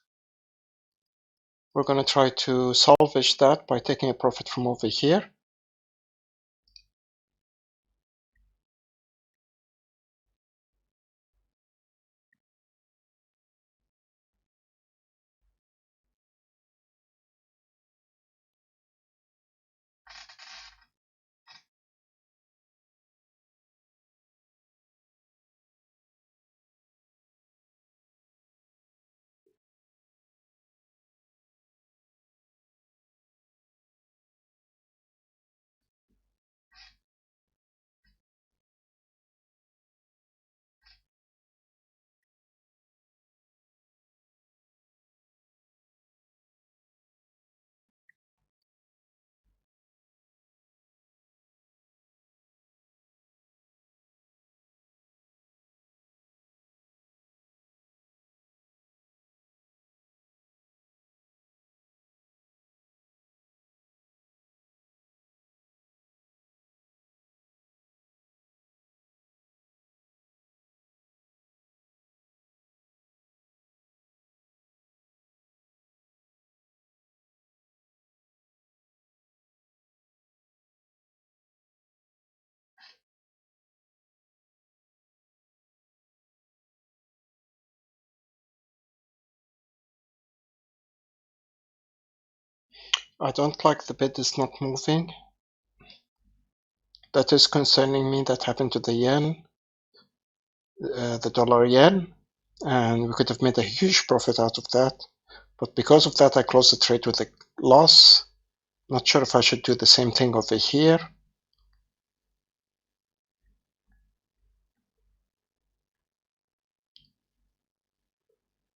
We're going to try to salvage that by taking a profit from over here. I don't like the bid is not moving. That is concerning me. That happened to the yen, the dollar yen, and we could have made a huge profit out of that. But because of that, I closed the trade with a loss. Not sure if I should do the same thing over here.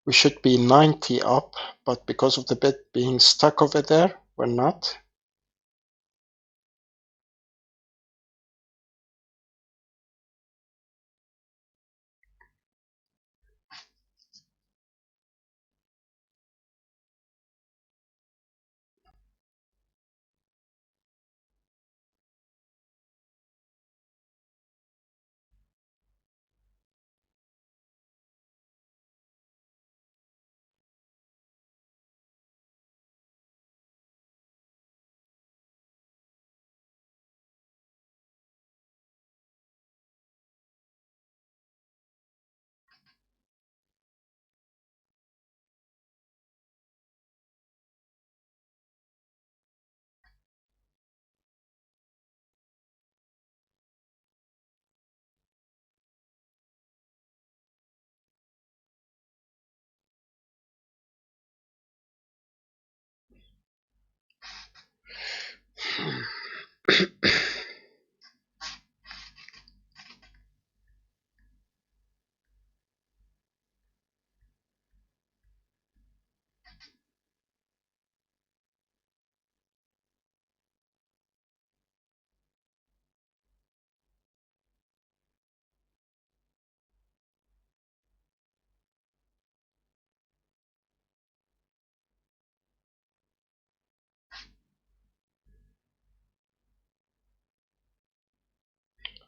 We should be 90 up, but because of the bid being stuck over there, we're not.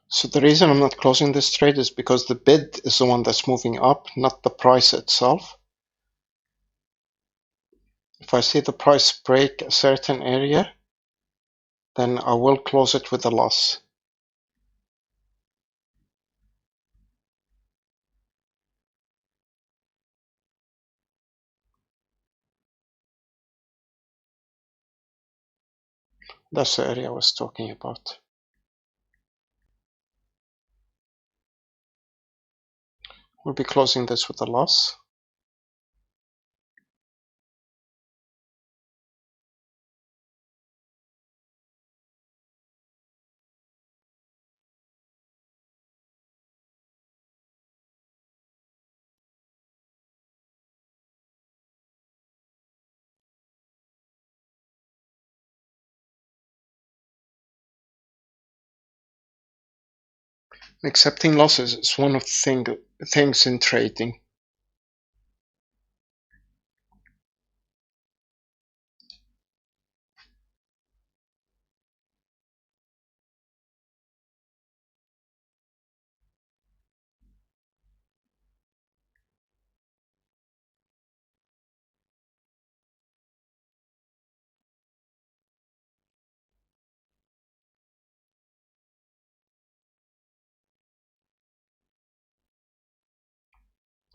So the reason I'm not closing this trade is because the bid is the one that's moving up, not the price itself. If I see the price break a certain area, then I will close it with a loss. That's the area I was talking about. We'll be closing this with a loss. Accepting losses is one of the things in trading.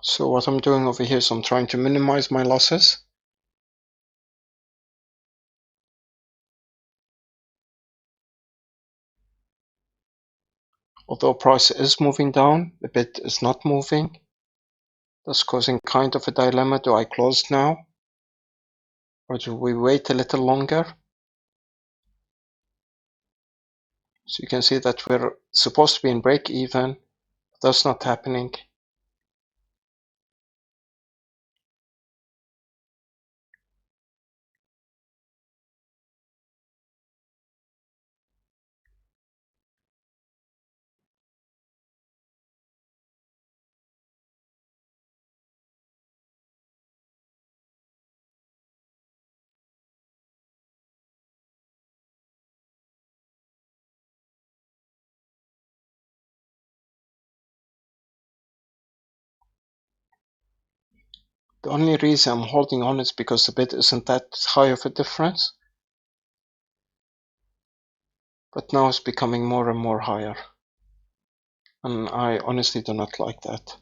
So what I'm doing over here is I'm trying to minimize my losses. Although price is moving down, the bid is not moving. That's causing kind of a dilemma. Do I close now? Or do we wait a little longer? So you can see that we're supposed to be in break even. That's not happening. The only reason I'm holding on is because the bid isn't that high of a difference. But now it's becoming more and more higher. And I honestly do not like that.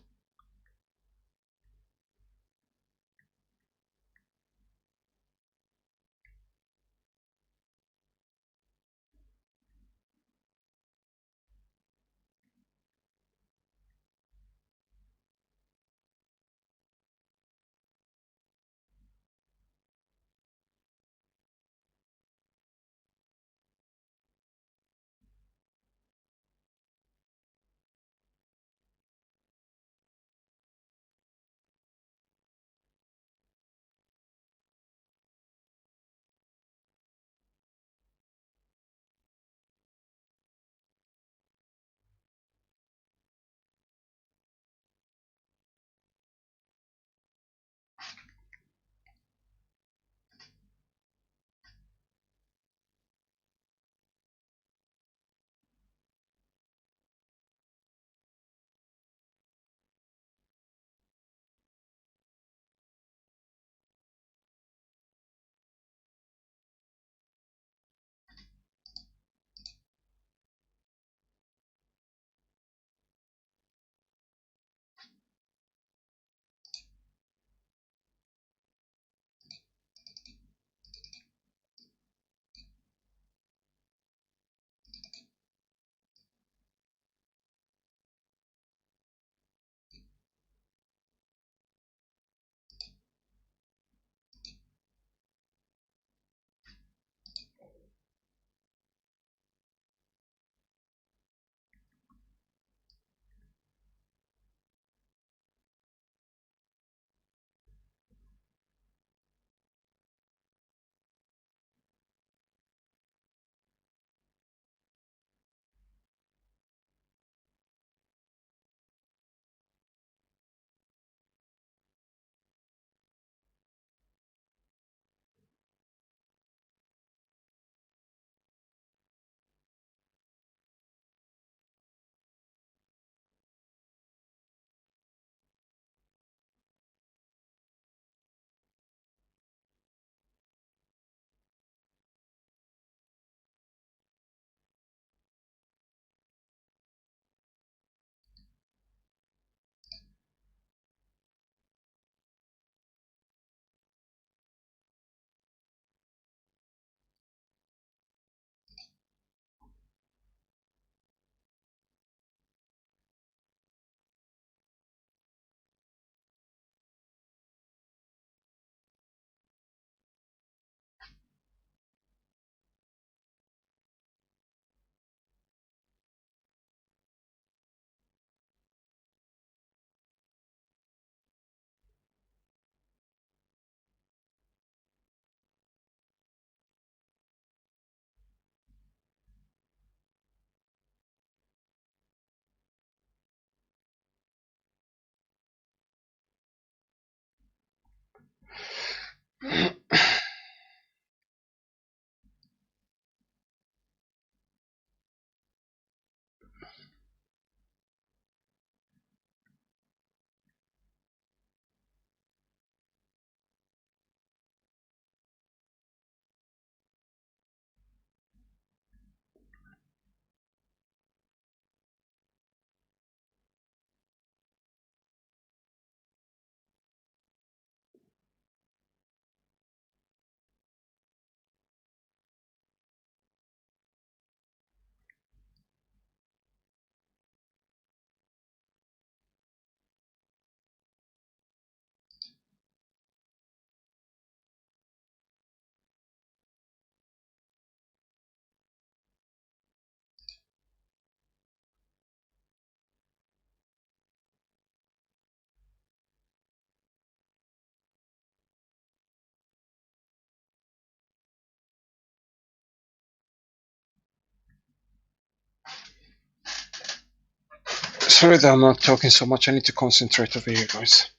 Sorry that I'm not talking so much. I need to concentrate over here, guys.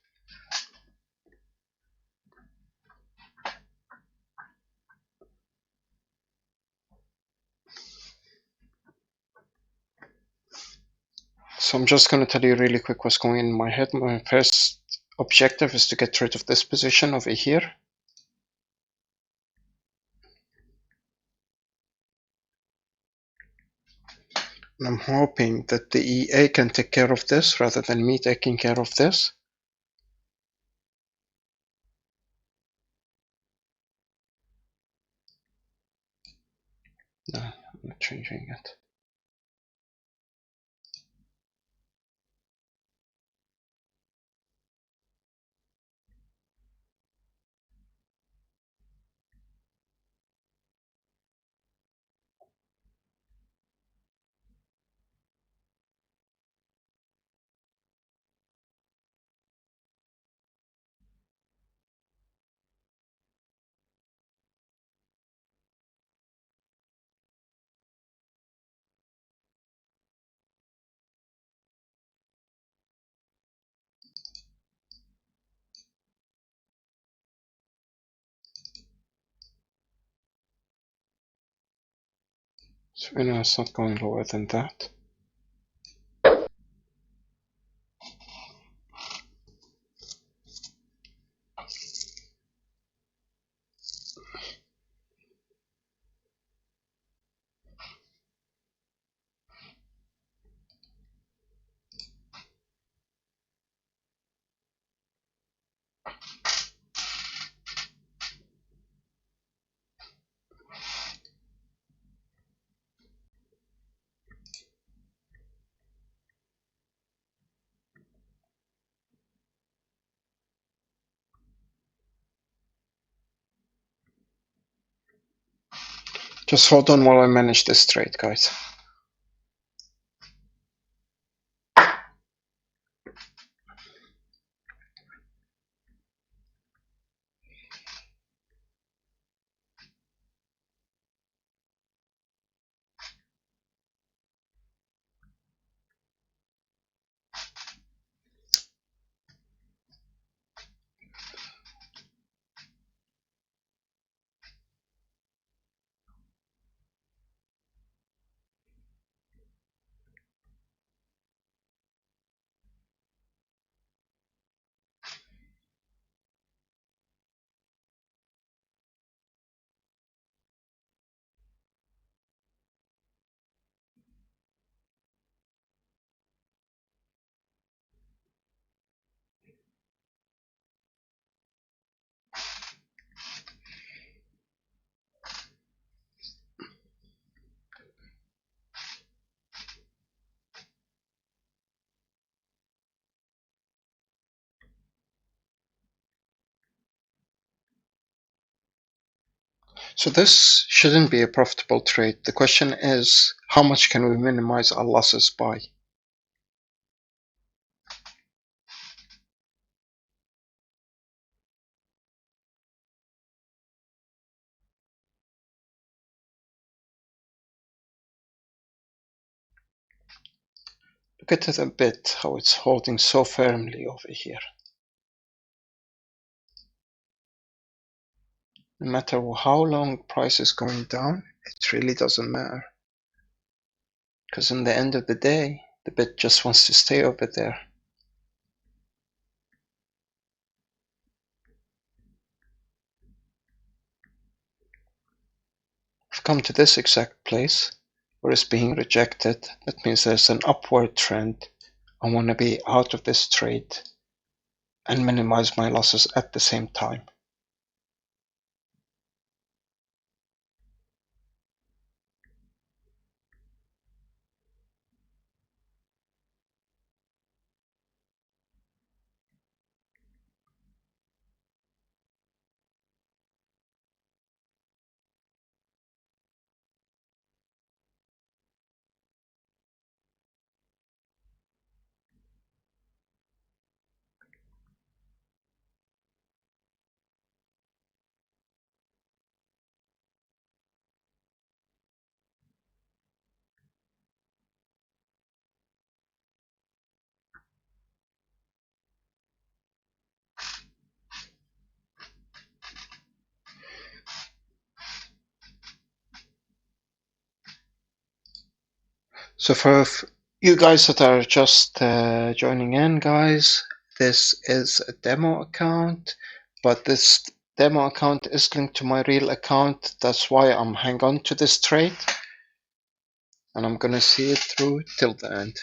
So I'm just going to tell you really quick what's going on in my head. My first objective is to get rid of this position over here. And I'm hoping that the EA can take care of this rather than me taking care of this. No, I'm not changing it. So you know it's not going lower than that. Just hold on while I manage this trade, guys. So this shouldn't be a profitable trade. The question is, how much can we minimize our losses by? Look at it a bit, how it's holding so firmly over here. No matter how long price is going down, it really doesn't matter. Because in the end of the day, the bit just wants to stay over there. I've come to this exact place where it's being rejected. That means there's an upward trend. I want to be out of this trade and minimize my losses at the same time. So for you guys that are just joining in, guys, this is a demo account, but this demo account is linked to my real account. That's why I'm hanging on to this trade, and I'm gonna see it through till the end.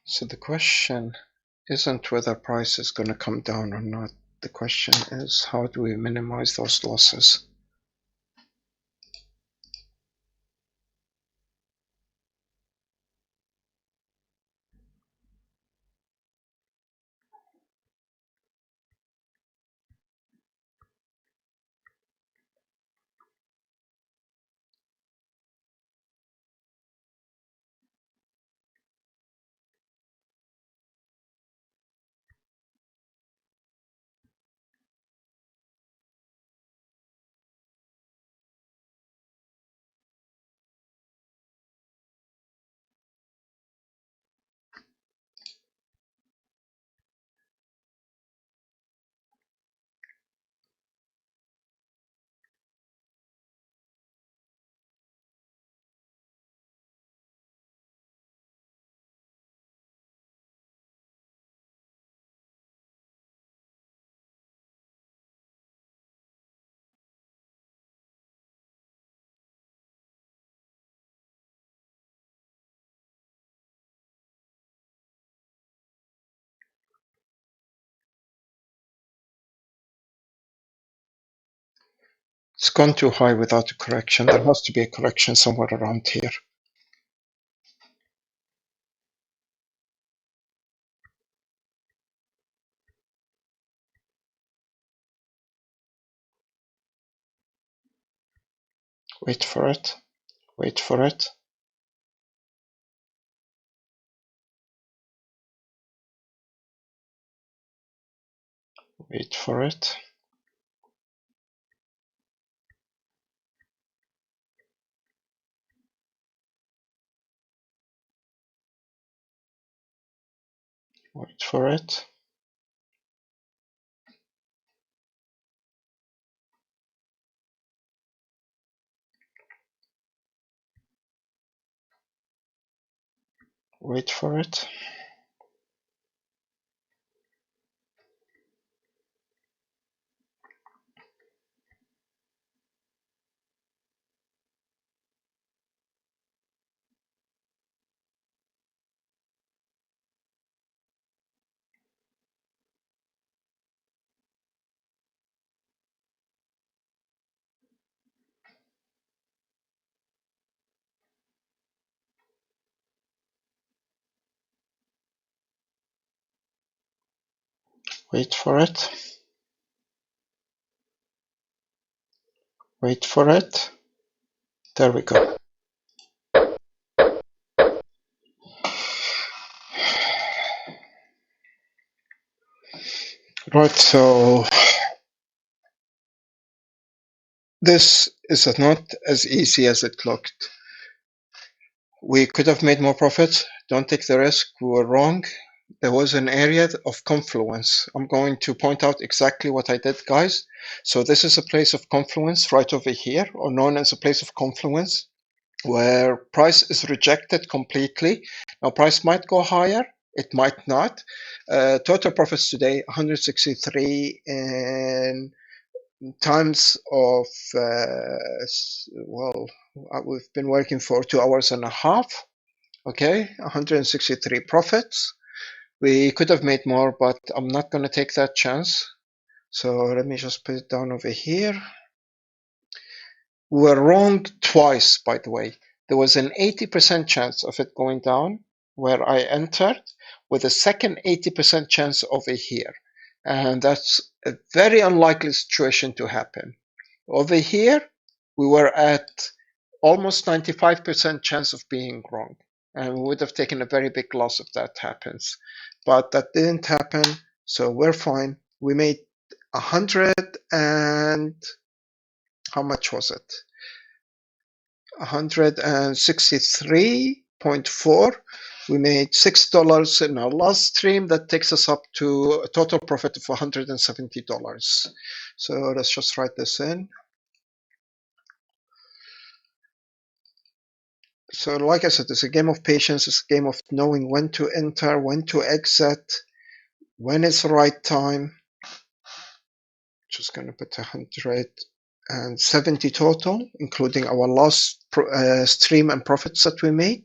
So the question isn't whether price is gonna come down or not. The question is, how do we minimize those losses? It's gone too high without a correction. There has to be a correction somewhere around here. Wait for it. Wait for it. Wait for it. Wait for it. Wait for it. Wait for it. Wait for it. There we go. Right, so this is not as easy as it looked. We could have made more profits. Don't take the risk. We were wrong. There was an area of confluence. I'm going to point out exactly what I did, guys. So this is a place of confluence right over here, or known as a place of confluence, where price is rejected completely. Now price might go higher, it might not. Total profits today 163 in times of well, we've been working for 2 hours and a half. Okay, 163 profits. We could have made more, but I'm not going to take that chance. So let me just put it down over here. We were wrong twice, by the way. There was an 80% chance of it going down where I entered, with a second 80% chance over here. And that's a very unlikely situation to happen. Over here, we were at almost 95% chance of being wrong. and we would have taken a very big loss if that happens. But that didn't happen, so we're fine. We made 100 and how much was it? 163.4. We made $6 in our last stream. That takes us up to a total profit of $170. So let's just write this in. So like I said, it's a game of patience. It's a game of knowing when to enter, when to exit, when it's the right time. Just going to put 170 total, including our last stream and profits that we made.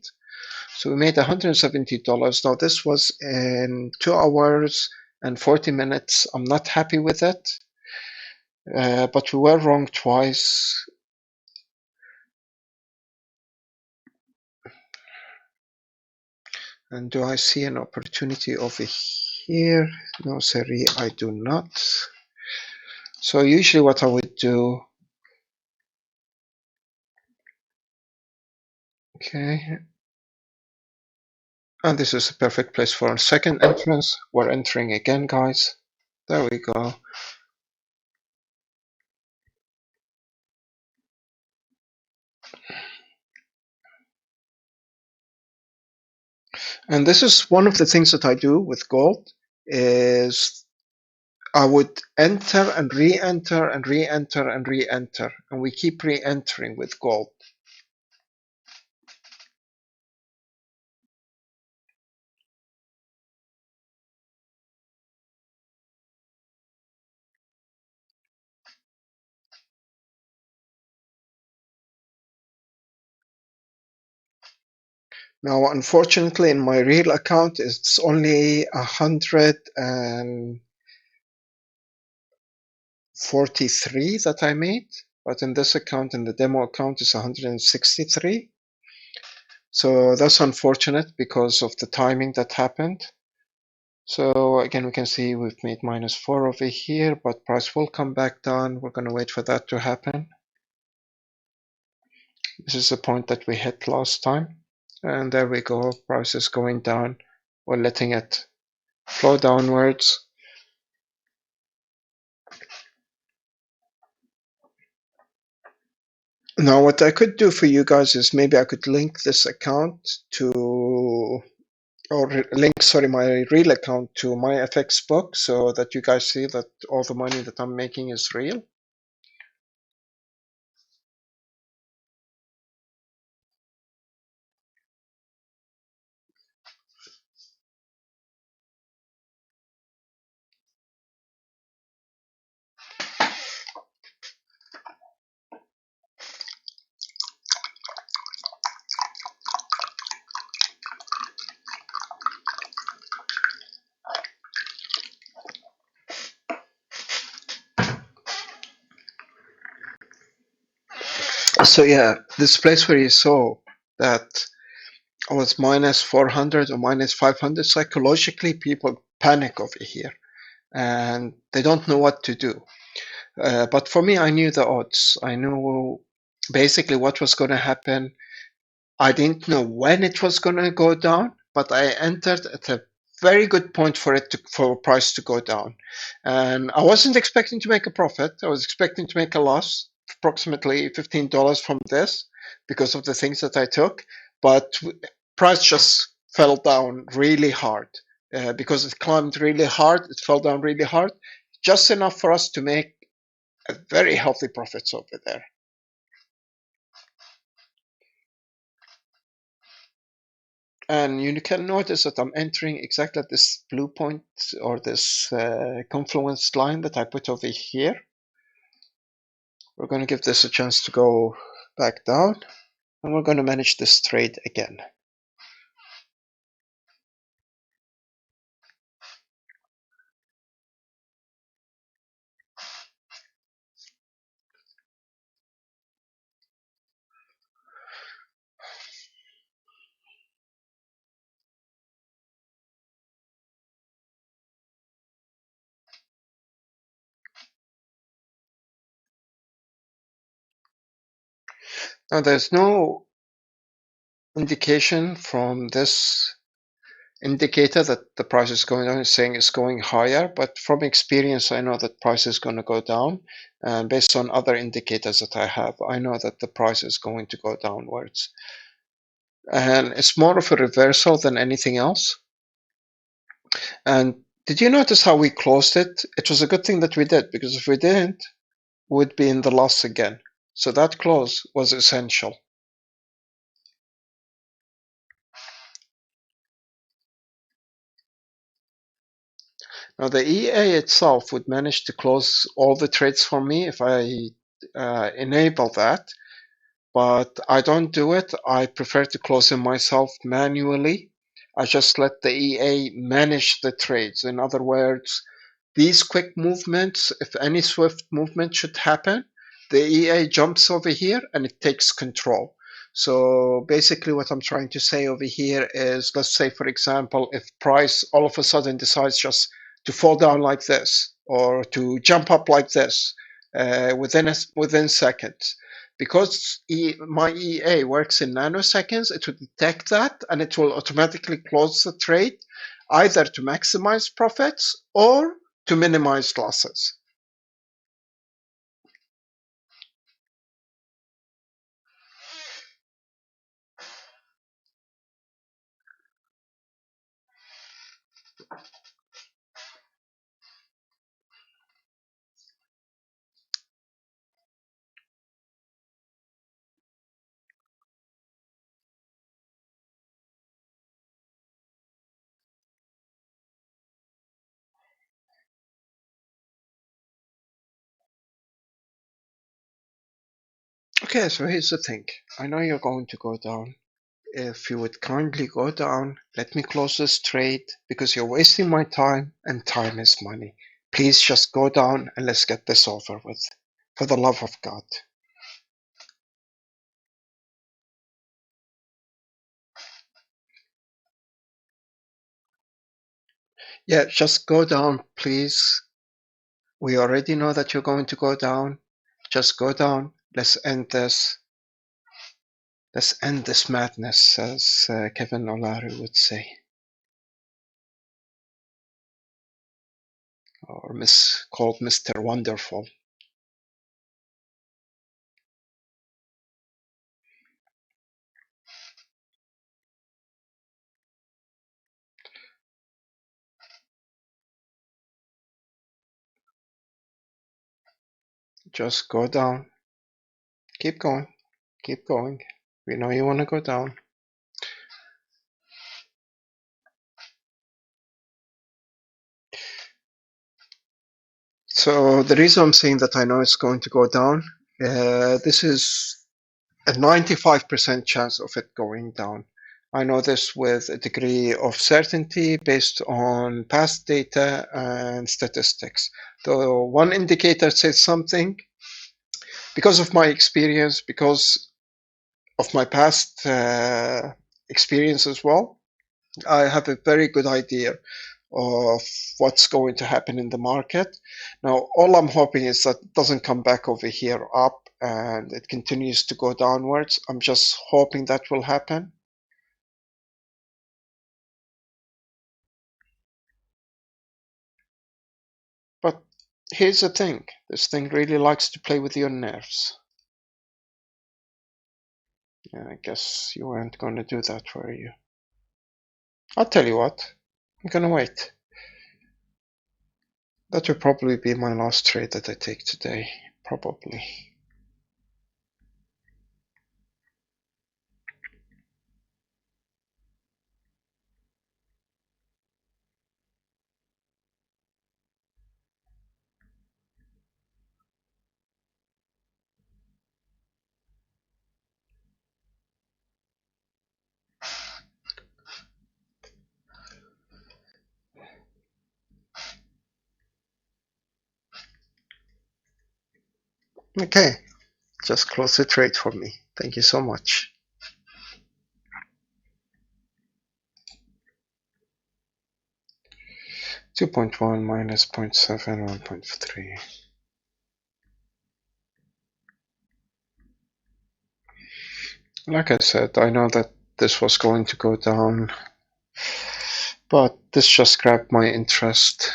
So we made $170. Now this was in 2 hours and 40 minutes. I'm not happy with it, but we were wrong twice. And do I see an opportunity over here? No, sorry, I do not. So usually what I would do, okay, and this is a perfect place for our second entrance. We're entering again, guys. There we go. And this is one of the things that I do with gold is I would enter and re-enter and re-enter and re-enter, and we keep re-entering with gold. Now, unfortunately, in my real account, it's only 143 that I made, but in this account, in the demo account, it's 163. So that's unfortunate because of the timing that happened. So again, we can see we've made -4 over here, but price will come back down. We're going to wait for that to happen. This is the point that we hit last time. And there we go. Price is going down. We're letting it flow downwards. Now, what I could do for you guys is maybe I could link this account to, or link, sorry, my real account to my FX book so that you guys see that all the money that I'm making is real. So yeah, this place where you saw that was -400 or -500, psychologically people panic over here and they don't know what to do. But for me, I knew the odds. I knew basically what was going to happen. I didn't know when it was going to go down, but I entered at a very good point for it to, for price to go down. And I wasn't expecting to make a profit. I was expecting to make a loss, approximately $15 from this because of the things that I took. But price just fell down really hard because it climbed really hard. It fell down really hard, just enough for us to make a very healthy profits over there. And you can notice that I'm entering exactly at this blue point or this confluence line that I put over here. We're going to give this a chance to go back down, and we're going to manage this trade again. Now there's no indication from this indicator that the price is going down, saying it's going higher, but from experience I know that price is going to go down, and based on other indicators that I have, I know that the price is going to go downwards, and it's more of a reversal than anything else. And did you notice how we closed it? It was a good thing that we did, because if we didn't, we'd be in the loss again. So that close was essential. Now the EA itself would manage to close all the trades for me if I enable that, but I don't do it. I prefer to close them myself manually. I just let the EA manage the trades. In other words, these quick movements, if any swift movement should happen, the EA jumps over here and it takes control. So basically what I'm trying to say over here is, let's say, for example, if price all of a sudden decides just to fall down like this or to jump up like this within seconds, because my EA works in nanoseconds, it will detect that and it will automatically close the trade, either to maximize profits or to minimize losses. Okay, so here's the thing. I know you're going to go down. If you would kindly go down, let me close this trade, because you're wasting my time and time is money. Please just go down and let's get this over with. For the love of God. Yeah, just go down, please. We already know that you're going to go down. Just go down. Let's end this. Let's end this madness, as Kevin O'Leary would say. Or called Mr. Wonderful. Just go down. Keep going. Keep going. We know you want to go down. So the reason I'm saying that I know it's going to go down, this is a 95% chance of it going down. I know this with a degree of certainty based on past data and statistics. The one indicator says something, because of my experience, because of my past experience as well, I have a very good idea of what's going to happen in the market. Now, all I'm hoping is that it doesn't come back over here up and it continues to go downwards. I'm just hoping that will happen. But here's the thing. This thing really likes to play with your nerves. Yeah, I guess you weren't going to do that, were you? I'll tell you what. I'm going to wait. That will probably be my last trade that I take today. Probably. Okay. Just close the trade for me. Thank you so much. -2.1 minus 0.7, 1.3. Like I said, I know that this was going to go down, but this just grabbed my interest.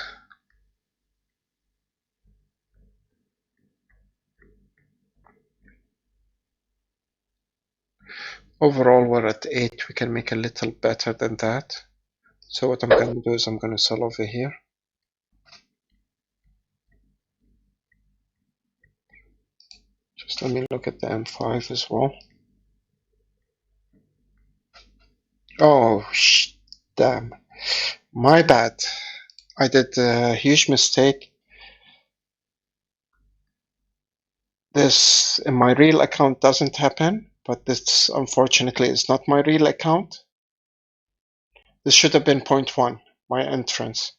Overall, we're at 8. We can make a little better than that. So what I'm going to do is I'm going to sell over here. Just let me look at the M5 as well. Oh, damn. My bad. I did a huge mistake. This in my real account doesn't happen, but this unfortunately is not my real account. This should have been 0.1, my entrance.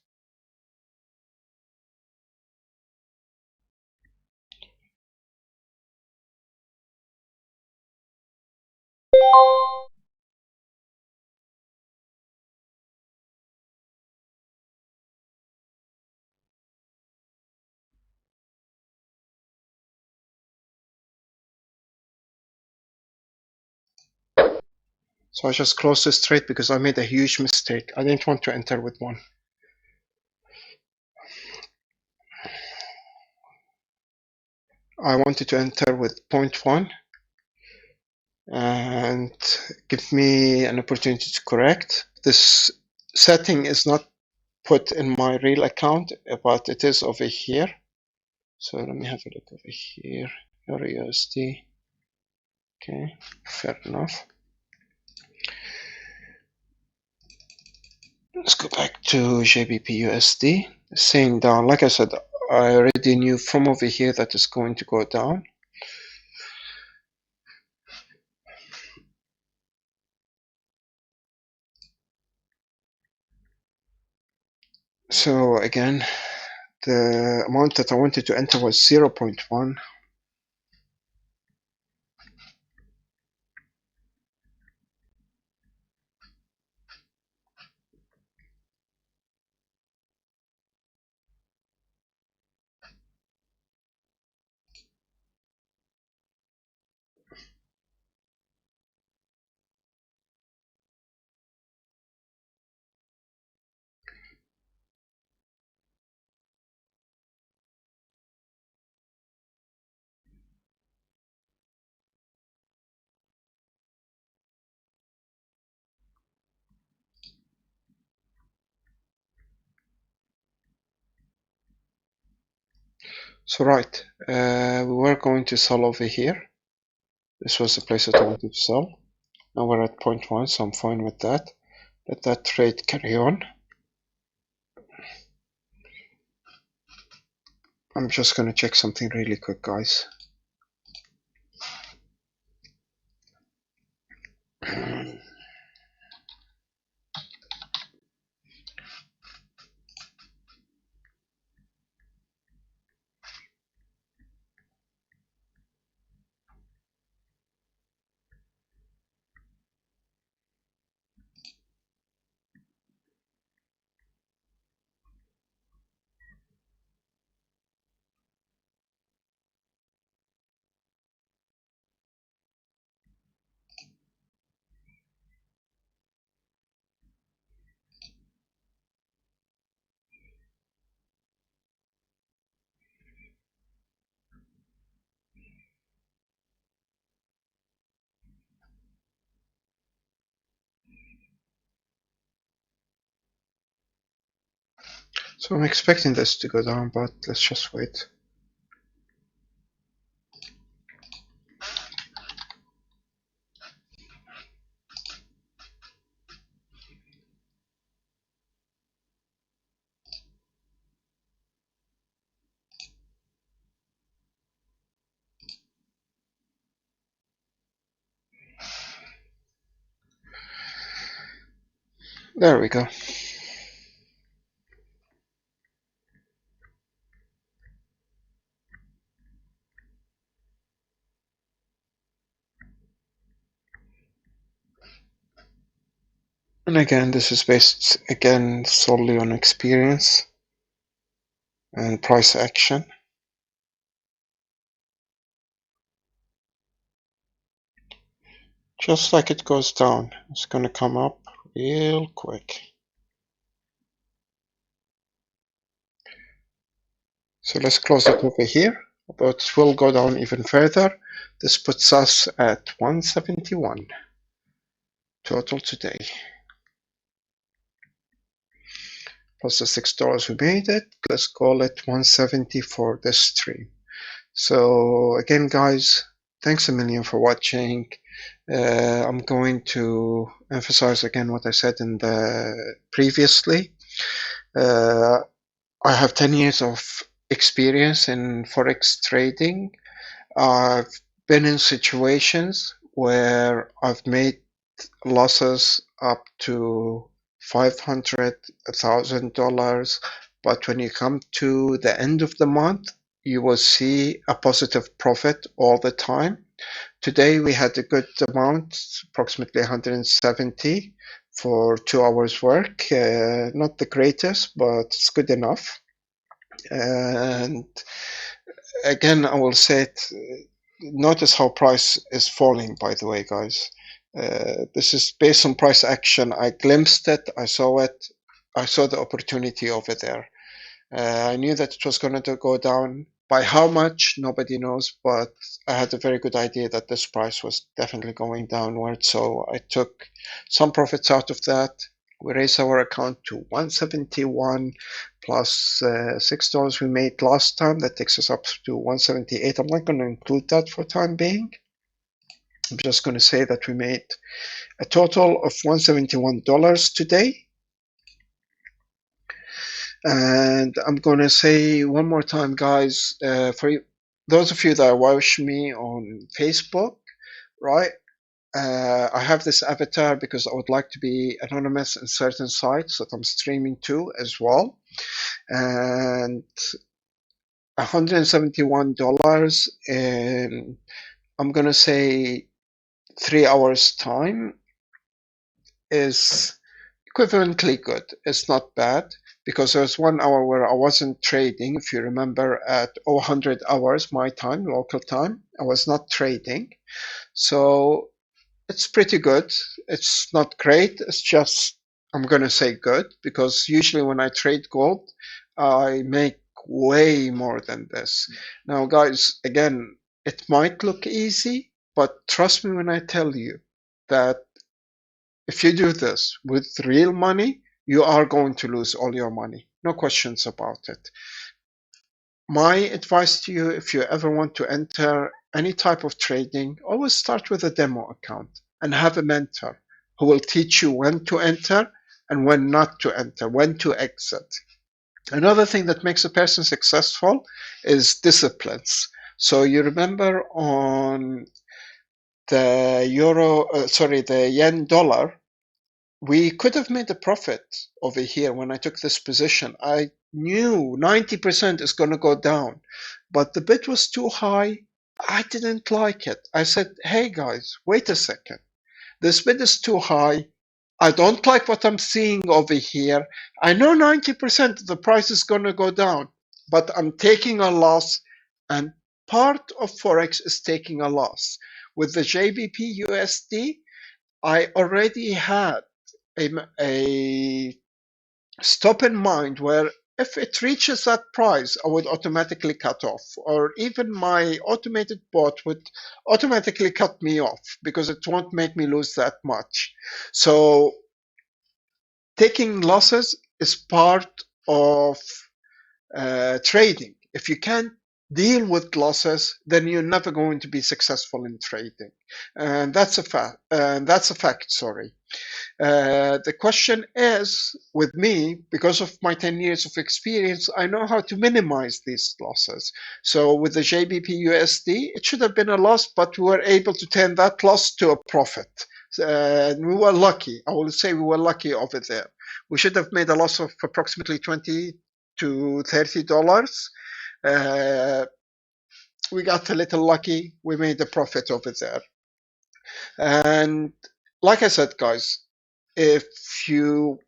So I just closed this trade because I made a huge mistake. I didn't want to enter with 1. I wanted to enter with 0.1 and give me an opportunity to correct. This setting is not put in my real account, but it is over here. So let me have a look over here. Euro USD. Okay, fair enough. Let's go back to JBP USD. Staying down. Like I said, I already knew from over here that it's going to go down. So again, the amount that I wanted to enter was 0.1. So right, we were going to sell over here. This was the place that I wanted to sell. Now we're at 0.1, so I'm fine with that. Let that trade carry on. I'm just going to check something really quick, guys. So I'm expecting this to go down, but let's just wait. There we go. And again, this is based again solely on experience and price action. Just like it goes down, it's going to come up real quick. So let's close it over here, but it will go down even further. This puts us at 171 total today. Plus the $6 we made it, let's call it 170 for this stream. So again, guys, thanks a million for watching. I'm going to emphasize again what I said in the previously. I have 10 years of experience in Forex trading. I've been in situations where I've made losses up to $500,000, but when you come to the end of the month, you will see a positive profit all the time. Today we had a good amount, approximately 170 for 2 hours work. Not the greatest, but it's good enough. And again, I will say it, notice how price is falling, by the way, guys. This is based on price action. I glimpsed it, I saw it, I saw the opportunity over there. I knew that it was going to go down. By how much, nobody knows, but I had a very good idea that this price was definitely going downward. So I took some profits out of that. We raised our account to 171 plus $6 we made last time. That takes us up to 178. I'm not going to include that for time being. I'm just going to say that we made a total of $171 today. And I'm going to say one more time, guys, for those of you that watch me on Facebook, right? I have this avatar because I would like to be anonymous in certain sites that I'm streaming to as well. And $171 in, I'm going to say, 3 hours time is equivalently good. It's not bad because there was 1 hour where I wasn't trading. If you remember, at 100 hours my time, local time, I was not trading. So it's pretty good. It's not great. It's just, I'm going to say good, because usually when I trade gold, I make way more than this. Now, guys, again, it might look easy, but trust me when I tell you that if you do this with real money, you are going to lose all your money. No questions about it. My advice to you, if you ever want to enter any type of trading, always start with a demo account and have a mentor who will teach you when to enter and when not to enter, when to exit. Another thing that makes a person successful is disciplines. So you remember on the the yen dollar, we could have made a profit over here when I took this position. I knew 90% is going to go down, but the bid was too high. I didn't like it. I said, hey guys, wait a second. This bid is too high. I don't like what I'm seeing over here. I know 90% of the price is going to go down, but I'm taking a loss, and part of Forex is taking a loss. With the JBP USD, I already had a stop in mind where if it reaches that price, I would automatically cut off, or even my automated bot would automatically cut me off because it won't make me lose that much. So taking losses is part of trading. If you can't deal with losses, then you're never going to be successful in trading, and that's a fact. That's a fact. Sorry. The question is, with me, because of my 10 years of experience, I know how to minimize these losses. So with the JBP USD, it should have been a loss, but we were able to turn that loss to a profit. We were lucky. I will say we were lucky over there. We should have made a loss of approximately $20 to $30. We got a little lucky. We made a profit over there. And like I said, guys, if you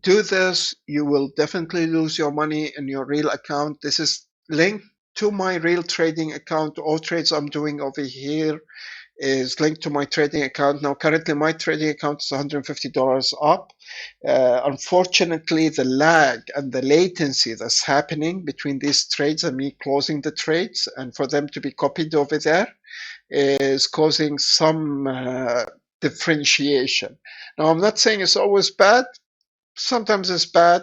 do this, you will definitely lose your money in your real account. This is linked to my real trading account. All trades I'm doing over here is linked to my trading account. Now, currently, my trading account is $150 up. Unfortunately, the lag and the latency that's happening between these trades and me closing the trades and for them to be copied over there is causing some differentiation. Now, I'm not saying it's always bad. Sometimes it's bad.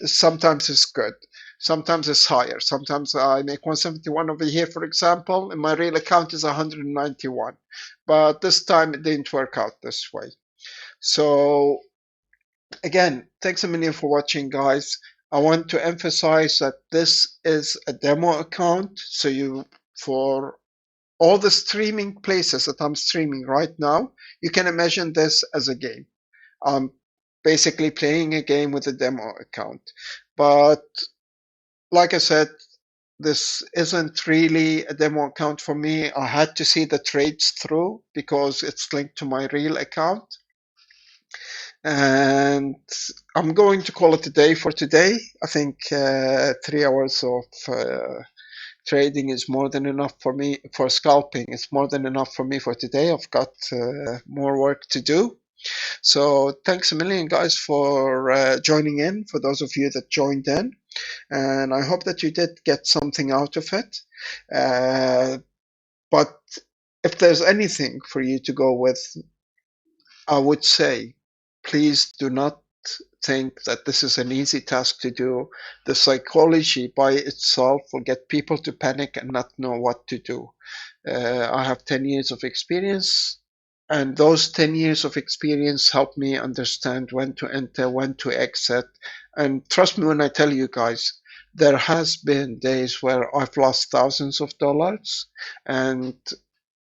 Sometimes it's good. Sometimes it's higher. Sometimes I make 171 over here, for example, and my real account is 191. But this time it didn't work out this way. So again, thanks a million for watching, guys. I want to emphasize that this is a demo account. So for all the streaming places that I'm streaming right now, you can imagine this as a game. I'm basically playing a game with a demo account. But like I said, this isn't really a demo account for me. I had to see the trades through because it's linked to my real account. And I'm going to call it a day for today. I think 3 hours of trading is more than enough for me. For scalping, it's more than enough for me for today. I've got more work to do. So thanks a million, guys, for joining in, for those of you that joined in. And I hope that you did get something out of it. But if there's anything for you to go with, I would say, please do not think that this is an easy task to do. The psychology by itself will get people to panic and not know what to do. I have 10 years of experience, and those 10 years of experience help me understand when to enter, when to exit. And trust me when I tell you guys, there has been days where I've lost thousands of dollars, and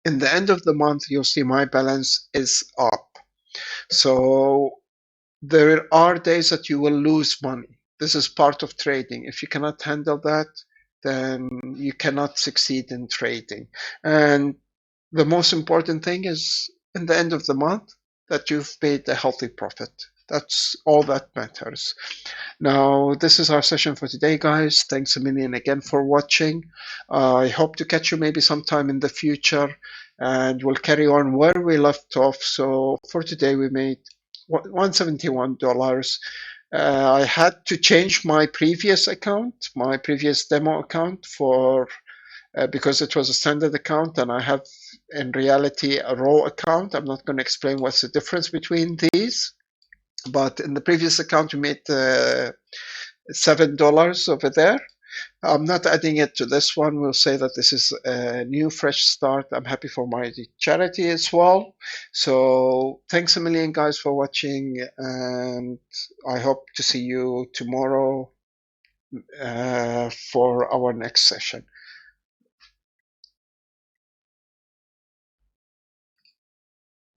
in the end of the month, you'll see my balance is up. So there are days that you will lose money. This is part of trading. If you cannot handle that, then you cannot succeed in trading. And the most important thing is in the end of the month that you've made a healthy profit. That's all that matters. Now, this is our session for today, guys. Thanks a million again for watching. I hope to catch you maybe sometime in the future, and we'll carry on where we left off. So for today, we made $171. I had to change my previous account, my previous demo account, for because it was a standard account, and I have in reality a raw account. I'm not going to explain what's the difference between these, but in the previous account we made $7 over there. I'm not adding it to this one. We'll say that this is a new fresh start. I'm happy for my charity as well. So thanks a million, guys, for watching, and I hope to see you tomorrow for our next session.